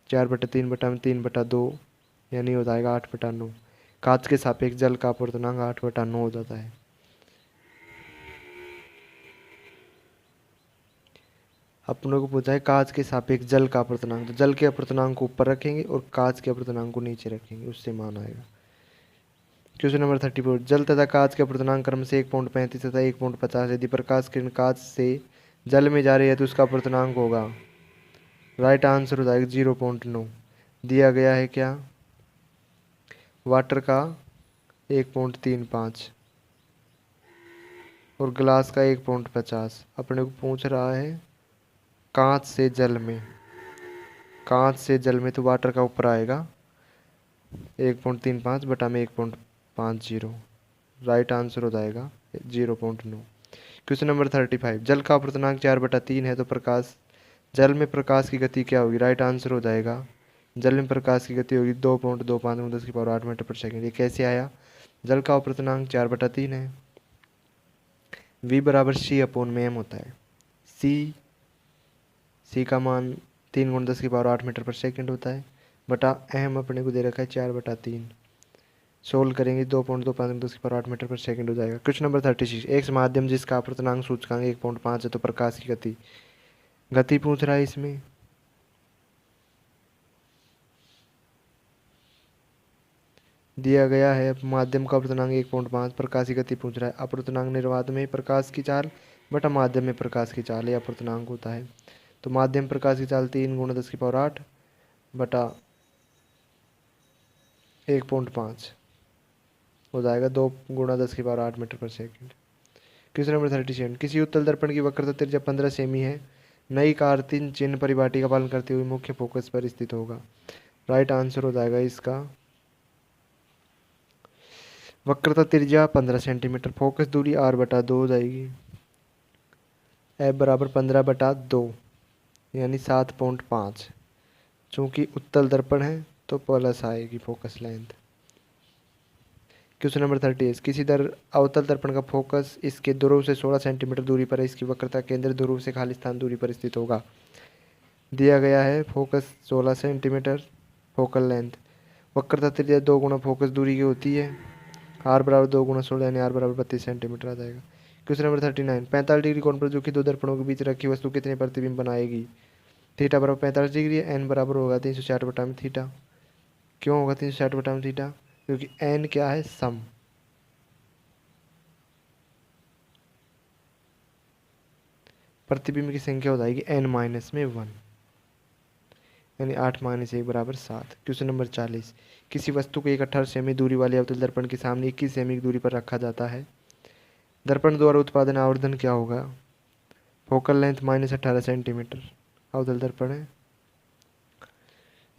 4/3 बटा में 3/2 यानी हो जाएगा 8/9। कांच के सापेक्ष जल का अपवर्तनांक 8/9 हो जाता है। अपनों को पूछा है कांच के सापेक्ष जल का अपवर्तनांक, तो जल के अपवर्तनांक को ऊपर रखेंगे और कांच के अपवर्तनांक को नीचे रखेंगे, उससे मान आएगा। क्वेश्चन नंबर 34, जल तथा कांच के अपवर्तनांक क्रम से 1.35 तथा 1.50। यदि प्रकाश किरण कांच से जल में जा रही है तो उसका अपवर्तनांक होगा, राइट आंसर हो जाएगा 0.9। दिया गया है क्या, वाटर का 1.35 और ग्लास का 1.50। अपने को पूछ रहा है कांच से जल में, कांच से जल में तो वाटर का ऊपर आएगा 1.35 बटा में 1.50, राइट आंसर हो जाएगा 0.9। क्वेश्चन नंबर 35, जल का अपवर्तनांक 4/3 है तो प्रकाश जल में प्रकाश की गति क्या होगी। राइट आंसर हो जाएगा, जल में प्रकाश की गति होगी 2.25 × 10⁻8 मीटर पर सेकेंड। ये कैसे आया, जल का अपवर्तनांक 4/3 है, V बराबर C/m होता है। C का मान 3 × 10⁻8 मीटर पर सेकेंड होता है, बटा m अपने को दे रखा है 4/3। सोल्व करेंगे 2.25 × 10⁻8 मीटर पर सेकेंड हो जाएगा। क्वेश्चन नंबर 36, एक माध्यम जिसका अपवर्तनांक सूचकांक 1.5 है तो प्रकाश की गति, गति पूछ रहा है इसमें। दिया गया है माध्यम का अपवर्तनांक 1.5, प्रकाश की गति पूछ रहा है। अपवर्तनांक निर्वात में प्रकाश की चाल बटा माध्यम में प्रकाश की चाल, ये अपवर्तनांक होता है। तो माध्यम प्रकाश की चाल 3 × 10⁸ बटा 1.5 हो जाएगा 2 × 10⁸ मीटर पर सेकेंड। क्वेश्चन नंबर 37, किसी उत्तल दर्पण की वक्रता त्रिज्या 15 सेमी है, नई कार 3 चिन्ह परिपाटी का पालन करते हुए मुख्य फोकस पर स्थित होगा। राइट आंसर हो जाएगा इसका, वक्रता त्रिज्या 15 सेंटीमीटर, फोकस दूरी r/2 हो जाएगी, f बराबर 15/2 यानी 7.5। चूँकि उत्तल दर्पण है तो प्लस आएगी फोकस लेंथ। क्वेश्चन नंबर 38, किसी अवतल दर्पण का फोकस इसके ध्रुव से 16 सेंटीमीटर दूरी पर है, इसकी वक्रता केंद्र ध्रुव से खाली स्थान दूरी पर स्थित होगा। दिया गया है फोकस 16 सेंटीमीटर फोकल लेंथ, वक्रता त्रिज्या 2 × फोकस दूरी की होती है, r बराबर 2 × 16 यानी r बराबर 32 सेंटीमीटर आ जाएगा। क्वेश्चन नंबर 39, 45 डिग्री कोण पर जो कि दो दर्पणों के बीच रखी वस्तु कितने प्रतिबिंब बनाएगी। थीटा बराबर 45 डिग्री है, n बराबर होगा 360 बटा में थीटा। क्यों होगा 360 बटा में थीटा, क्योंकि n क्या है, सम। प्रतिबिंब की संख्या हो जाएगी n-1 यानी 8 - 1 बराबर 7। क्वेश्चन नंबर 40, किसी वस्तु को 18 सेमी दूरी वाले अवतल दर्पण के सामने 21 सेमी की दूरी पर रखा जाता है, दर्पण द्वारा उत्पादन आवर्धन क्या होगा। फोकल लेंथ -18 सेंटीमीटर, अवतल दर्पण है,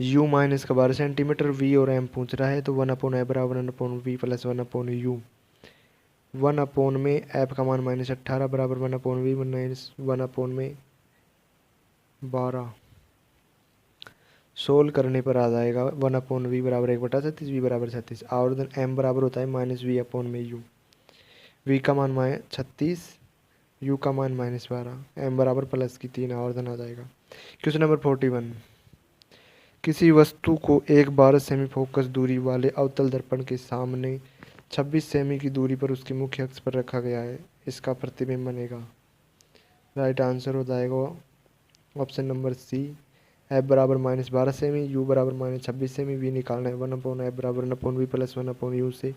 u - 12 सेंटीमीटर, v और m पूछ रहा है तो 1/a बराबर 1/v + 1/u। 1 में f का मान -18 बराबर 1/v - 1/12। सोल्व करने पर आ जाएगा 1/v बराबर 1/36, v बराबर 36। आवर्धन m बराबर होता है -v/u। v का मान 36, u का मान -12, m बराबर +3 आवर्धन आ जाएगा। क्वेश्चन नंबर 41, किसी वस्तु को एक 12 सेमी फोकस दूरी वाले अवतल दर्पण के सामने 26 सेमी की दूरी पर उसके मुख्य अक्ष पर रखा गया है, इसका प्रतिबिंब बनेगा। राइट आंसर हो जाएगा ऑप्शन नंबर सी, f बराबर -12 सेमी, u बराबर -26 सेमी, v निकालना है 1/f बराबर 1/v + 1/u से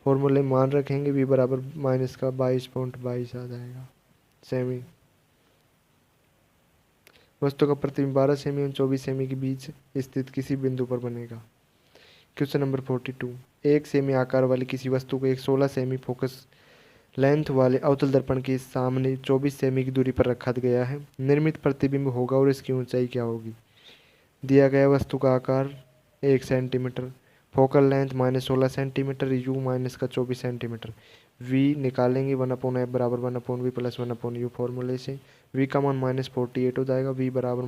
फॉर्मूले मान रखेंगे, v बराबर -22.22 आ जाएगा सेमी। वस्तु का प्रतिबिंब 12 सेमी और 24 सेमी के बीच स्थित किसी बिंदु पर बनेगा। क्वेश्चन नंबर 42, 1 सेमी आकार वाली किसी वस्तु को एक 16 सेमी फोकस लेंथ वाले अवतल दर्पण के सामने 24 सेमी की दूरी पर रखा गया है, निर्मित प्रतिबिंब होगा और इसकी ऊंचाई क्या होगी। दिया गया वस्तु का आकार 1 centimetre, focal length -16 centimetre, U -24 centimetre. V निकालेंगे 1/f बराबर 1/v प्लस 1/u फॉर्मूले से। वी का मान -48 हो जाएगा, वी बराबर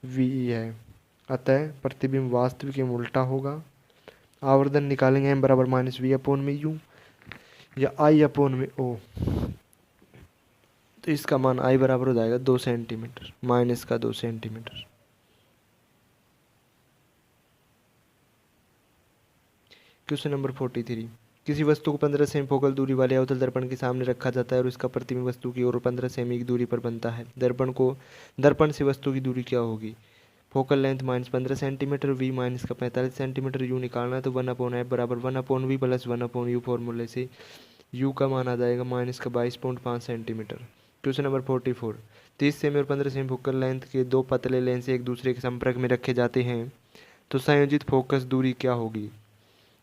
-ve है। अतः प्रतिबिंब वास्तविक एवं उल्टा होगा। आवर्धन निकालेंगे m बराबर -v/u या I/o। तो इसका मान I बराबर हो जाएगा 2 सेंटीमीटर, -2 सेंटीमीटर। Question number 43। किसी वस्तु को 15 सेमी फोकल दूरी वाले अवतल दर्पण के सामने रखा जाता है और इसका प्रतिबिंब वस्तु की ओर 15 सेमी की दूरी पर बनता है। दर्पण से वस्तु की दूरी क्या होगी? Focal length -15 centimetre, V -45 centimetre, U निकालना है। तो 1/f बराबर 1/v प्लस 1/u फॉर्मूले से यू का मान आ जाएगा -22.5 सेंटीमीटर। Question number 44। 30 सेमी और 15 सेमी फोकल लेंथ के दो पतले लेंस एक दूसरे के संपर्क में रखे जाते हैं तो संयोजित फोकस दूरी क्या होगी?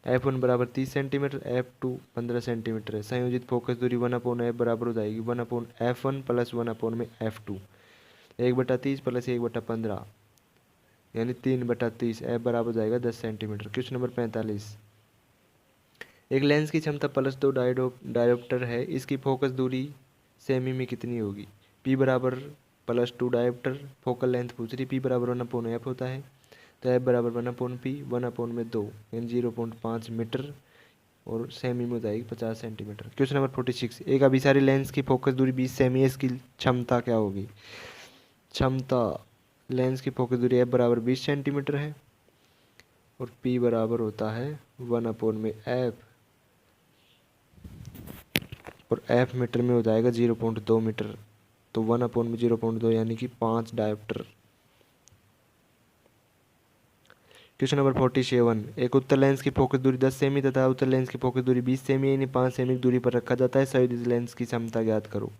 f1 बराबर 30 सेंटीमीटर, f2 15 सेंटीमीटर है। संयोजित फोकस दूरी 1/f बराबर हो जाएगी 1/f1 प्लस 1/f2। 1/30 प्लस 1/15 यानी 3/30। f बराबर हो जाएगा 10 सेंटीमीटर। Question number 45। एक लेंस की क्षमता +2 डायोप्टर है, इसकी फोकस दूरी सेमी में कितनी होगी? p बराबर +2 डायोप्टर, फोकल लेंथ पूछ रही, p बराबर 1/f होता है। तो f बराबर 1/p, 1/2 यानी 0.5 मीटर और सेमी में हो जाएगी 50 सेंटीमीटर। Question number 46। एक अभिसारी लेंस की फोकस दूरी 20 सेमी है, इसकी क्षमता क्या होगी? क्षमता लेंस की फोकस दूरी f बराबर 20 सेंटीमीटर है और p बराबर होता है 1/f और f मीटर में हो जाएगा 0.2 मीटर। तो 1/0.2 यानी कि 5 डायोप्टर। Question number 47। एक उत्तल लेंस की फोकस दूरी 10 सेमी तथा उत्तल लेंस की फोकस दूरी 20 सेमी यानी 5 सेमी की दूरी पर रखा जाता है। संयोजित लेंस की क्षमता ज्ञात करो।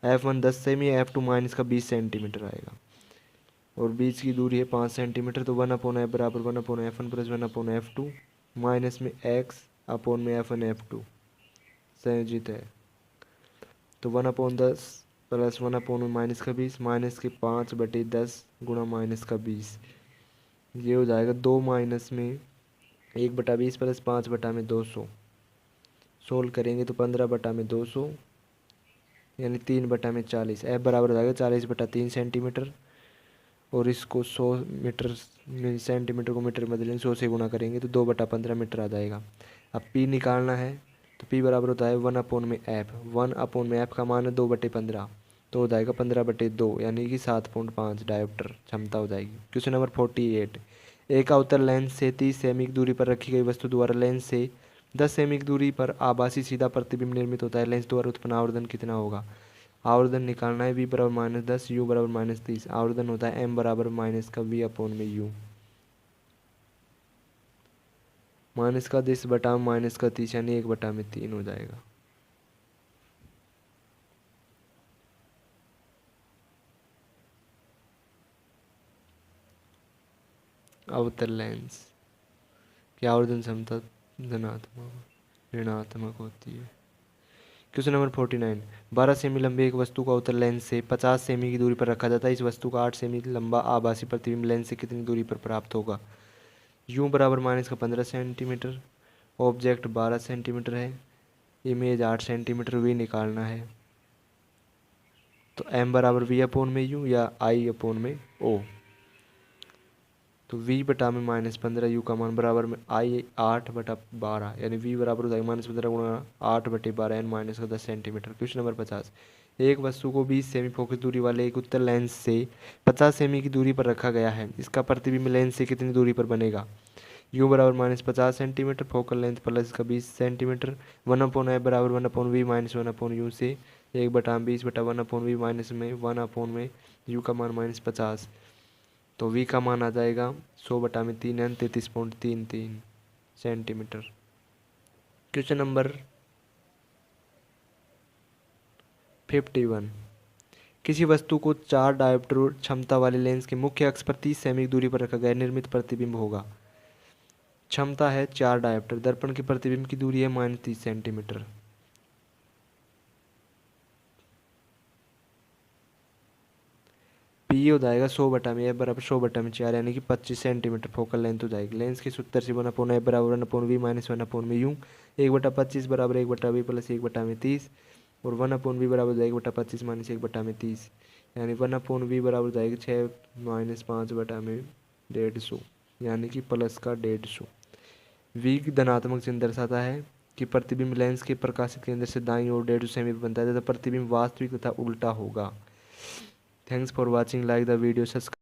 f1 10 सेमी, f2 -20 सेंटीमीटर आएगा और बीच की दूरी है 5 सेंटीमीटर। तो 1/f बराबर 1/f1 प्लस 1/f2 माइनस में x अपॉन में f1 f2 संयोजित है। तो 1/10 प्लस 1/-20 माइनस के 5/10 गुणा -20 ये हो जाएगा 2 माइनस में 1/20 प्लस 5/200। सोल्व करेंगे तो 15/200 यानी 3/40। f बराबर हो जाएगा 40/3 सेंटीमीटर और इसको 100 मीटर सेंटीमीटर को मीटर में बदलेंगे, 100 से गुणा करेंगे तो 2/15 मीटर आ जाएगा। अब p निकालना है तो p बराबर होता है 1/f। 1/f का मान है 2/15 तो हो जाएगा 15/2 यानी कि 7.5 डायोप्टर क्षमता हो जाएगी। Question number 48। एक अवतल लेंस से 30 सेमी की दूरी पर रखी गई वस्तु द्वारा लेंस से 10 सेमी की दूरी पर आभासी सीधा प्रतिबिंब निर्मित होता है। लेंस द्वारा उत्पन्न आवर्धन कितना होगा? आवर्धन निकालना है। v बराबर -10, u बराबर -30। आवर्धन होता है m बराबर -v/u। -10/-30 यानी 1/3 हो जाएगा। अवतल लेंस की आवर्धन क्षमता धनात्मक ऋणात्मक होती है। Question number 49। 12 सेमी लंबे एक वस्तु को अवतल लेंस से 50 सेमी की दूरी पर रखा जाता है। इस वस्तु का 8 सेमी लंबा आभासी प्रतिबिंब लेंस से कितनी दूरी पर प्राप्त होगा? u बराबर -15 सेंटीमीटर, ऑब्जेक्ट 12 सेंटीमीटर है, इमेज 8 सेंटीमीटर, v निकालना है। तो m बराबर v/u या I/o। तो v बटा में -15, u का मान बराबर में I 8/12 यानी v बराबर हो जाएगा -15 गुणा 8/12 यानी -10 सेंटीमीटर। Question number 50। एक वस्तु को 20 सेमी फोकस दूरी वाले एक उत्तल लेंस से 50 सेमी की दूरी पर रखा गया है। इसका प्रतिबिंब लेंस से कितनी दूरी पर बनेगा? u बराबर -50 सेंटीमीटर, फोकल लेंथ प्लस इसका 20 सेंटीमीटर, 1/f बराबर 1/v माइनस 1/u से 1/20/1/v माइनस में 1/में u का मान -50। तो v का मान आ जाएगा 100/3 यानी 33.33 सेंटीमीटर। Question number 51। किसी वस्तु को 4 डायोप्टर क्षमता वाले लेंस के मुख्य अक्ष पर 30 सेमी की दूरी पर रखा गया, निर्मित प्रतिबिंब होगा। क्षमता है 4 डायोप्टर, दर्पण की प्रतिबिंब की दूरी है -30 सेंटीमीटर। पी हो जाएगा 100/में, F = 100/4 यानी कि 25 सेंटीमीटर फोकल लेंथ हो जाएगी। लेंस के सूत्र से 1/F बराबर 1/V माइनस 1/U, 1/25 बराबर 1/V प्लस 1/30, और 1/V बराबर जाएगी 1/25 माइनस 1/30, यानी 1/V बराबर जाएगी 6 माइनस 5/150, यानी कि प्लस का 150। V धनात्मक चिन्ह दर्शाता है कि प्रतिबिंब लेंस के प्रकाशित केंद्र से दाईं ओर 150 सेमी पर बनता है तथा प्रतिबिंब वास्तविक तथा उल्टा होगा। Thanks for watching, like the video, subscribe.